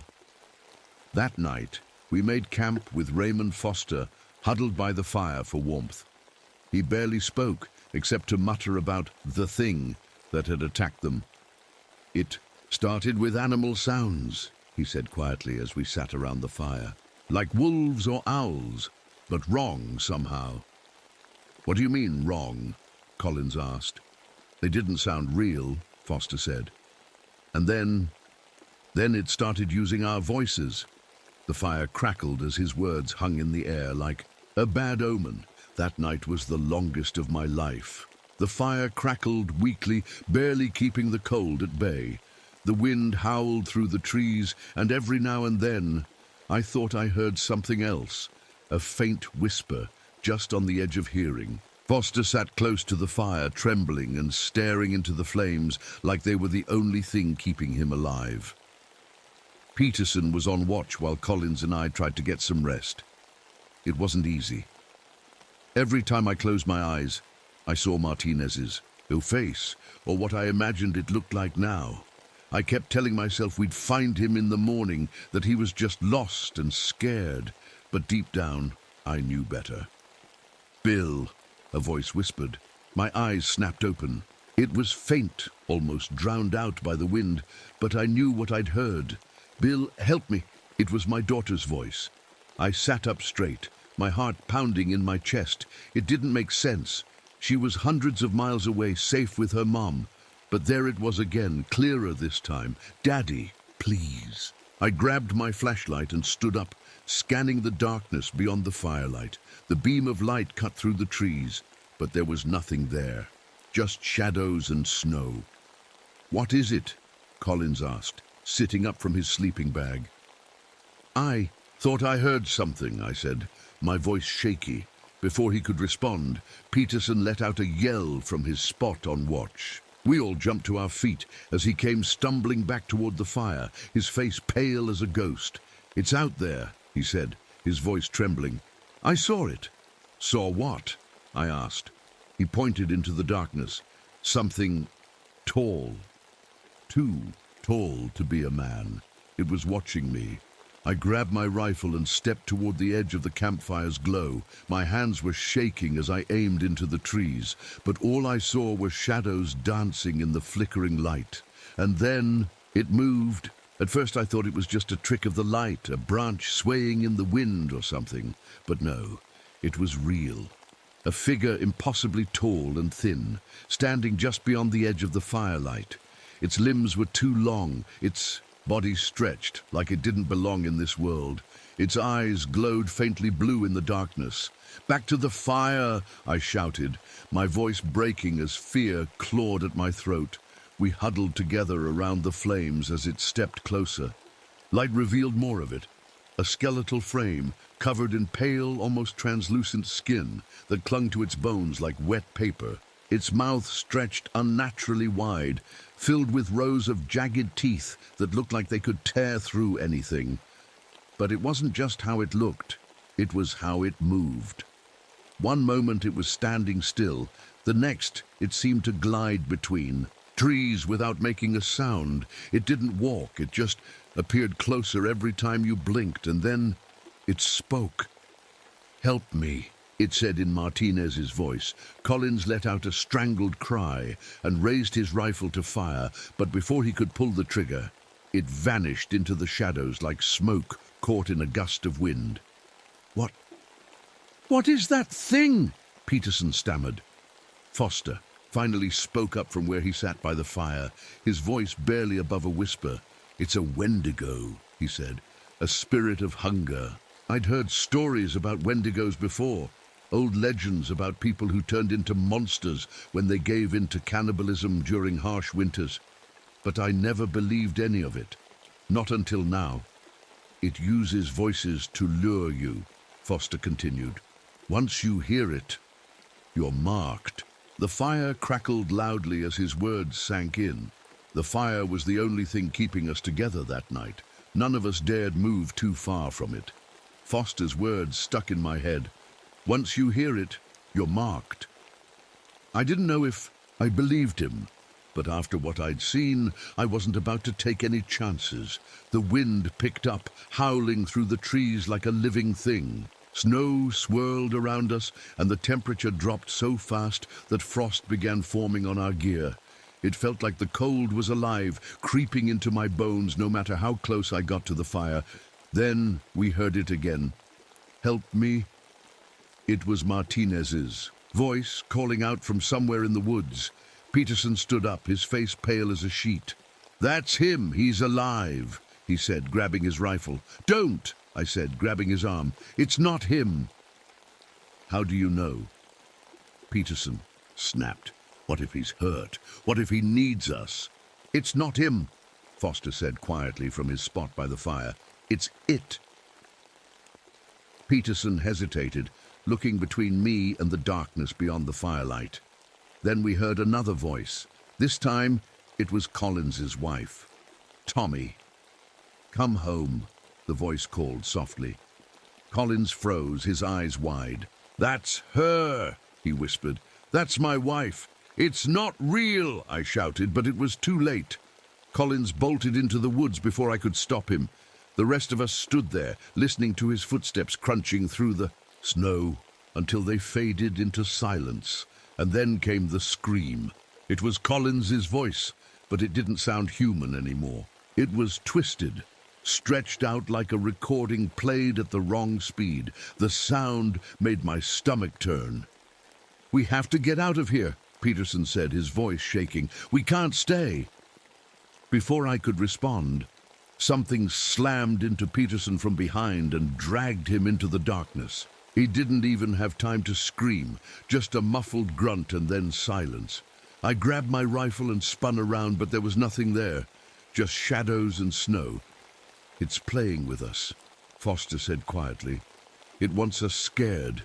That night, we made camp with Raymond Foster, huddled by the fire for warmth. He barely spoke, except to mutter about the thing that had attacked them. "It started with animal sounds," he said quietly as we sat around the fire. "Like wolves or owls, but wrong somehow." "What do you mean, wrong?" Collins asked. "They didn't sound real," Foster said. "And then it started using our voices." The fire crackled as his words hung in the air like a bad omen. That night was the longest of my life. The fire crackled weakly, barely keeping the cold at bay. The wind howled through the trees, and every now and then I thought I heard something else, a faint whisper just on the edge of hearing. Foster sat close to the fire, trembling and staring into the flames like they were the only thing keeping him alive. Peterson was on watch while Collins and I tried to get some rest. It wasn't easy. Every time I closed my eyes, I saw Martinez's face, or what I imagined it looked like now. I kept telling myself we'd find him in the morning, that he was just lost and scared, but deep down, I knew better. "Bill," a voice whispered. My eyes snapped open. It was faint, almost drowned out by the wind, but I knew what I'd heard. "Bill, help me." It was my daughter's voice. I sat up straight, my heart pounding in my chest. It didn't make sense. She was hundreds of miles away, safe with her mom. But there it was again, clearer this time. "Daddy, please." I grabbed my flashlight and stood up, scanning the darkness beyond the firelight. The beam of light cut through the trees, but there was nothing there. Just shadows and snow. "What is it?" Collins asked, sitting up from his sleeping bag. I thought I heard something, I said, my voice shaky. Before he could respond, Peterson let out a yell from his spot on watch. We all jumped to our feet as he came stumbling back toward the fire, his face pale as a ghost. "It's out there," he said, his voice trembling. "I saw it." "Saw what?" I asked. He pointed into the darkness. Something tall. Too tall to be a man. It was watching me. I grabbed my rifle and stepped toward the edge of the campfire's glow. My hands were shaking as I aimed into the trees, but all I saw were shadows dancing in the flickering light. And then it moved. At first I thought it was just a trick of the light, a branch swaying in the wind or something. But no, it was real. A figure impossibly tall and thin, standing just beyond the edge of the firelight. Its limbs were too long, its body stretched like it didn't belong in this world. Its eyes glowed faintly blue in the darkness. "Back to the fire!" I shouted, my voice breaking as fear clawed at my throat. We huddled together around the flames as it stepped closer. Light revealed more of it. A skeletal frame, covered in pale, almost translucent skin that clung to its bones like wet paper. Its mouth stretched unnaturally wide, filled with rows of jagged teeth that looked like they could tear through anything. But it wasn't just how it looked, it was how it moved. One moment it was standing still, the next it seemed to glide between trees without making a sound. It didn't walk, it just appeared closer every time you blinked, and then it spoke. "Help me," it said in Martinez's voice. Collins let out a strangled cry and raised his rifle to fire, but before he could pull the trigger, it vanished into the shadows like smoke caught in a gust of wind. What is that thing?" Peterson stammered. Foster finally spoke up from where he sat by the fire, his voice barely above a whisper. "It's a Wendigo," he said, "a spirit of hunger. I'd heard stories about Wendigos before, old legends about people who turned into monsters when they gave in to cannibalism during harsh winters. But I never believed any of it. Not until now. It uses voices to lure you," Foster continued. "Once you hear it, you're marked." The fire crackled loudly as his words sank in. The fire was the only thing keeping us together that night. None of us dared move too far from it. Foster's words stuck in my head. "Once you hear it, you're marked." I didn't know if I believed him, but after what I'd seen, I wasn't about to take any chances. The wind picked up, howling through the trees like a living thing. Snow swirled around us, and the temperature dropped so fast that frost began forming on our gear. It felt like the cold was alive, creeping into my bones no matter how close I got to the fire. Then we heard it again. "Help me." It was Martinez's voice calling out from somewhere in the woods. Peterson stood up, his face pale as a sheet. "That's him, he's alive," he said, grabbing his rifle. "Don't," I said, grabbing his arm. "It's not him." "How do you know?" Peterson snapped. "What if he's hurt? What if he needs us?" "It's not him," Foster said quietly from his spot by the fire. "It's it." Peterson hesitated, looking between me and the darkness beyond the firelight. Then we heard another voice. This time, it was Collins's wife. "Tommy, come home," the voice called softly. Collins froze, his eyes wide. "That's her," he whispered. "That's my wife." "It's not real," I shouted, but it was too late. Collins bolted into the woods before I could stop him. The rest of us stood there, listening to his footsteps crunching through the snow until they faded into silence. And then came the scream. It was Collins's voice, but it didn't sound human anymore. It was twisted, stretched out like a recording played at the wrong speed. The sound made my stomach turn. "We have to get out of here," Peterson said, his voice shaking. "We can't stay." Before I could respond, something slammed into Peterson from behind and dragged him into the darkness. He didn't even have time to scream, just a muffled grunt and then silence. I grabbed my rifle and spun around, but there was nothing there, just shadows and snow. "It's playing with us," Foster said quietly. "It wants us scared."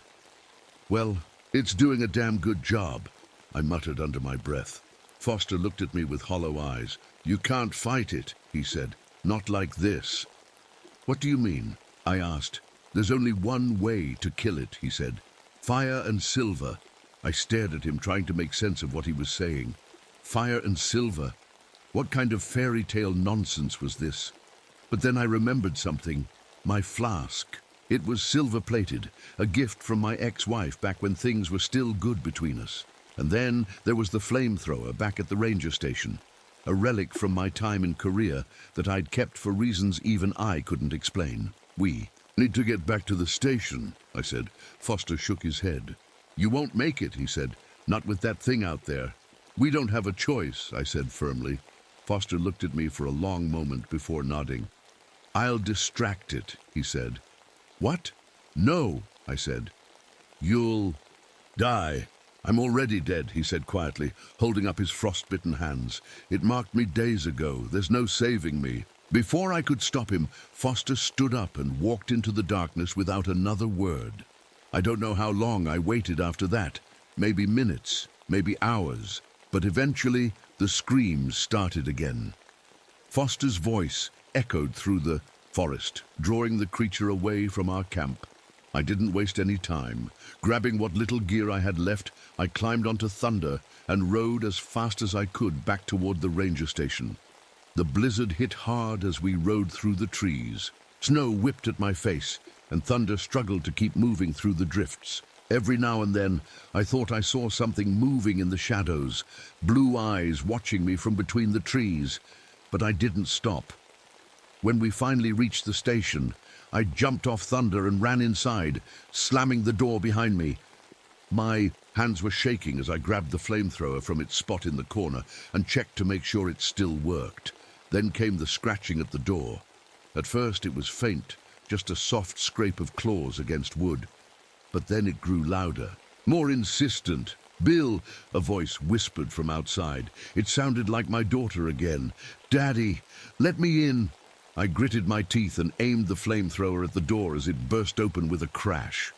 "Well, it's doing a damn good job," I muttered under my breath. Foster looked at me with hollow eyes. "You can't fight it," he said. "Not like this." "What do you mean?" I asked. "There's only one way to kill it," he said. "Fire and silver." I stared at him, trying to make sense of what he was saying. Fire and silver? What kind of fairy tale nonsense was this? But then I remembered something. My flask. It was silver-plated, a gift from my ex-wife back when things were still good between us. And then there was the flamethrower back at the ranger station, a relic from my time in Korea that I'd kept for reasons even I couldn't explain. "We need to get back to the station," I said. Foster shook his head. "You won't make it," he said, "not with that thing out there." "We don't have a choice," I said firmly. Foster looked at me for a long moment before nodding. "I'll distract it," he said. "What?" "No," I said. "You'll die." "I'm already dead," he said quietly, holding up his frostbitten hands. "It marked me days ago. There's no saving me." Before I could stop him, Foster stood up and walked into the darkness without another word. I don't know how long I waited after that. Maybe minutes, maybe hours. But eventually, the screams started again. Foster's voice echoed through the forest, drawing the creature away from our camp. I didn't waste any time. Grabbing what little gear I had left, I climbed onto Thunder and rode as fast as I could back toward the ranger station. The blizzard hit hard as we rode through the trees. Snow whipped at my face, and Thunder struggled to keep moving through the drifts. Every now and then, I thought I saw something moving in the shadows, blue eyes watching me from between the trees, but I didn't stop. When we finally reached the station, I jumped off Thunder and ran inside, slamming the door behind me. My hands were shaking as I grabbed the flamethrower from its spot in the corner and checked to make sure it still worked. Then came the scratching at the door. At first it was faint, just a soft scrape of claws against wood. But then it grew louder, more insistent. "Bill," a voice whispered from outside. It sounded like my daughter again. "Daddy, let me in." I gritted my teeth and aimed the flamethrower at the door as it burst open with a crash.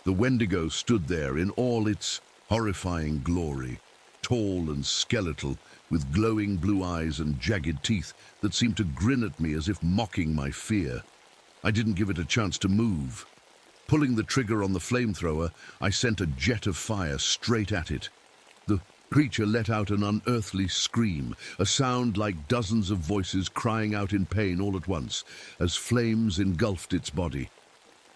The Wendigo stood there in all its horrifying glory, tall and skeletal, with glowing blue eyes and jagged teeth that seemed to grin at me as if mocking my fear. I didn't give it a chance to move. Pulling the trigger on the flamethrower, I sent a jet of fire straight at it. The creature let out an unearthly scream, a sound like dozens of voices crying out in pain all at once, as flames engulfed its body.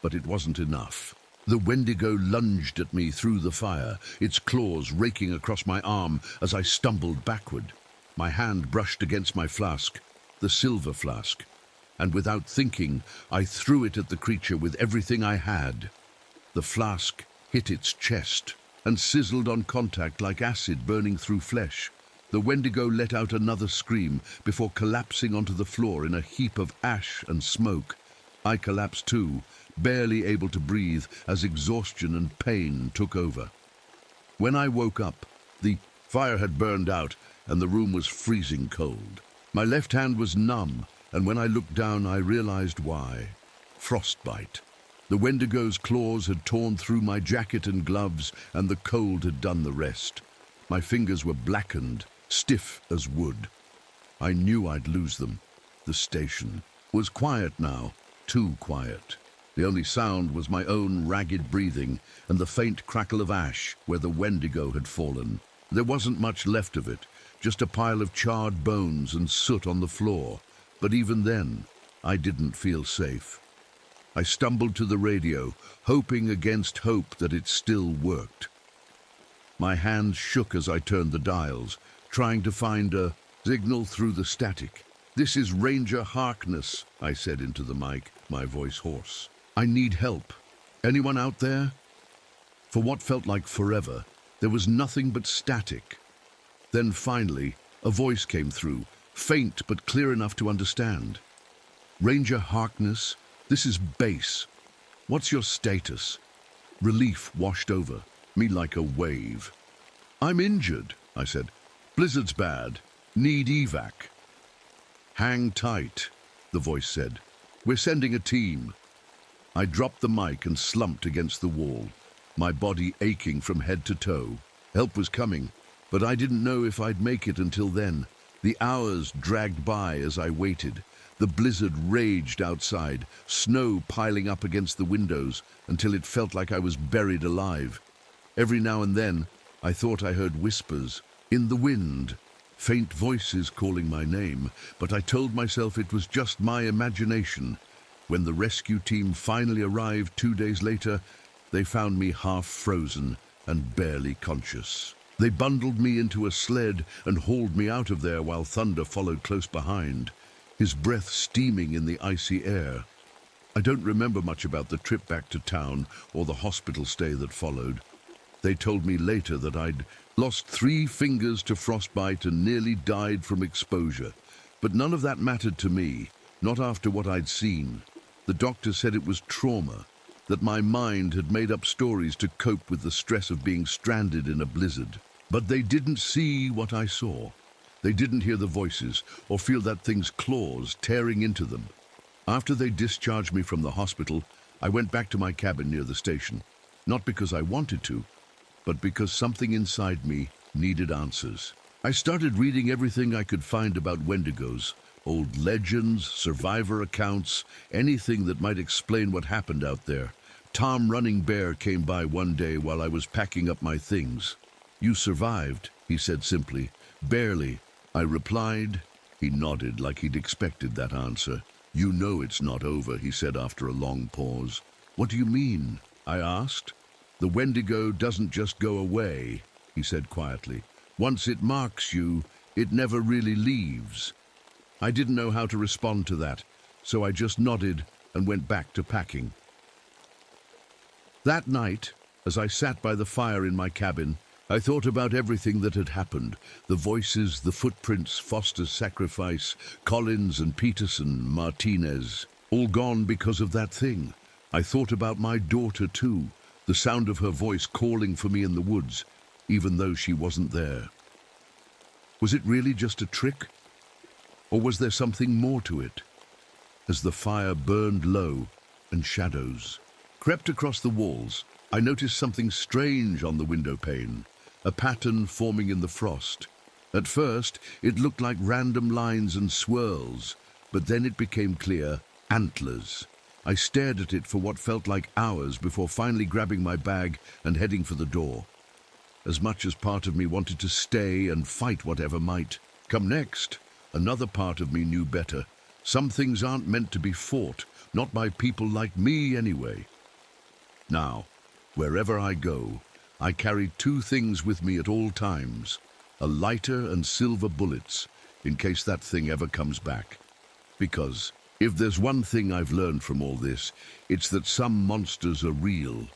But it wasn't enough. The Wendigo lunged at me through the fire, its claws raking across my arm as I stumbled backward. My hand brushed against my flask, the silver flask, and without thinking, I threw it at the creature with everything I had. The flask hit its chest and sizzled on contact like acid burning through flesh. The Wendigo let out another scream before collapsing onto the floor in a heap of ash and smoke. I collapsed too, barely able to breathe as exhaustion and pain took over. When I woke up, the fire had burned out and the room was freezing cold. My left hand was numb, and when I looked down, I realized why. Frostbite. The Wendigo's claws had torn through my jacket and gloves, and the cold had done the rest. My fingers were blackened, stiff as wood. I knew I'd lose them. The station was quiet now, too quiet. The only sound was my own ragged breathing and the faint crackle of ash where the Wendigo had fallen. There wasn't much left of it, just a pile of charred bones and soot on the floor. But even then, I didn't feel safe. I stumbled to the radio, hoping against hope that it still worked. My hands shook as I turned the dials, trying to find a signal through the static. "This is Ranger Harkness," I said into the mic, my voice hoarse. "I need help. Anyone out there?" For what felt like forever, there was nothing but static. Then finally, a voice came through, faint but clear enough to understand. "Ranger Harkness, this is Base. What's your status?" Relief washed over me like a wave. "I'm injured," I said. "Blizzard's bad. Need evac." "Hang tight," the voice said. "We're sending a team." I dropped the mic and slumped against the wall, my body aching from head to toe. Help was coming, but I didn't know if I'd make it until then. The hours dragged by as I waited. The blizzard raged outside, snow piling up against the windows until it felt like I was buried alive. Every now and then, I thought I heard whispers in the wind, faint voices calling my name, but I told myself it was just my imagination. When the rescue team finally arrived 2 days later, they found me half frozen and barely conscious. They bundled me into a sled and hauled me out of there while Thunder followed close behind, his breath steaming in the icy air. I don't remember much about the trip back to town or the hospital stay that followed. They told me later that I'd lost 3 fingers to frostbite and nearly died from exposure. But none of that mattered to me, not after what I'd seen. The doctor said it was trauma, that my mind had made up stories to cope with the stress of being stranded in a blizzard. But they didn't see what I saw. They didn't hear the voices or feel that thing's claws tearing into them. After they discharged me from the hospital, I went back to my cabin near the station. Not because I wanted to, but because something inside me needed answers. I started reading everything I could find about Wendigos, old legends, survivor accounts, anything that might explain what happened out there. Tom Running Bear came by one day while I was packing up my things. "You survived," he said simply. "Barely," I replied. He nodded like he'd expected that answer. "You know it's not over," he said after a long pause. "What do you mean?" I asked. "The Wendigo doesn't just go away," he said quietly. "Once it marks you, it never really leaves." I didn't know how to respond to that, so I just nodded and went back to packing. That night, as I sat by the fire in my cabin, I thought about everything that had happened. The voices, the footprints, Foster's sacrifice, Collins and Peterson, Martinez, all gone because of that thing. I thought about my daughter too, the sound of her voice calling for me in the woods, even though she wasn't there. Was it really just a trick? Or was there something more to it? As the fire burned low and shadows crept across the walls, I noticed something strange on the window pane, a pattern forming in the frost. At first, it looked like random lines and swirls, but then it became clear: antlers. I stared at it for what felt like hours before finally grabbing my bag and heading for the door. As much as part of me wanted to stay and fight whatever might come next, another part of me knew better. Some things aren't meant to be fought, not by people like me anyway. Now, wherever I go, I carry 2 things with me at all times: a lighter and silver bullets, in case that thing ever comes back. Because if there's one thing I've learned from all this, it's that some monsters are real.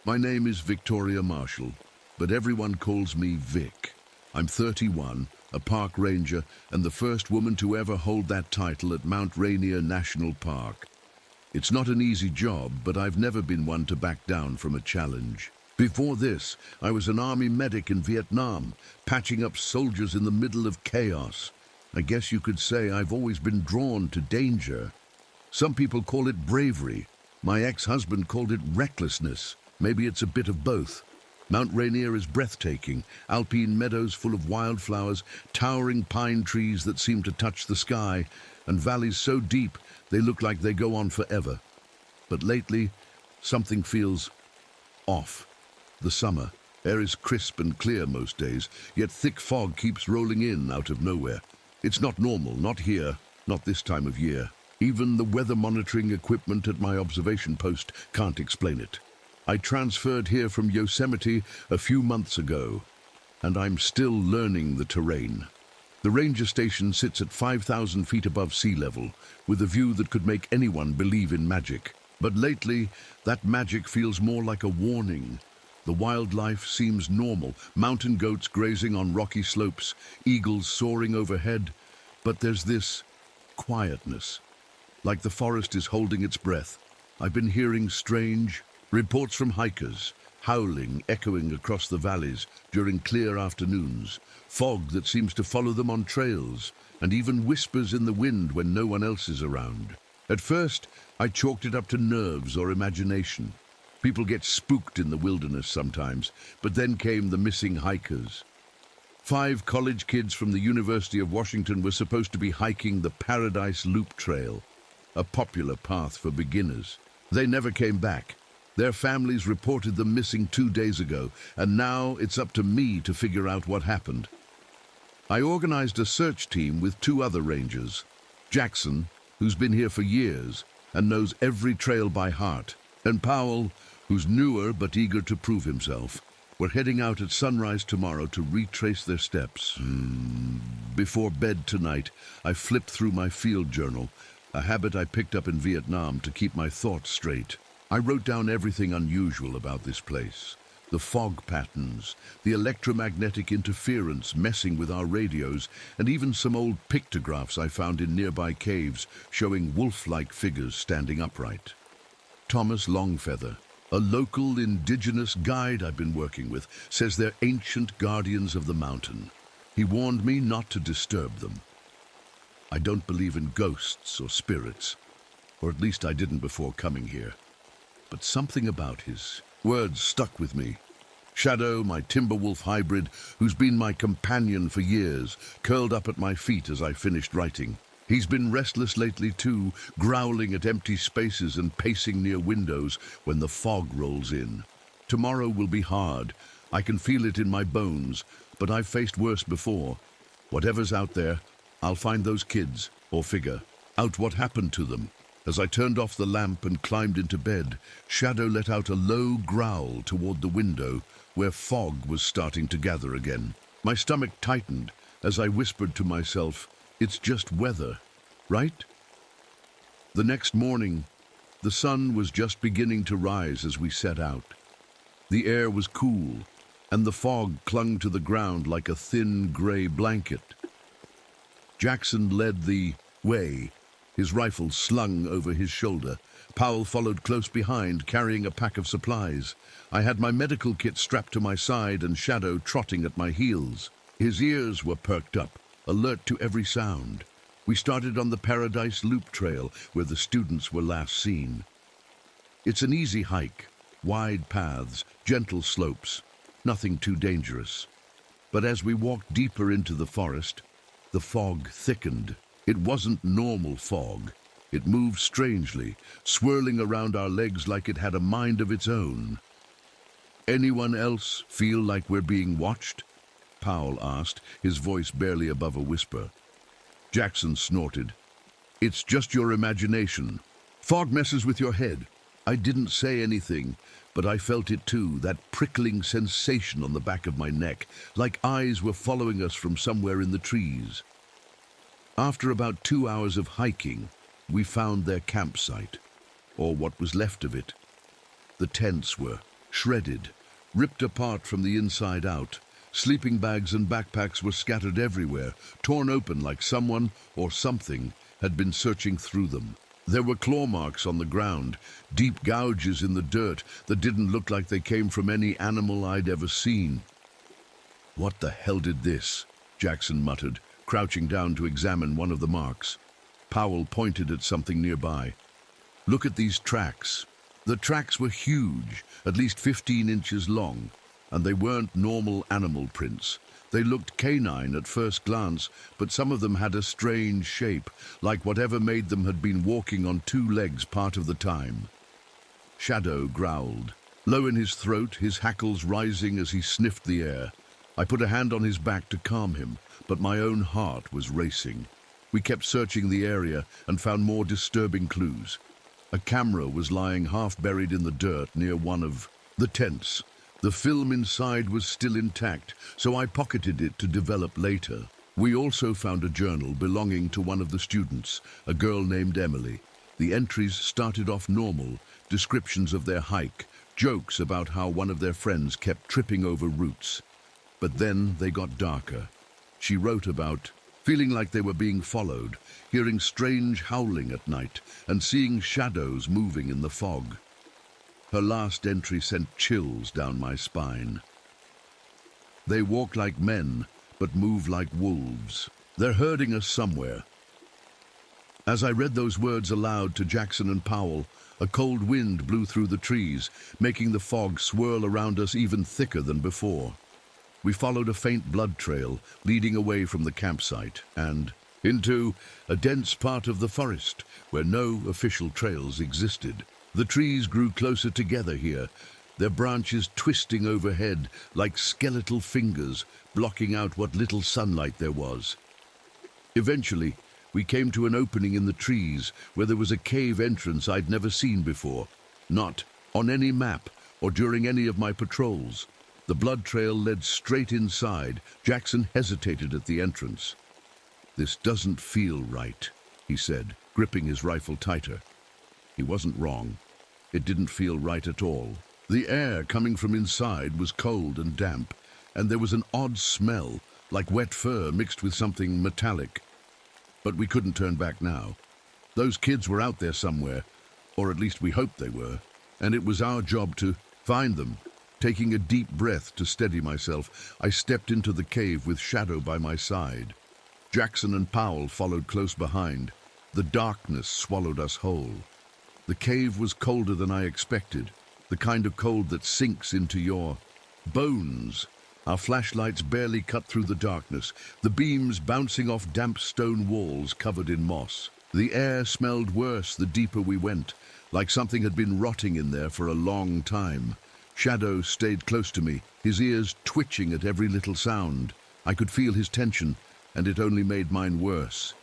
My name is Victoria Marshall, but everyone calls me Vic. I'm 31, a park ranger, and the first woman to ever hold that title at Mount Rainier National Park. It's not an easy job, but I've never been one to back down from a challenge. Before this, I was an army medic in Vietnam, patching up soldiers in the middle of chaos. I guess you could say I've always been drawn to danger. Some people call it bravery. My ex-husband called it recklessness. Maybe it's a bit of both. Mount Rainier is breathtaking, alpine meadows full of wildflowers, towering pine trees that seem to touch the sky, and valleys so deep they look like they go on forever. But lately, something feels off. The summer, air is crisp and clear most days, yet thick fog keeps rolling in out of nowhere. It's not normal, not here, not this time of year. Even the weather monitoring equipment at my observation post can't explain it. I transferred here from Yosemite a few months ago, and I'm still learning the terrain. The ranger station sits at 5,000 feet above sea level, with a view that could make anyone believe in magic. But lately, that magic feels more like a warning. The wildlife seems normal, mountain goats grazing on rocky slopes, eagles soaring overhead, but there's this quietness, like the forest is holding its breath. I've been hearing strange reports from hikers, howling echoing across the valleys during clear afternoons, fog that seems to follow them on trails, and even whispers in the wind when no one else is around. At first, I chalked it up to nerves or imagination. People get spooked in the wilderness sometimes, but then came the missing hikers. 5 college kids from the University of Washington were supposed to be hiking the Paradise Loop Trail, a popular path for beginners. They never came back. Their families reported them missing 2 days ago, and now it's up to me to figure out what happened. I organized a search team with 2 other rangers. Jackson, who's been here for years and knows every trail by heart, and Powell, who's newer but eager to prove himself. We're heading out at sunrise tomorrow to retrace their steps. Before bed tonight, I flipped through my field journal, a habit I picked up in Vietnam to keep my thoughts straight. I wrote down everything unusual about this place. The fog patterns, the electromagnetic interference messing with our radios, and even some old pictographs I found in nearby caves showing wolf-like figures standing upright. Thomas Longfeather, a local indigenous guide I've been working with, says they're ancient guardians of the mountain. He warned me not to disturb them. I don't believe in ghosts or spirits, or at least I didn't before coming here. But something about his words stuck with me. Shadow, my timber wolf hybrid, who's been my companion for years, curled up at my feet as I finished writing. He's been restless lately too, growling at empty spaces and pacing near windows when the fog rolls in. Tomorrow will be hard. I can feel it in my bones, but I've faced worse before. Whatever's out there, I'll find those kids, or figure out what happened to them. As I turned off the lamp and climbed into bed, Shadow let out a low growl toward the window, where fog was starting to gather again. My stomach tightened as I whispered to myself, "It's just weather, right?" The next morning, the sun was just beginning to rise as we set out. The air was cool, and the fog clung to the ground like a thin gray blanket. Jackson led the way, his rifle slung over his shoulder. Powell followed close behind, carrying a pack of supplies. I had my medical kit strapped to my side and Shadow trotting at my heels. His ears were perked up, alert to every sound. We started on the Paradise Loop Trail, where the students were last seen. It's an easy hike, wide paths, gentle slopes, nothing too dangerous. But as we walked deeper into the forest, the fog thickened. It wasn't normal fog. It moved strangely, swirling around our legs like it had a mind of its own. "Anyone else feel like we're being watched?" Powell asked, his voice barely above a whisper. Jackson snorted. "It's just your imagination. Fog messes with your head." I didn't say anything, but I felt it too, that prickling sensation on the back of my neck, like eyes were following us from somewhere in the trees. After about 2 hours of hiking, we found their campsite, or what was left of it. The tents were shredded, ripped apart from the inside out. Sleeping bags and backpacks were scattered everywhere, torn open like someone or something had been searching through them. There were claw marks on the ground, deep gouges in the dirt that didn't look like they came from any animal I'd ever seen. "What the hell did this?" Jackson muttered, crouching down to examine one of the marks. Powell pointed at something nearby. "Look at these tracks." The tracks were huge, at least 15 inches long, and they weren't normal animal prints. They looked canine at first glance, but some of them had a strange shape, like whatever made them had been walking on 2 legs part of the time. Shadow growled, low in his throat, his hackles rising as he sniffed the air. I put a hand on his back to calm him, but my own heart was racing. We kept searching the area and found more disturbing clues. A camera was lying half buried in the dirt near one of the tents. The film inside was still intact, so I pocketed it to develop later. We also found a journal belonging to one of the students, a girl named Emily. The entries started off normal, descriptions of their hike, jokes about how one of their friends kept tripping over roots. But then they got darker. She wrote about feeling like they were being followed, hearing strange howling at night, and seeing shadows moving in the fog. Her last entry sent chills down my spine. They walk like men, but move like wolves. They're herding us somewhere. As I read those words aloud to Jackson and Powell, a cold wind blew through the trees, making the fog swirl around us even thicker than before. We followed a faint blood trail leading away from the campsite and into a dense part of the forest where no official trails existed. The trees grew closer together here, their branches twisting overhead like skeletal fingers, blocking out what little sunlight there was. Eventually, we came to an opening in the trees where there was a cave entrance I'd never seen before, not on any map or during any of my patrols. The blood trail led straight inside. Jackson hesitated at the entrance. "This doesn't feel right," he said, gripping his rifle tighter. He wasn't wrong. It didn't feel right at all. The air coming from inside was cold and damp, and there was an odd smell, like wet fur mixed with something metallic. But we couldn't turn back now. Those kids were out there somewhere, or at least we hoped they were, and it was our job to find them. Taking a deep breath to steady myself, I stepped into the cave with Shadow by my side. Jackson and Powell followed close behind. The darkness swallowed us whole. The cave was colder than I expected, the kind of cold that sinks into your bones. Our flashlights barely cut through the darkness, the beams bouncing off damp stone walls covered in moss. The air smelled worse the deeper we went, like something had been rotting in there for a long time. Shadow stayed close to me, his ears twitching at every little sound. I could feel his tension, and it only made mine worse.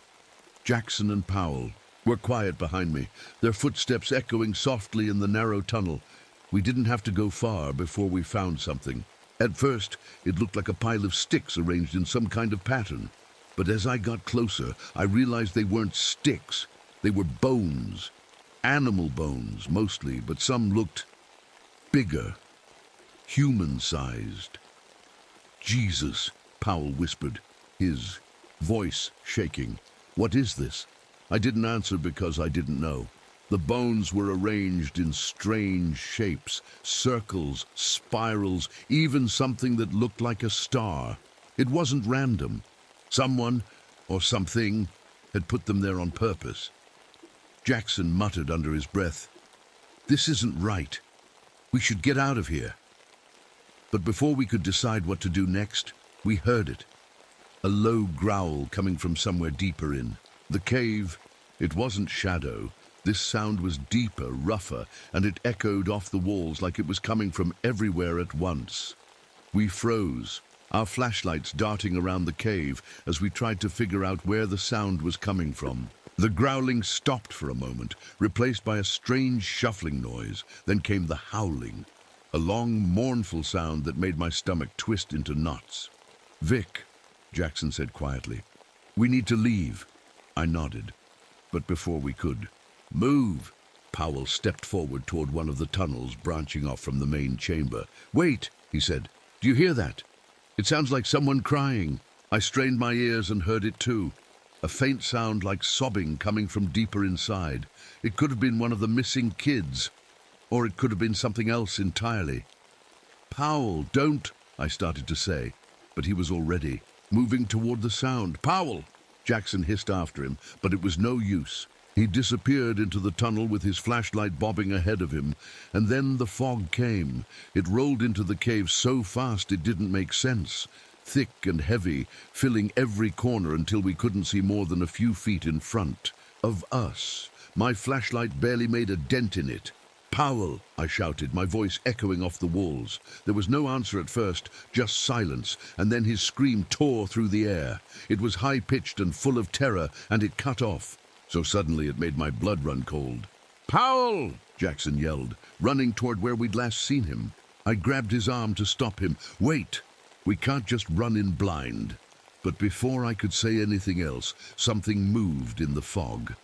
Jackson and Powell were quiet behind me, their footsteps echoing softly in the narrow tunnel. We didn't have to go far before we found something. At first, it looked like a pile of sticks arranged in some kind of pattern. But as I got closer, I realized they weren't sticks. They were bones. Animal bones, mostly, but some looked bigger. Human-sized. "Jesus," Powell whispered, his voice shaking. "What is this?" I didn't answer because I didn't know. The bones were arranged in strange shapes, circles, spirals, even something that looked like a star. It wasn't random. Someone, or something, had put them there on purpose. Jackson muttered under his breath, "This isn't right. We should get out of here." But before we could decide what to do next, we heard it. A low growl coming from somewhere deeper in the cave. It wasn't Shadow. This sound was deeper, rougher, and it echoed off the walls like it was coming from everywhere at once. We froze, our flashlights darting around the cave as we tried to figure out where the sound was coming from. The growling stopped for a moment, replaced by a strange shuffling noise. Then came the howling, a long, mournful sound that made my stomach twist into knots. "Vic," Jackson said quietly, "we need to leave." I nodded, but before we could move, Powell stepped forward toward one of the tunnels branching off from the main chamber. "Wait," he said. "Do you hear that? It sounds like someone crying." I strained my ears and heard it too. A faint sound like sobbing coming from deeper inside. It could have been one of the missing kids, or it could have been something else entirely. "Powell, don't," I started to say, but he was already moving toward the sound. "Powell!" Jackson hissed after him, but it was no use. He disappeared into the tunnel with his flashlight bobbing ahead of him, and then the fog came. It rolled into the cave so fast it didn't make sense, thick and heavy, filling every corner until we couldn't see more than a few feet in front of us. My flashlight barely made a dent in it. "Powell!" I shouted, my voice echoing off the walls. There was no answer at first, just silence, and then his scream tore through the air. It was high-pitched and full of terror, and it cut off. So suddenly it made my blood run cold. "Powell!" Jackson yelled, running toward where we'd last seen him. I grabbed his arm to stop him. "Wait! We can't just run in blind." But before I could say anything else, something moved in the fog.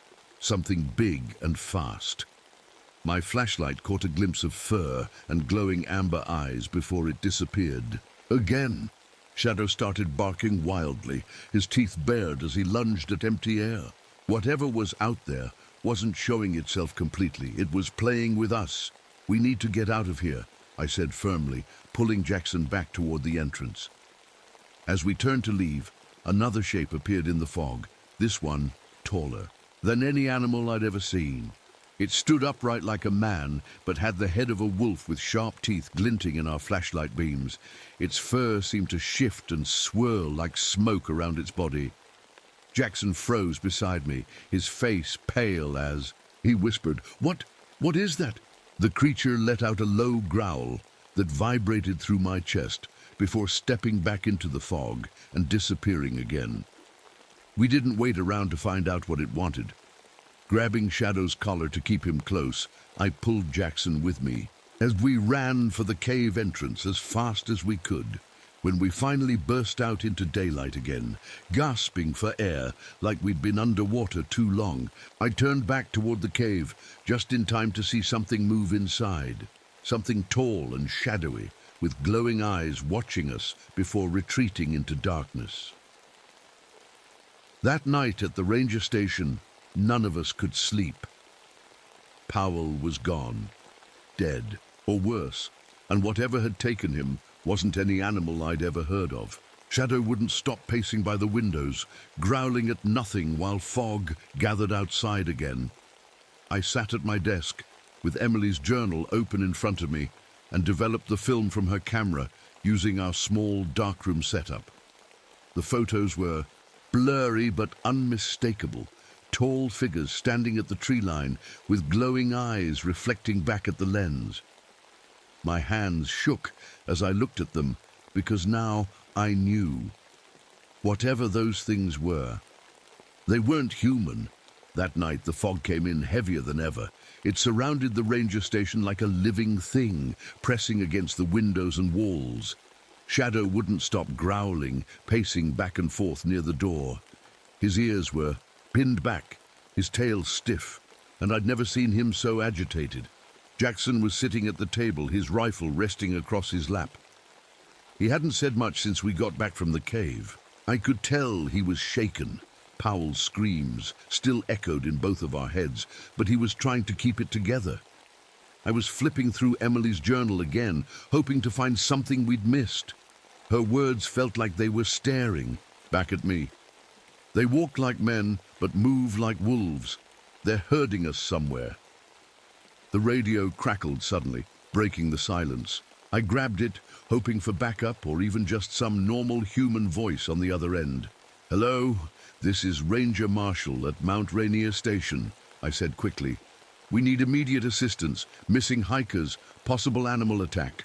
Something big and fast. My flashlight caught a glimpse of fur and glowing amber eyes before it disappeared. Again, Shadow started barking wildly, his teeth bared as he lunged at empty air. Whatever was out there wasn't showing itself completely. It was playing with us. "We need to get out of here," I said firmly, pulling Jackson back toward the entrance. As we turned to leave, another shape appeared in the fog, this one taller than any animal I'd ever seen. It stood upright like a man, but had the head of a wolf with sharp teeth glinting in our flashlight beams. Its fur seemed to shift and swirl like smoke around its body. Jackson froze beside me, his face pale as he whispered, What is that?" The creature let out a low growl that vibrated through my chest before stepping back into the fog and disappearing again. We didn't wait around to find out what it wanted. Grabbing Shadow's collar to keep him close, I pulled Jackson with me as we ran for the cave entrance as fast as we could. When we finally burst out into daylight again, gasping for air like we'd been underwater too long, I turned back toward the cave just in time to see something move inside. Something tall and shadowy, with glowing eyes watching us before retreating into darkness. That night at the ranger station, none of us could sleep. Powell was gone, dead, or worse, and whatever had taken him wasn't any animal I'd ever heard of. Shadow wouldn't stop pacing by the windows, growling at nothing while fog gathered outside again. I sat at my desk, with Emily's journal open in front of me, and developed the film from her camera using our small darkroom setup. The photos were blurry but unmistakable, tall figures standing at the tree line with glowing eyes reflecting back at the lens. My hands shook as I looked at them because now I knew. Whatever those things were, they weren't human. That night the fog came in heavier than ever. It surrounded the ranger station like a living thing, pressing against the windows and walls. Shadow wouldn't stop growling, pacing back and forth near the door. His ears were pinned back, his tail stiff, and I'd never seen him so agitated. Jackson was sitting at the table, his rifle resting across his lap. He hadn't said much since we got back from the cave. I could tell he was shaken. Powell's screams still echoed in both of our heads, but he was trying to keep it together. I was flipping through Emily's journal again, hoping to find something we'd missed. Her words felt like they were staring back at me. They walk like men, but move like wolves. They're herding us somewhere. The radio crackled suddenly, breaking the silence. I grabbed it, hoping for backup or even just some normal human voice on the other end. "Hello, this is Ranger Marshall at Mount Rainier Station," I said quickly. "We need immediate assistance. Missing hikers, possible animal attack."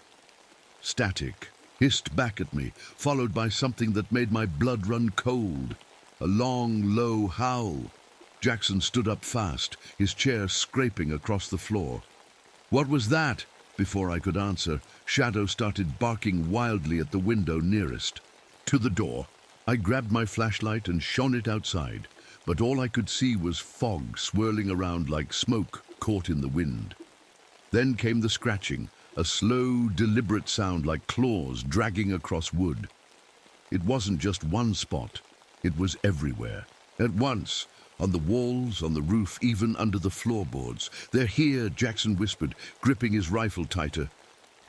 Static hissed back at me, followed by something that made my blood run cold. A long, low howl. Jackson stood up fast, his chair scraping across the floor. "What was that?" Before I could answer, Shadow started barking wildly at the window nearest. To the door. I grabbed my flashlight and shone it outside, but all I could see was fog swirling around like smoke caught in the wind. Then came the scratching, a slow, deliberate sound like claws dragging across wood. It wasn't just one spot. It was everywhere. At once, on the walls, on the roof, even under the floorboards. "They're here," Jackson whispered, gripping his rifle tighter.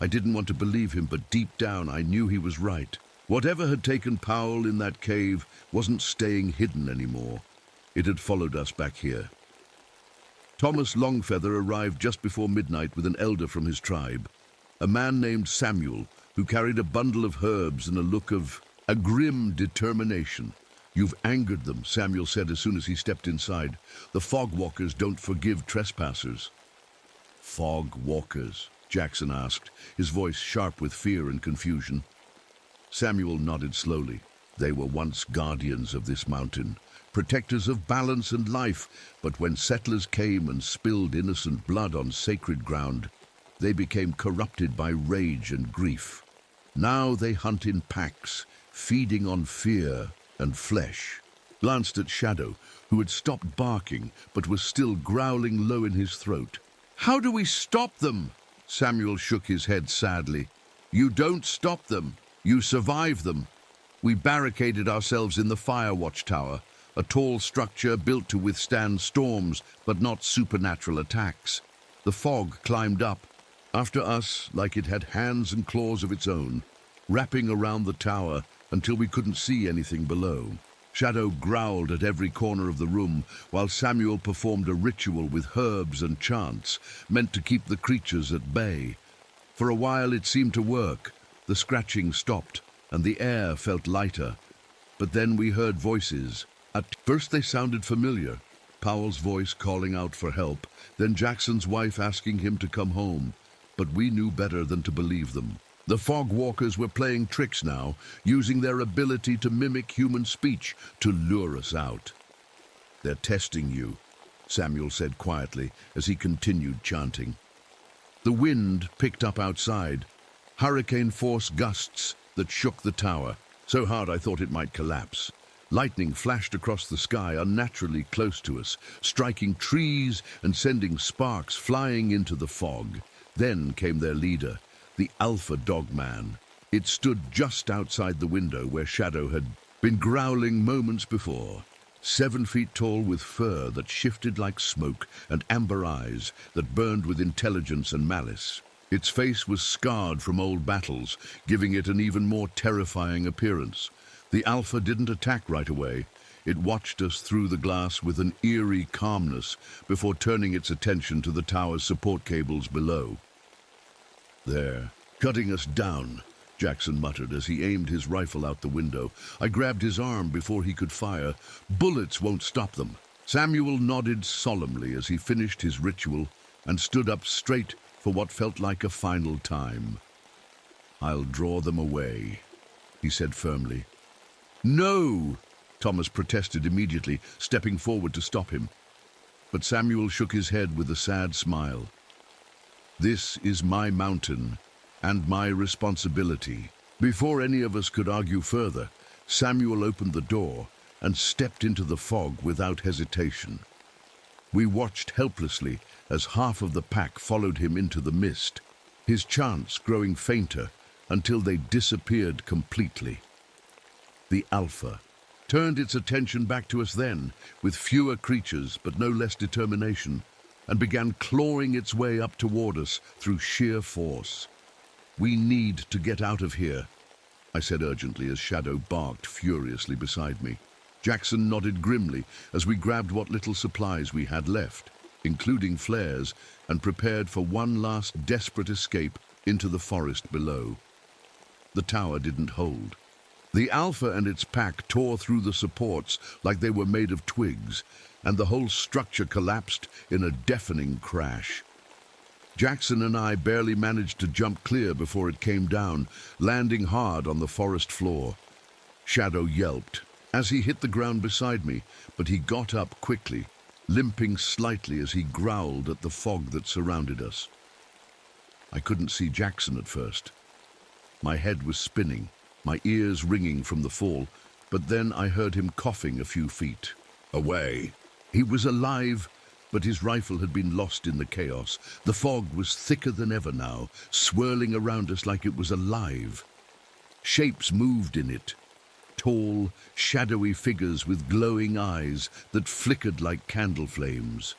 I didn't want to believe him, but deep down I knew he was right. Whatever had taken Powell in that cave wasn't staying hidden anymore. It had followed us back here. Thomas Longfeather arrived just before midnight with an elder from his tribe, a man named Samuel, who carried a bundle of herbs and a look of a grim determination. "You've angered them," Samuel said as soon as he stepped inside. "The fog walkers don't forgive trespassers." "Fog walkers?" Jackson asked, his voice sharp with fear and confusion. Samuel nodded slowly. "They were once guardians of this mountain, protectors of balance and life, but when settlers came and spilled innocent blood on sacred ground, they became corrupted by rage and grief. Now they hunt in packs, feeding on fear and flesh." Glanced at Shadow, who had stopped barking but was still growling low in his throat. "How do we stop them?" Samuel shook his head sadly. "You don't stop them. You survive them. We barricaded ourselves in the fire watchtower, a tall structure built to withstand storms but not supernatural attacks. The fog climbed up, after us like it had hands and claws of its own, wrapping around the tower until we couldn't see anything below. Shadow growled at every corner of the room, while Samuel performed a ritual with herbs and chants, meant to keep the creatures at bay. For a while it seemed to work. The scratching stopped, and the air felt lighter. But then we heard voices. At first they sounded familiar. Powell's voice calling out for help, then Jackson's wife asking him to come home. But we knew better than to believe them. The fog walkers were playing tricks now, using their ability to mimic human speech to lure us out. "They're testing you," Samuel said quietly as he continued chanting. The wind picked up outside, hurricane-force gusts that shook the tower, so hard I thought it might collapse. Lightning flashed across the sky unnaturally close to us, striking trees and sending sparks flying into the fog. Then came their leader, the Alpha Dogman. It stood just outside the window where Shadow had been growling moments before. 7 feet tall with fur that shifted like smoke and amber eyes that burned with intelligence and malice. Its face was scarred from old battles, giving it an even more terrifying appearance. The Alpha didn't attack right away. It watched us through the glass with an eerie calmness before turning its attention to the tower's support cables below. "They're cutting us down," Jackson muttered as he aimed his rifle out the window. I grabbed his arm before he could fire. "Bullets won't stop them." Samuel nodded solemnly as he finished his ritual and stood up straight for what felt like a final time. "I'll draw them away," he said firmly. "No!" Thomas protested immediately, stepping forward to stop him. But Samuel shook his head with a sad smile. "This is my mountain and my responsibility." Before any of us could argue further, Samuel opened the door and stepped into the fog without hesitation. We watched helplessly as half of the pack followed him into the mist, his chants growing fainter until they disappeared completely. The Alpha turned its attention back to us then, with fewer creatures but no less determination, and began clawing its way up toward us through sheer force. "We need to get out of here," I said urgently as Shadow barked furiously beside me. Jackson nodded grimly as we grabbed what little supplies we had left, including flares, and prepared for one last desperate escape into the forest below. The tower didn't hold. The Alpha and its pack tore through the supports like they were made of twigs, and the whole structure collapsed in a deafening crash. Jackson and I barely managed to jump clear before it came down, landing hard on the forest floor. Shadow yelped as he hit the ground beside me, but he got up quickly, limping slightly as he growled at the fog that surrounded us. I couldn't see Jackson at first. My head was spinning, my ears ringing from the fall, but then I heard him coughing a few feet away. He was alive, but his rifle had been lost in the chaos. The fog was thicker than ever now, swirling around us like it was alive. Shapes moved in it, tall, shadowy figures with glowing eyes that flickered like candle flames.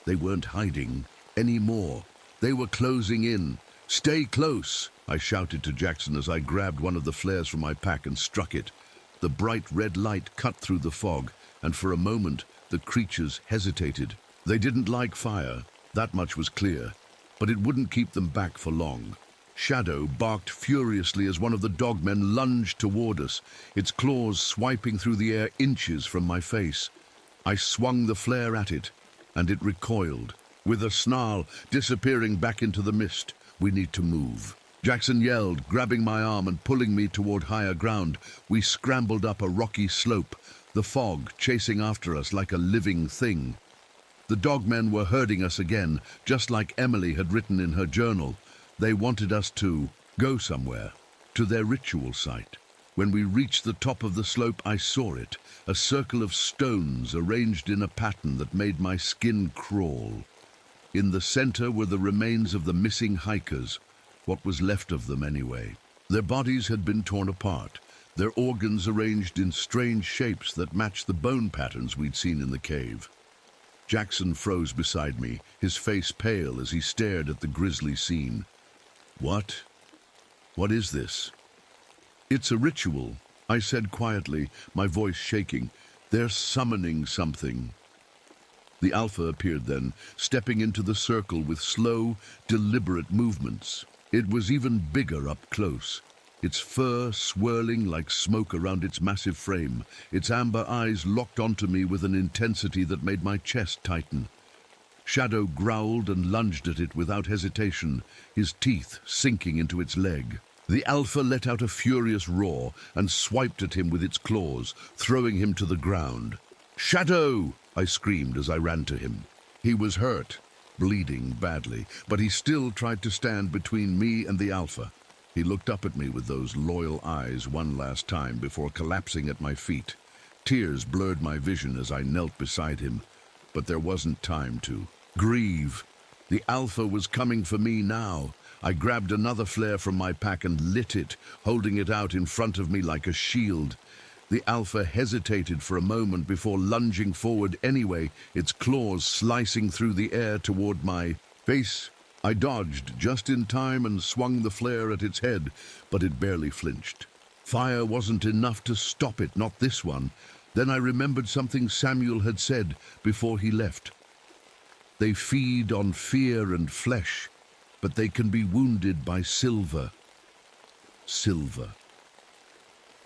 They weren't hiding anymore. They were closing in. "Stay close," I shouted to Jackson as I grabbed one of the flares from my pack and struck it. The bright red light cut through the fog, and for a moment the creatures hesitated. They didn't like fire, that much was clear, but it wouldn't keep them back for long. Shadow barked furiously as one of the dogmen lunged toward us, its claws swiping through the air inches from my face. I swung the flare at it, and it recoiled, with a snarl, disappearing back into the mist. "We need to move." Jackson yelled, grabbing my arm and pulling me toward higher ground. We scrambled up a rocky slope, the fog chasing after us like a living thing. The dogmen were herding us again, just like Emily had written in her journal. They wanted us to go somewhere, to their ritual site. When we reached the top of the slope, I saw it, a circle of stones arranged in a pattern that made my skin crawl. In the center were the remains of the missing hikers, what was left of them anyway. Their bodies had been torn apart, their organs arranged in strange shapes that matched the bone patterns we'd seen in the cave. Jackson froze beside me, his face pale as he stared at the grisly scene. What? What is this? It's a ritual, I said quietly, my voice shaking. They're summoning something. The Alpha appeared then, stepping into the circle with slow, deliberate movements. It was even bigger up close, its fur swirling like smoke around its massive frame, its amber eyes locked onto me with an intensity that made my chest tighten. Shadow growled and lunged at it without hesitation, his teeth sinking into its leg. The Alpha let out a furious roar and swiped at him with its claws, throwing him to the ground. "Shadow!" I screamed as I ran to him. He was hurt, bleeding badly, but he still tried to stand between me and the Alpha. He looked up at me with those loyal eyes one last time before collapsing at my feet. Tears blurred my vision as I knelt beside him, but there wasn't time to grieve. The Alpha was coming for me now. I grabbed another flare from my pack and lit it, holding it out in front of me like a shield. The Alpha hesitated for a moment before lunging forward anyway, its claws slicing through the air toward my face. I dodged just in time and swung the flare at its head, but it barely flinched. Fire wasn't enough to stop it, not this one. Then I remembered something Samuel had said before he left. They feed on fear and flesh, but they can be wounded by silver. Silver.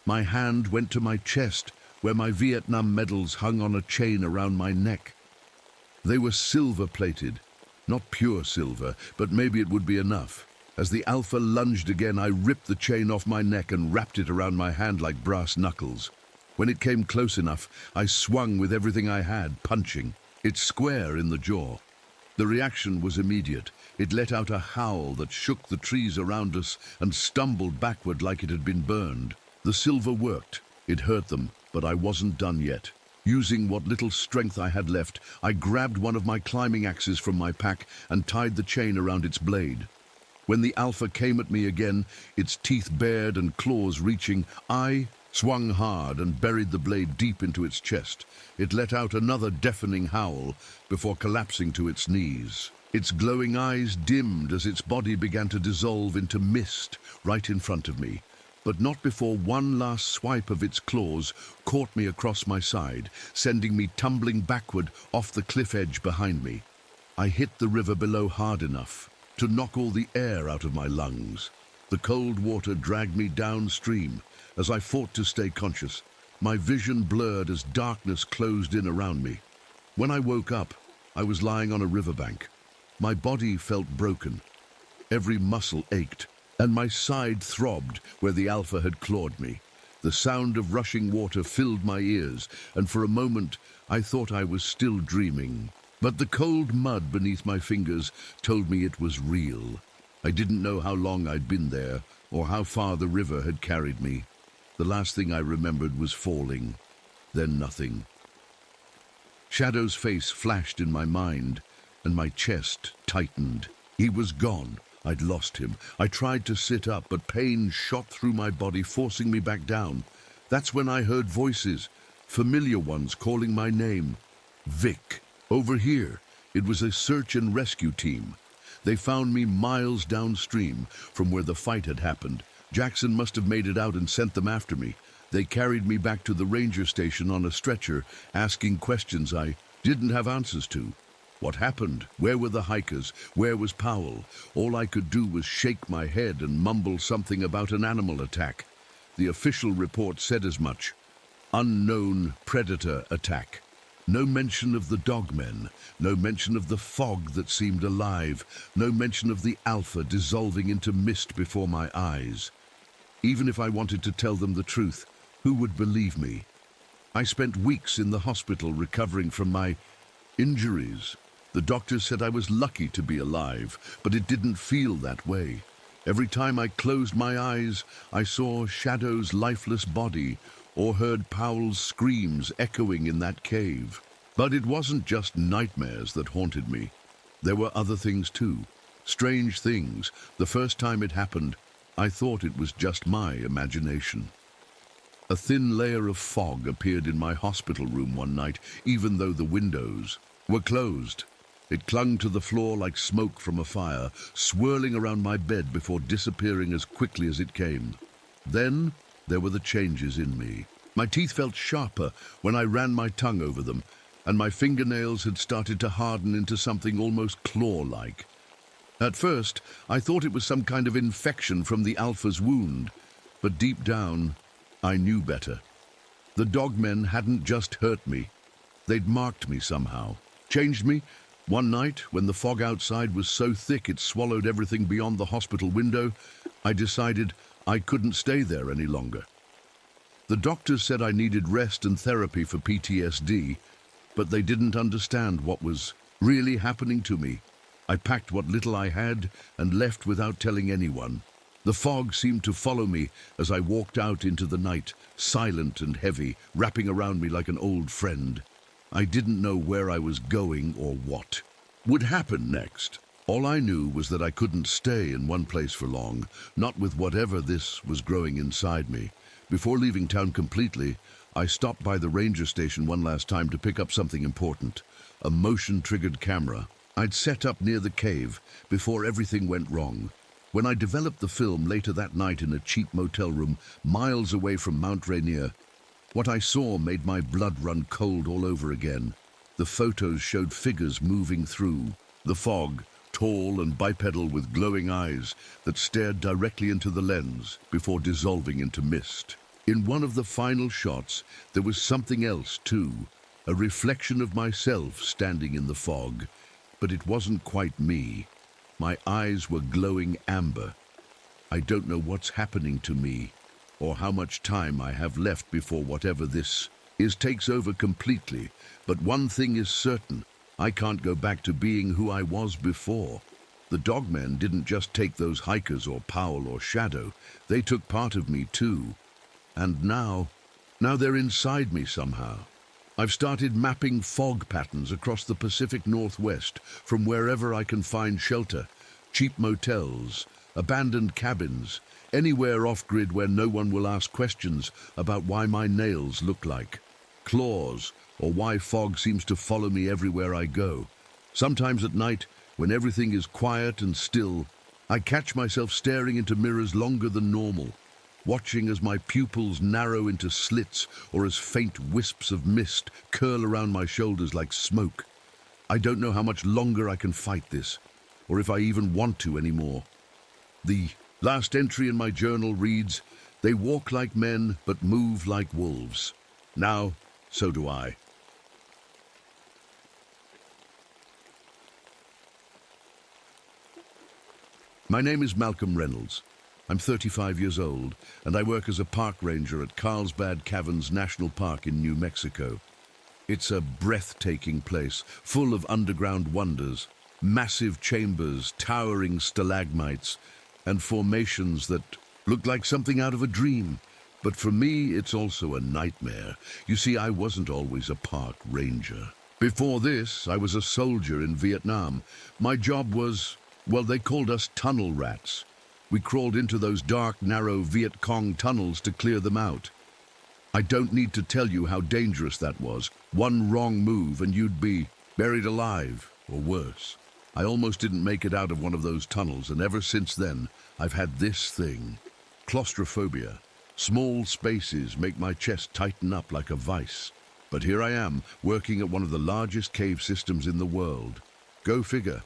My hand went to my chest, where my Vietnam medals hung on a chain around my neck. They were silver-plated, not pure silver, but maybe it would be enough. As the Alpha lunged again, I ripped the chain off my neck and wrapped it around my hand like brass knuckles. When it came close enough, I swung with everything I had, punching. It square in the jaw. The reaction was immediate. It let out a howl that shook the trees around us and stumbled backward like it had been burned. The silver worked. It hurt them, but I wasn't done yet. Using what little strength I had left, I grabbed one of my climbing axes from my pack and tied the chain around its blade. When the Alpha came at me again, its teeth bared and claws reaching, I swung hard and buried the blade deep into its chest. It let out another deafening howl before collapsing to its knees. Its glowing eyes dimmed as its body began to dissolve into mist right in front of me. But not before one last swipe of its claws caught me across my side, sending me tumbling backward off the cliff edge behind me. I hit the river below hard enough to knock all the air out of my lungs. The cold water dragged me downstream as I fought to stay conscious. My vision blurred as darkness closed in around me. When I woke up, I was lying on a riverbank. My body felt broken. Every muscle ached, and my side throbbed where the Alpha had clawed me. The sound of rushing water filled my ears, and for a moment I thought I was still dreaming. But the cold mud beneath my fingers told me it was real. I didn't know how long I'd been there, or how far the river had carried me. The last thing I remembered was falling, then nothing. Shadow's face flashed in my mind, and my chest tightened. He was gone. I'd lost him. I tried to sit up, but pain shot through my body, forcing me back down. That's when I heard voices, familiar ones calling my name. Vic. Over here. It was a search and rescue team. They found me miles downstream from where the fight had happened. Jackson must have made it out and sent them after me. They carried me back to the ranger station on a stretcher, asking questions I didn't have answers to. What happened? Where were the hikers? Where was Powell? All I could do was shake my head and mumble something about an animal attack. The official report said as much. Unknown predator attack. No mention of the dogmen, no mention of the fog that seemed alive, no mention of the Alpha dissolving into mist before my eyes. Even if I wanted to tell them the truth, who would believe me? I spent weeks in the hospital recovering from my injuries. The doctors said I was lucky to be alive, but it didn't feel that way. Every time I closed my eyes, I saw Shadow's lifeless body or heard Powell's screams echoing in that cave. But it wasn't just nightmares that haunted me. There were other things too. Strange things. The first time it happened, I thought it was just my imagination. A thin layer of fog appeared in my hospital room one night, even though the windows were closed. It clung to the floor like smoke from a fire, swirling around my bed before disappearing as quickly as it came. Then there were the changes in me. My teeth felt sharper when I ran my tongue over them, and my fingernails had started to harden into something almost claw-like. At first, I thought it was some kind of infection from the Alpha's wound, but deep down, I knew better. The dogmen hadn't just hurt me. They'd marked me somehow, changed me. One night, when the fog outside was so thick it swallowed everything beyond the hospital window, I decided I couldn't stay there any longer. The doctors said I needed rest and therapy for PTSD, but they didn't understand what was really happening to me. I packed what little I had and left without telling anyone. The fog seemed to follow me as I walked out into the night, silent and heavy, wrapping around me like an old friend. I didn't know where I was going or what would happen next. All I knew was that I couldn't stay in one place for long, not with whatever this was growing inside me. Before leaving town completely, I stopped by the ranger station one last time to pick up something important, a motion-triggered camera I'd set up near the cave before everything went wrong. When I developed the film later that night in a cheap motel room miles away from Mount Rainier, what I saw made my blood run cold all over again. The photos showed figures moving through the fog, tall and bipedal with glowing eyes that stared directly into the lens before dissolving into mist. In one of the final shots, there was something else too, a reflection of myself standing in the fog, but it wasn't quite me. My eyes were glowing amber. I don't know what's happening to me, or how much time I have left before whatever this is takes over completely, but one thing is certain, I can't go back to being who I was before. The dogmen didn't just take those hikers or Powell or Shadow, they took part of me too. And now they're inside me somehow. I've started mapping fog patterns across the Pacific Northwest from wherever I can find shelter, cheap motels, abandoned cabins, anywhere off-grid where no one will ask questions about why my nails look like claws or why fog seems to follow me everywhere I go. Sometimes at night, when everything is quiet and still, I catch myself staring into mirrors longer than normal, watching as my pupils narrow into slits or as faint wisps of mist curl around my shoulders like smoke. I don't know how much longer I can fight this, or if I even want to anymore. The last entry in my journal reads, "They walk like men but move like wolves." Now, so do I. My name is Malcolm Reynolds. I'm 35 years old, and I work as a park ranger at Carlsbad Caverns National Park in New Mexico. It's a breathtaking place, full of underground wonders, massive chambers, towering stalagmites, and formations that look like something out of a dream. But for me, it's also a nightmare. You see, I wasn't always a park ranger. Before this, I was a soldier in Vietnam. My job was, well, they called us tunnel rats. We crawled into those dark, narrow Viet Cong tunnels to clear them out. I don't need to tell you how dangerous that was. One wrong move and you'd be buried alive, or worse. I almost didn't make it out of one of those tunnels, and ever since then, I've had this thing. Claustrophobia. Small spaces make my chest tighten up like a vice. But here I am, working at one of the largest cave systems in the world. Go figure.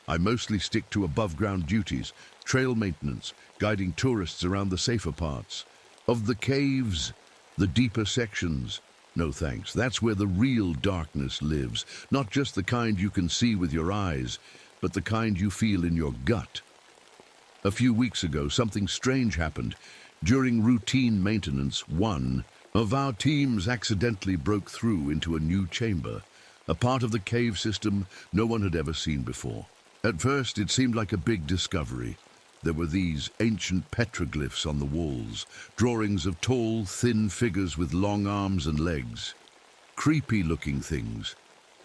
I mostly stick to above-ground duties, trail maintenance, guiding tourists around the safer parts. Of the caves, the deeper sections, no thanks. That's where the real darkness lives. Not just the kind you can see with your eyes, but the kind you feel in your gut. A few weeks ago, something strange happened. During routine maintenance, one of our teams accidentally broke through into a new chamber, a part of the cave system no one had ever seen before. At first, it seemed like a big discovery. There were these ancient petroglyphs on the walls, drawings of tall, thin figures with long arms and legs. Creepy-looking things.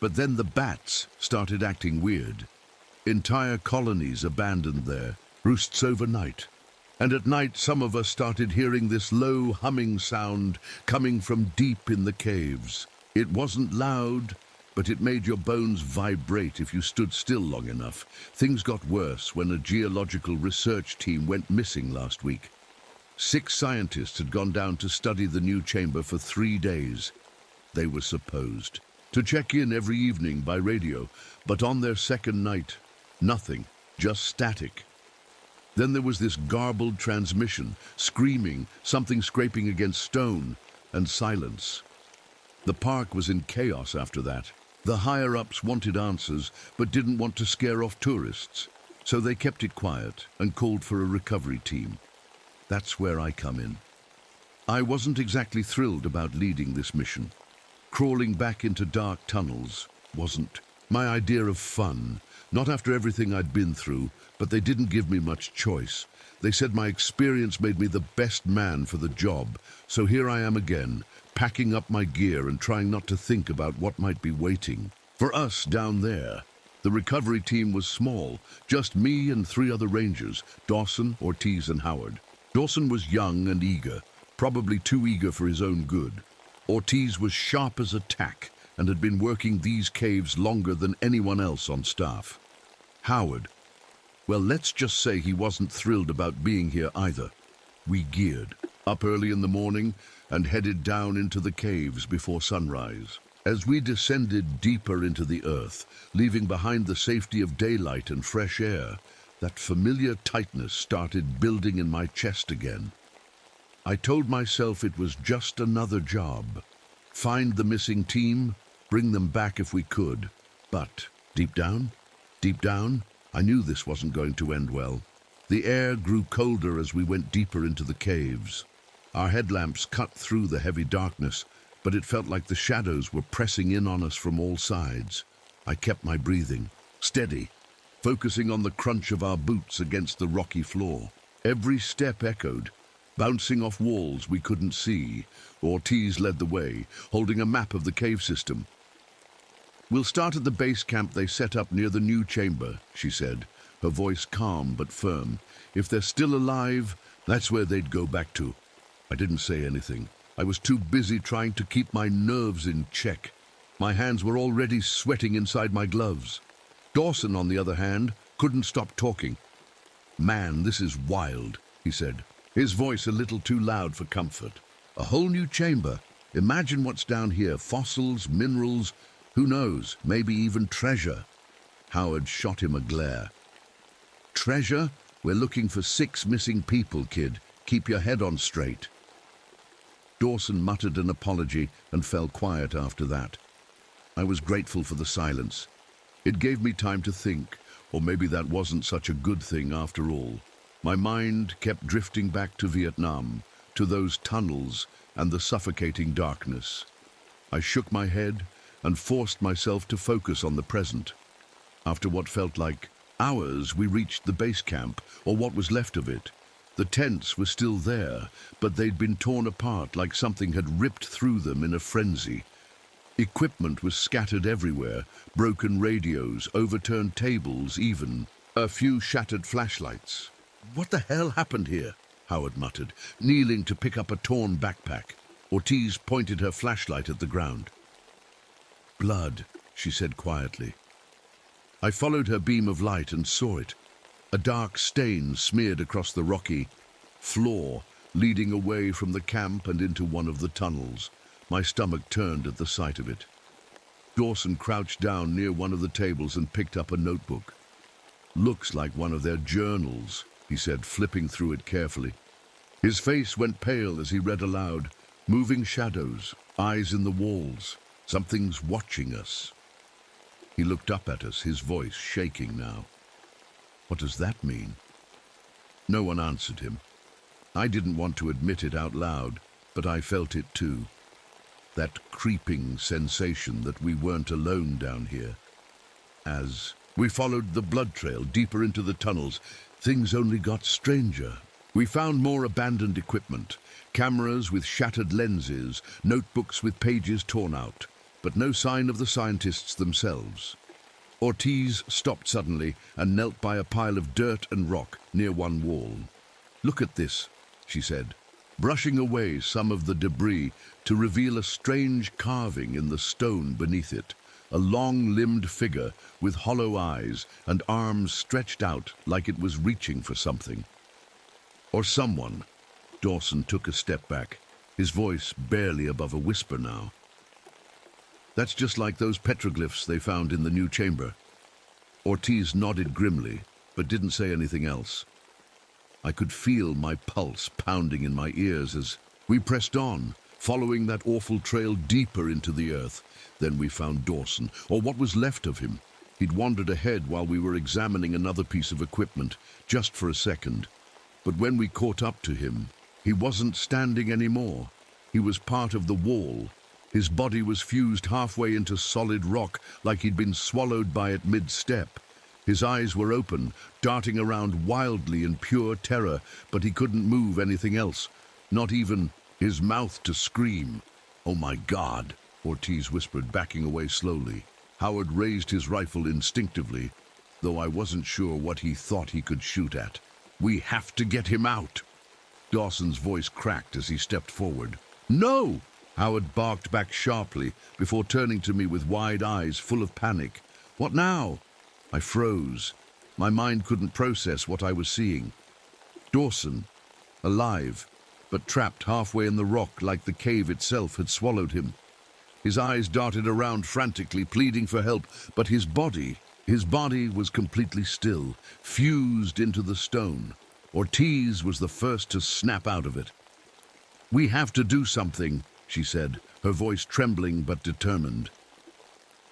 But then the bats started acting weird. Entire colonies abandoned their roosts overnight. And at night, some of us started hearing this low humming sound coming from deep in the caves. It wasn't loud, but it made your bones vibrate if you stood still long enough. Things got worse when a geological research team went missing last week. 6 scientists had gone down to study the new chamber for 3 days. They were supposed to check in every evening by radio, but on their second night, nothing, just static. Then there was this garbled transmission, screaming, something scraping against stone, and silence. The park was in chaos after that. The higher-ups wanted answers, but didn't want to scare off tourists, so they kept it quiet and called for a recovery team. That's where I come in. I wasn't exactly thrilled about leading this mission. Crawling back into dark tunnels wasn't my idea of fun, not after everything I'd been through, but they didn't give me much choice. They said my experience made me the best man for the job, so here I am again, packing up my gear and trying not to think about what might be waiting for us down there. The recovery team was small, just me and 3 other rangers, Dawson, Ortiz, and Howard. Dawson was young and eager, probably too eager for his own good. Ortiz was sharp as a tack and had been working these caves longer than anyone else on staff. Howard, well, let's just say he wasn't thrilled about being here either. We geared up early in the morning and headed down into the caves before sunrise. As we descended deeper into the earth, leaving behind the safety of daylight and fresh air, that familiar tightness started building in my chest again. I told myself it was just another job. Find the missing team, bring them back if we could. But deep down, I knew this wasn't going to end well. The air grew colder as we went deeper into the caves. Our headlamps cut through the heavy darkness, but it felt like the shadows were pressing in on us from all sides. I kept my breathing steady, focusing on the crunch of our boots against the rocky floor. Every step echoed, bouncing off walls we couldn't see. Ortiz led the way, holding a map of the cave system. "We'll start at the base camp they set up near the new chamber," she said, her voice calm but firm. "If they're still alive, that's where they'd go back to." I didn't say anything. I was too busy trying to keep my nerves in check. My hands were already sweating inside my gloves. Dawson, on the other hand, couldn't stop talking. "Man, this is wild," he said, his voice a little too loud for comfort. "A whole new chamber. Imagine what's down here. Fossils, minerals, who knows, maybe even treasure." Howard shot him a glare. "Treasure? We're looking for 6 missing people, kid. Keep your head on straight." Dawson muttered an apology and fell quiet after that. I was grateful for the silence. It gave me time to think, or maybe that wasn't such a good thing after all. My mind kept drifting back to Vietnam, to those tunnels and the suffocating darkness. I shook my head and forced myself to focus on the present. After what felt like hours, we reached the base camp, or what was left of it. The tents were still there, but they'd been torn apart like something had ripped through them in a frenzy. Equipment was scattered everywhere, broken radios, overturned tables even, a few shattered flashlights. "What the hell happened here?" Howard muttered, kneeling to pick up a torn backpack. Ortiz pointed her flashlight at the ground. "Blood," she said quietly. I followed her beam of light and saw it. A dark stain smeared across the rocky floor, leading away from the camp and into one of the tunnels. My stomach turned at the sight of it. Dawson crouched down near one of the tables and picked up a notebook. "Looks like one of their journals," he said, flipping through it carefully. His face went pale as he read aloud. "Moving shadows, eyes in the walls. Something's watching us." He looked up at us, his voice shaking now. "What does that mean?" No one answered him. I didn't want to admit it out loud, but I felt it too. That creeping sensation that we weren't alone down here. As we followed the blood trail deeper into the tunnels, things only got stranger. We found more abandoned equipment, cameras with shattered lenses, notebooks with pages torn out, but no sign of the scientists themselves. Ortiz stopped suddenly and knelt by a pile of dirt and rock near one wall. "Look at this," she said, brushing away some of the debris to reveal a strange carving in the stone beneath it. a long-limbed figure with hollow eyes and arms stretched out like it was reaching for something. Or someone. Dawson took a step back, his voice barely above a whisper now. That's just like those petroglyphs they found in the new chamber. Ortiz nodded grimly, but didn't say anything else. I could feel my pulse pounding in my ears as we pressed on, following that awful trail deeper into the earth. Then we found Dawson, or what was left of him. He'd wandered ahead while we were examining another piece of equipment, just for a second. But when we caught up to him, he wasn't standing anymore. He was part of the wall. His body was fused halfway into solid rock, like he'd been swallowed by it mid-step. His eyes were open, darting around wildly in pure terror, but he couldn't move anything else, not even his mouth to scream. "Oh my God," Ortiz whispered, backing away slowly. Howard raised his rifle instinctively, though I wasn't sure what he thought he could shoot at. "We have to get him out." Dawson's voice cracked as he stepped forward. "No!" Howard barked back sharply before turning to me with wide eyes full of panic. "What now?" I froze. My mind couldn't process what I was seeing. Dawson, alive, but trapped halfway in the rock like the cave itself had swallowed him. His eyes darted around frantically, pleading for help, but his body was completely still, fused into the stone. Ortiz was the first to snap out of it. "We have to do something," she said, her voice trembling but determined.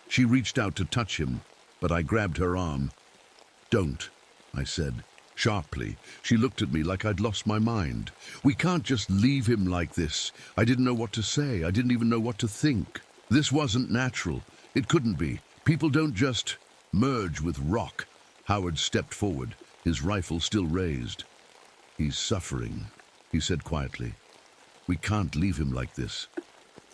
She reached out to touch him, but I grabbed her arm. "Don't," I said, sharply. She looked at me like I'd lost my mind. "We can't just leave him like this." I didn't know what to say. I didn't even know what to think. This wasn't natural. It couldn't be. People don't just merge with rock. Howard stepped forward, his rifle still raised. "He's suffering," he said quietly. "We can't leave him like this."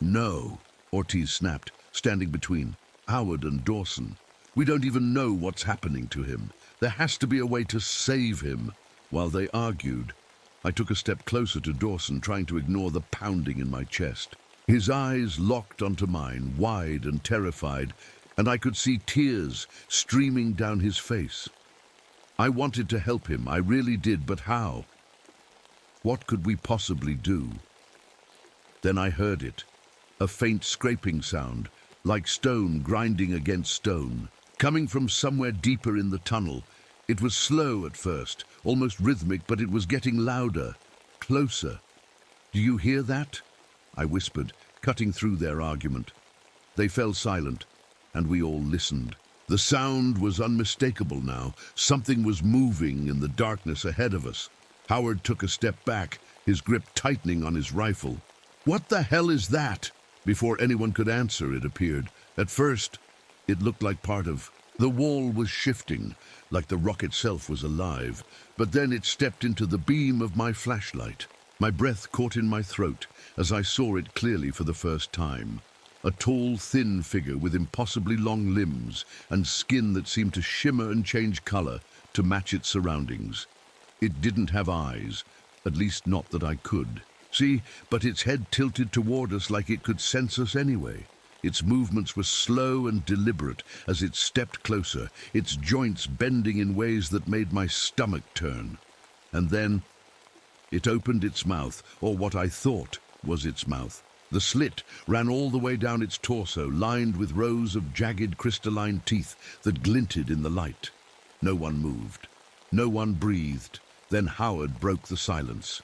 "No," Ortiz snapped, standing between Howard and Dawson. "We don't even know what's happening to him. There has to be a way to save him." While they argued, I took a step closer to Dawson, trying to ignore the pounding in my chest. His eyes locked onto mine, wide and terrified, and I could see tears streaming down his face. I wanted to help him, I really did, but how? What could we possibly do? Then I heard it, a faint scraping sound, like stone grinding against stone, coming from somewhere deeper in the tunnel. It was slow at first, almost rhythmic, but it was getting louder, closer. "Do you hear that?" I whispered, cutting through their argument. They fell silent, and we all listened. The sound was unmistakable now. Something was moving in the darkness ahead of us. Howard took a step back, his grip tightening on his rifle. "What the hell is that?" Before anyone could answer, it appeared. At first, it looked like part of the wall was shifting, like the rock itself was alive. But then it stepped into the beam of my flashlight. My breath caught in my throat as I saw it clearly for the first time. A tall, thin figure with impossibly long limbs and skin that seemed to shimmer and change color to match its surroundings. It didn't have eyes, at least not that I could see, but its head tilted toward us like it could sense us anyway. Its movements were slow and deliberate as it stepped closer, its joints bending in ways that made my stomach turn. And then it opened its mouth, or what I thought was its mouth. The slit ran all the way down its torso, lined with rows of jagged crystalline teeth that glinted in the light. No one moved. No one breathed. Then Howard broke the silence.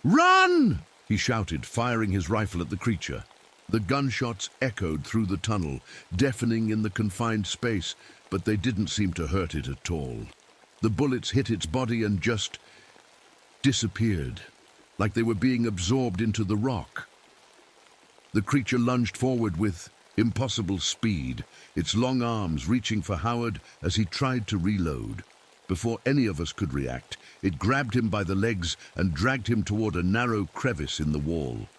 "Run!" he shouted, firing his rifle at the creature. The gunshots echoed through the tunnel, deafening in the confined space, but they didn't seem to hurt it at all. The bullets hit its body and just disappeared, like they were being absorbed into the rock. The creature lunged forward with impossible speed, its long arms reaching for Howard as he tried to reload. Before any of us could react, it grabbed him by the legs and dragged him toward a narrow crevice in the wall.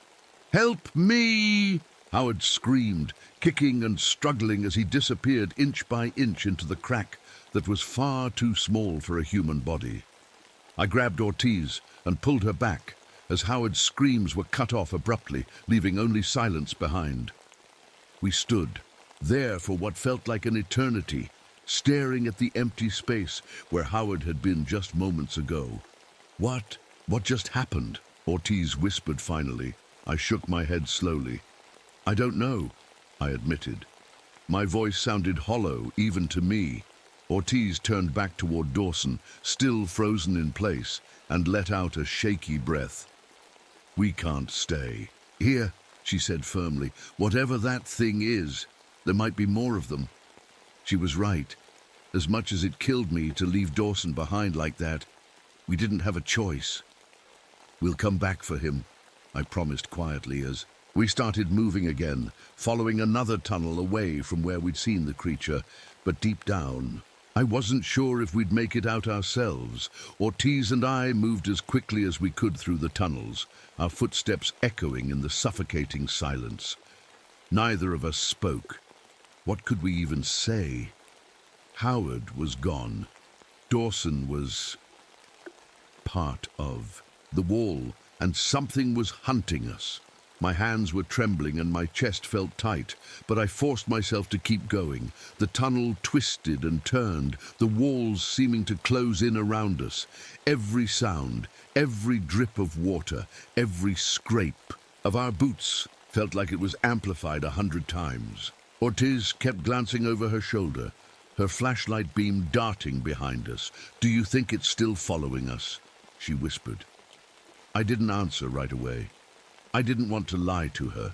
"Help me!" Howard screamed, kicking and struggling as he disappeared inch by inch into the crack that was far too small for a human body. I grabbed Ortiz and pulled her back as Howard's screams were cut off abruptly, leaving only silence behind. We stood, there for what felt like an eternity, staring at the empty space where Howard had been just moments ago. What? What just happened? Ortiz whispered finally. I shook my head slowly. I don't know, I admitted. My voice sounded hollow, even to me. Ortiz turned back toward Dawson, still frozen in place, and let out a shaky breath. We can't stay. Here, she said firmly, whatever that thing is, there might be more of them. She was right. As much as it killed me to leave Dawson behind like that, we didn't have a choice. We'll come back for him, I promised quietly as we started moving again, following another tunnel away from where we'd seen the creature, but deep down, I wasn't sure if we'd make it out ourselves. Ortiz and I moved as quickly as we could through the tunnels, our footsteps echoing in the suffocating silence. Neither of us spoke. What could we even say? Howard was gone. Dawson was part of the wall, and something was hunting us. My hands were trembling and my chest felt tight, but I forced myself to keep going. The tunnel twisted and turned, the walls seeming to close in around us. Every sound, every drip of water, every scrape of our boots felt like it was amplified 100 times. Ortiz kept glancing over her shoulder, her flashlight beam darting behind us. Do you think it's still following us? She whispered. I didn't answer right away. I didn't want to lie to her,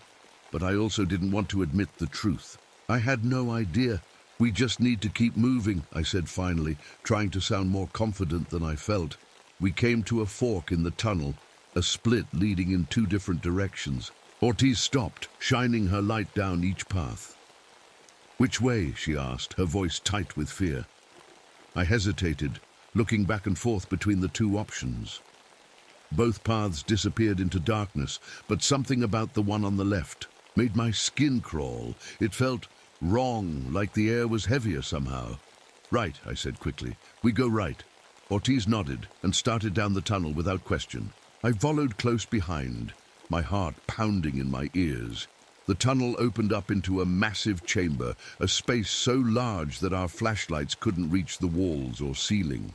but I also didn't want to admit the truth. I had no idea. We just need to keep moving, I said finally, trying to sound more confident than I felt. We came to a fork in the tunnel, a split leading in 2 different directions. Ortiz stopped, shining her light down each path. Which way? She asked, her voice tight with fear. I hesitated, looking back and forth between the 2 options. Both paths disappeared into darkness, but something about the one on the left made my skin crawl. It felt wrong, like the air was heavier somehow. Right, I said quickly. We go right. Ortiz nodded and started down the tunnel without question. I followed close behind, my heart pounding in my ears. The tunnel opened up into a massive chamber, a space so large that our flashlights couldn't reach the walls or ceiling.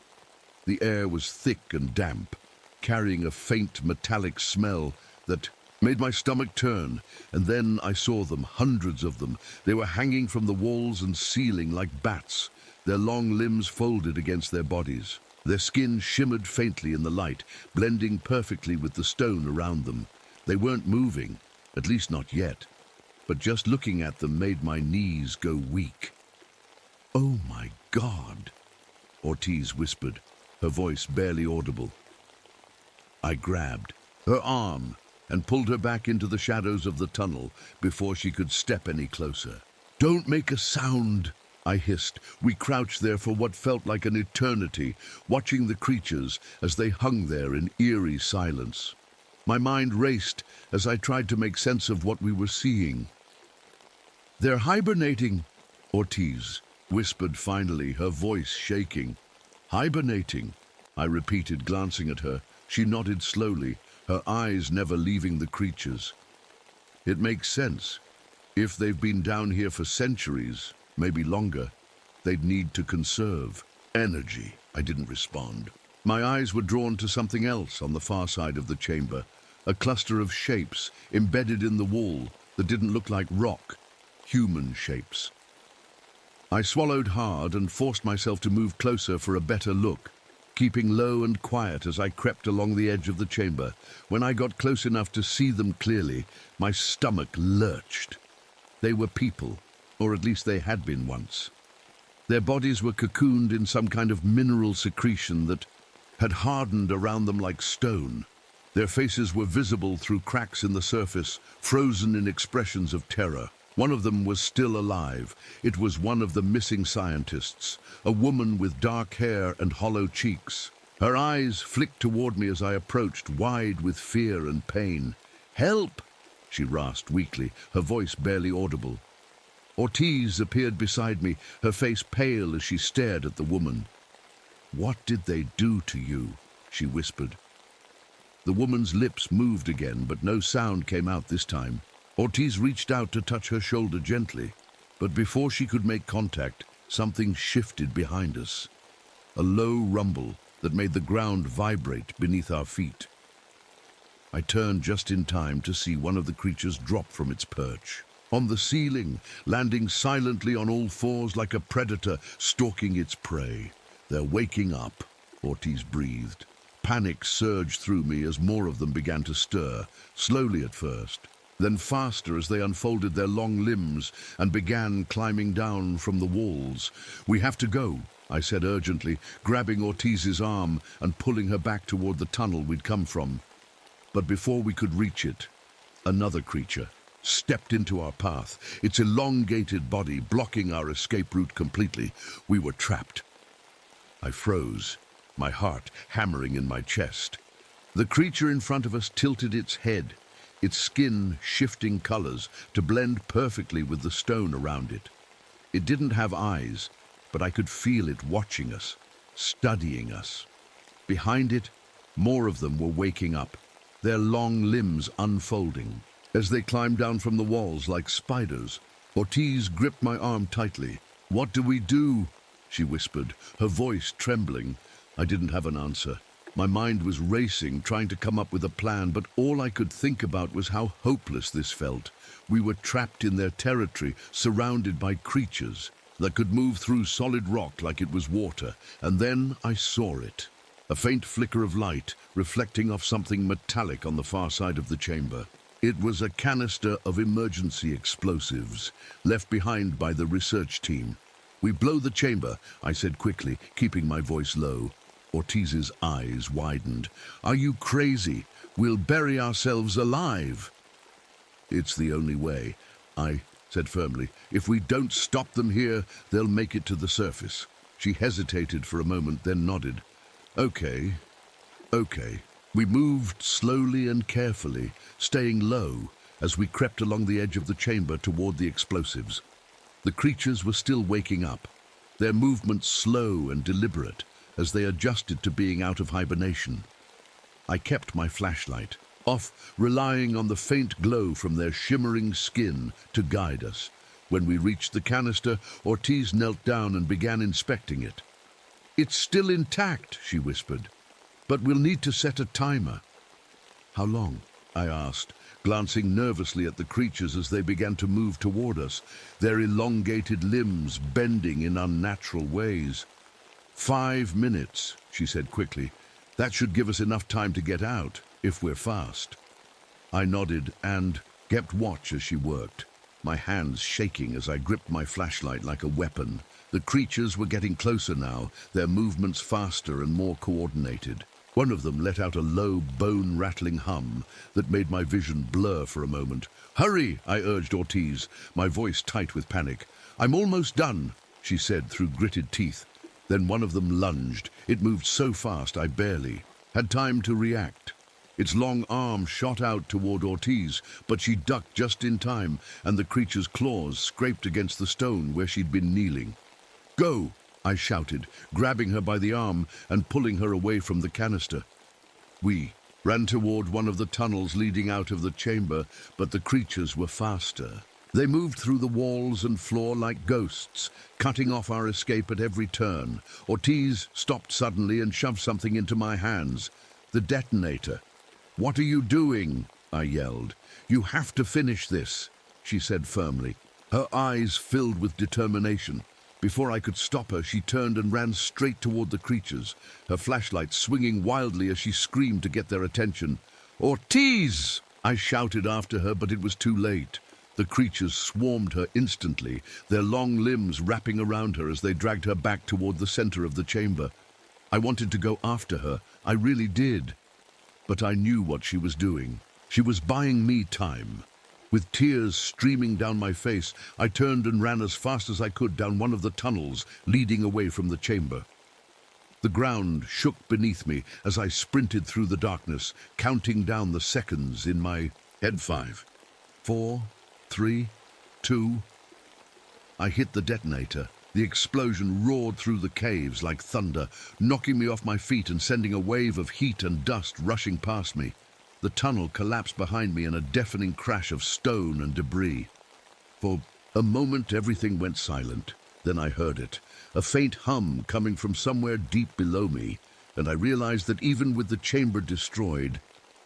The air was thick and damp, carrying a faint metallic smell that made my stomach turn, and then I saw them, hundreds of them. They were hanging from the walls and ceiling like bats, their long limbs folded against their bodies. Their skin shimmered faintly in the light, blending perfectly with the stone around them. They weren't moving, at least not yet, but just looking at them made my knees go weak. Oh my God, Ortiz whispered, her voice barely audible. I grabbed her arm and pulled her back into the shadows of the tunnel before she could step any closer. Don't make a sound, I hissed. We crouched there for what felt like an eternity, watching the creatures as they hung there in eerie silence. My mind raced as I tried to make sense of what we were seeing. They're hibernating, Ortiz whispered finally, her voice shaking. Hibernating, I repeated, glancing at her. She nodded slowly, her eyes never leaving the creatures. It makes sense. If they've been down here for centuries, maybe longer, they'd need to conserve energy. I didn't respond. My eyes were drawn to something else on the far side of the chamber, a cluster of shapes embedded in the wall that didn't look like rock, human shapes. I swallowed hard and forced myself to move closer for a better look, keeping low and quiet as I crept along the edge of the chamber. When I got close enough to see them clearly, my stomach lurched. They were people, or at least they had been once. Their bodies were cocooned in some kind of mineral secretion that had hardened around them like stone. Their faces were visible through cracks in the surface, frozen in expressions of terror. One of them was still alive. It was one of the missing scientists, a woman with dark hair and hollow cheeks. Her eyes flicked toward me as I approached, wide with fear and pain. Help! She rasped weakly, her voice barely audible. Ortiz appeared beside me, her face pale as she stared at the woman. What did they do to you? She whispered. The woman's lips moved again, but no sound came out this time. Ortiz reached out to touch her shoulder gently. But before she could make contact, something shifted behind us. A low rumble that made the ground vibrate beneath our feet. I turned just in time to see one of the creatures drop from its perch. On the ceiling, landing silently on all fours like a predator stalking its prey. "They're waking up," Ortiz breathed. Panic surged through me as more of them began to stir, slowly at first, then faster as they unfolded their long limbs and began climbing down from the walls. "We have to go," I said urgently, grabbing Ortiz's arm and pulling her back toward the tunnel we'd come from. But before we could reach it, another creature stepped into our path, its elongated body blocking our escape route completely. We were trapped. I froze, my heart hammering in my chest. The creature in front of us tilted its head, its skin shifting colors to blend perfectly with the stone around it. It didn't have eyes, but I could feel it watching us, studying us. Behind it, more of them were waking up, their long limbs unfolding. As they climbed down from the walls like spiders, Ortiz gripped my arm tightly. "What do we do?" she whispered, her voice trembling. I didn't have an answer. My mind was racing, trying to come up with a plan, but all I could think about was how hopeless this felt. We were trapped in their territory, surrounded by creatures that could move through solid rock like it was water. And then I saw it. A faint flicker of light, reflecting off something metallic on the far side of the chamber. It was a canister of emergency explosives, left behind by the research team. "We blow the chamber," I said quickly, keeping my voice low. Ortiz's eyes widened. "Are you crazy? We'll bury ourselves alive." "It's the only way," I said firmly. "If we don't stop them here, they'll make it to the surface." She hesitated for a moment, then nodded. Okay. We moved slowly and carefully, staying low as we crept along the edge of the chamber toward the explosives. The creatures were still waking up, their movements slow and deliberate as they adjusted to being out of hibernation. I kept my flashlight off, relying on the faint glow from their shimmering skin to guide us. When we reached the canister, Ortiz knelt down and began inspecting it. "It's still intact," she whispered, "but we'll need to set a timer." "How long?" I asked, glancing nervously at the creatures as they began to move toward us, their elongated limbs bending in unnatural ways. 5 minutes, she said quickly. "That should give us enough time to get out, if we're fast." I nodded and kept watch as she worked, my hands shaking as I gripped my flashlight like a weapon. The creatures were getting closer now, their movements faster and more coordinated. One of them let out a low, bone-rattling hum that made my vision blur for a moment. "Hurry!" I urged Ortiz, my voice tight with panic. "I'm almost done," she said through gritted teeth. Then one of them lunged. It moved so fast I barely had time to react. Its long arm shot out toward Ortiz, but she ducked just in time, and the creature's claws scraped against the stone where she'd been kneeling. "Go!" I shouted, grabbing her by the arm and pulling her away from the canister. We ran toward one of the tunnels leading out of the chamber, but the creatures were faster. They moved through the walls and floor like ghosts, cutting off our escape at every turn. Ortiz stopped suddenly and shoved something into my hands. The detonator. "What are you doing?" I yelled. "You have to finish this," she said firmly, her eyes filled with determination. Before I could stop her, she turned and ran straight toward the creatures, her flashlight swinging wildly as she screamed to get their attention. "Ortiz!" I shouted after her, but it was too late. The creatures swarmed her instantly, their long limbs wrapping around her as they dragged her back toward the center of the chamber. I wanted to go after her, I really did. But I knew what she was doing. She was buying me time. With tears streaming down my face, I turned and ran as fast as I could down one of the tunnels, leading away from the chamber. The ground shook beneath me as I sprinted through the darkness, counting down the seconds in my head. 5, 4, 3, 2. I hit the detonator. The explosion roared through the caves like thunder, knocking me off my feet and sending a wave of heat and dust rushing past me. The tunnel collapsed behind me in a deafening crash of stone and debris. For A moment everything went silent. Then I heard it, a faint hum coming from somewhere deep below me, and I realized that even with the chamber destroyed,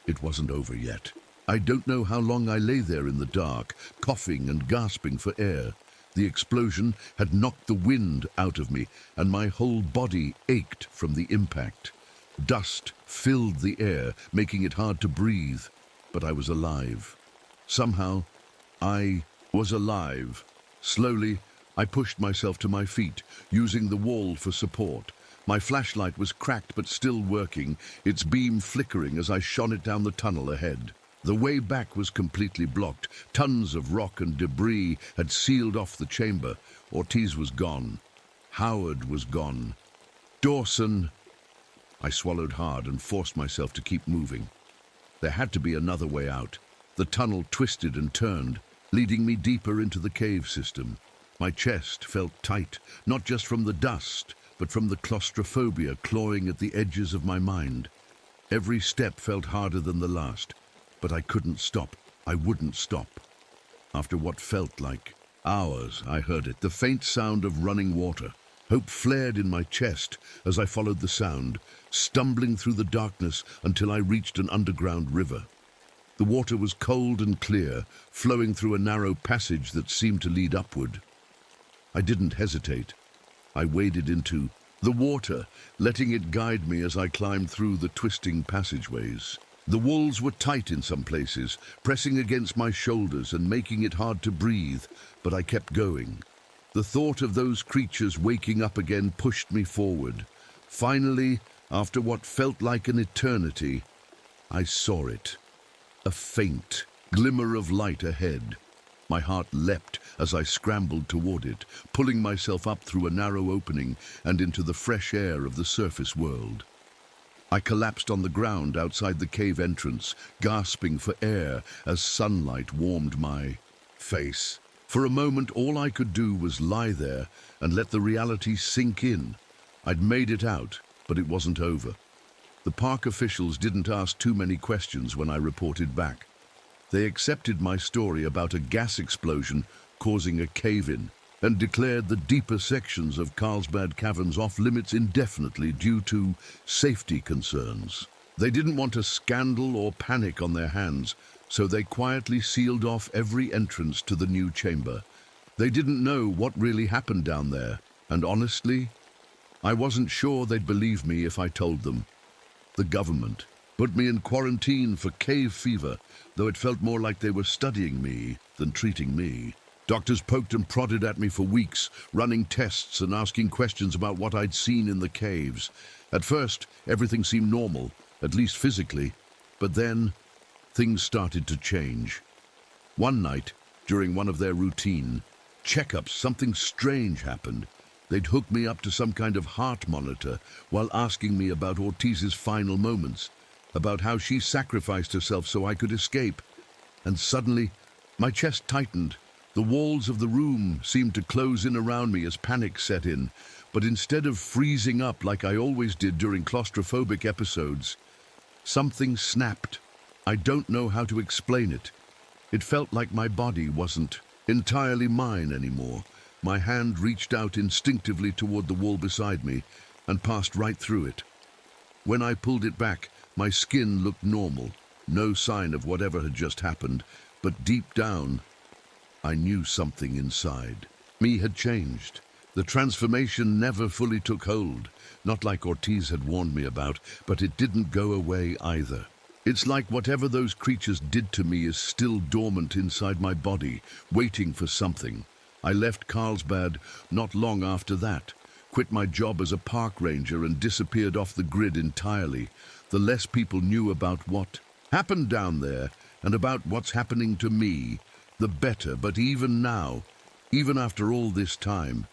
it wasn't over yet. I don't know how long I lay there in the dark, coughing and gasping for air. The explosion had knocked the wind out of me, and my whole body ached from the impact. Dust filled the air, making it hard to breathe, but I was alive. Somehow, I was alive. Slowly, I pushed myself to my feet, using the wall for support. My flashlight was cracked but still working, its beam flickering as I shone it down the tunnel ahead. The way back was completely blocked. Tons of rock and debris had sealed off the chamber. Ortiz was gone. Howard was gone. Dawson... I swallowed hard and forced myself to keep moving. There had to be another way out. The tunnel twisted and turned, leading me deeper into the cave system. My chest felt tight, not just from the dust, but from the claustrophobia clawing at the edges of my mind. Every step felt harder than the last, but I couldn't stop. I wouldn't stop. After what felt like hours, I heard it, the faint sound of running water. Hope flared in my chest as I followed the sound, stumbling through the darkness until I reached an underground river. The water was cold and clear, flowing through a narrow passage that seemed to lead upward. I didn't hesitate. I waded into the water, letting it guide me as I climbed through the twisting passageways. The walls were tight in some places, pressing against my shoulders and making it hard to breathe, but I kept going. The thought of those creatures waking up again pushed me forward. Finally, after what felt like an eternity, I saw it. A faint glimmer of light ahead. My heart leapt as I scrambled toward it, pulling myself up through a narrow opening and into the fresh air of the surface world. I collapsed on the ground outside the cave entrance, gasping for air as sunlight warmed my face. For a moment, all I could do was lie there and let the reality sink in. I'd made it out, but it wasn't over. The park officials didn't ask too many questions when I reported back. They accepted my story about a gas explosion causing a cave-in and declared the deeper sections of Carlsbad Caverns off-limits indefinitely due to safety concerns. They didn't want a scandal or panic on their hands, so they quietly sealed off every entrance to the new chamber. They didn't know what really happened down there, and honestly, I wasn't sure they'd believe me if I told them. The government put me in quarantine for cave fever, though it felt more like they were studying me than treating me. Doctors poked and prodded at me for weeks, running tests and asking questions about what I'd seen in the caves. At first, everything seemed normal, at least physically, but then things started to change. One night, during one of their routine checkups, something strange happened. They'd hooked me up to some kind of heart monitor while asking me about Ortiz's final moments, about how she sacrificed herself so I could escape. And suddenly, my chest tightened. The walls of the room seemed to close in around me as panic set in, but instead of freezing up like I always did during claustrophobic episodes, something snapped. I don't know how to explain it. It felt like my body wasn't entirely mine anymore. My hand reached out instinctively toward the wall beside me and passed right through it. When I pulled it back, my skin looked normal, no sign of whatever had just happened, but deep down, I knew something inside me had changed. The transformation never fully took hold, not like Ortiz had warned me about, but it didn't go away either. It's like whatever those creatures did to me is still dormant inside my body, waiting for something. I left Carlsbad not long after that, quit my job as a park ranger and disappeared off the grid entirely. The less people knew about what happened down there and about what's happening to me, the better. But even now, even after all this time,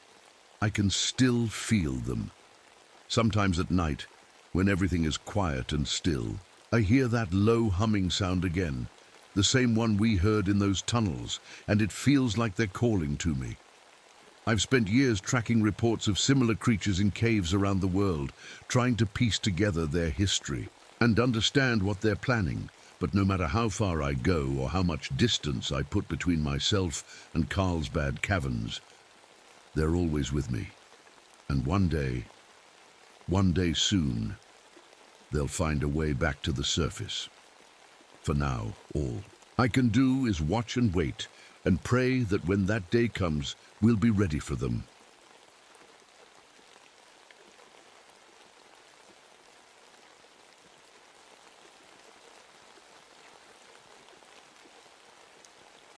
I can still feel them. Sometimes at night, when everything is quiet and still, I hear that low humming sound again, the same one we heard in those tunnels, and it feels like they're calling to me. I've spent years tracking reports of similar creatures in caves around the world, trying to piece together their history and understand what they're planning. But no matter how far I go or how much distance I put between myself and Carlsbad Caverns, they're always with me. And one day soon, they'll find a way back to the surface. For now, all I can do is watch and wait and pray that when that day comes, we'll be ready for them.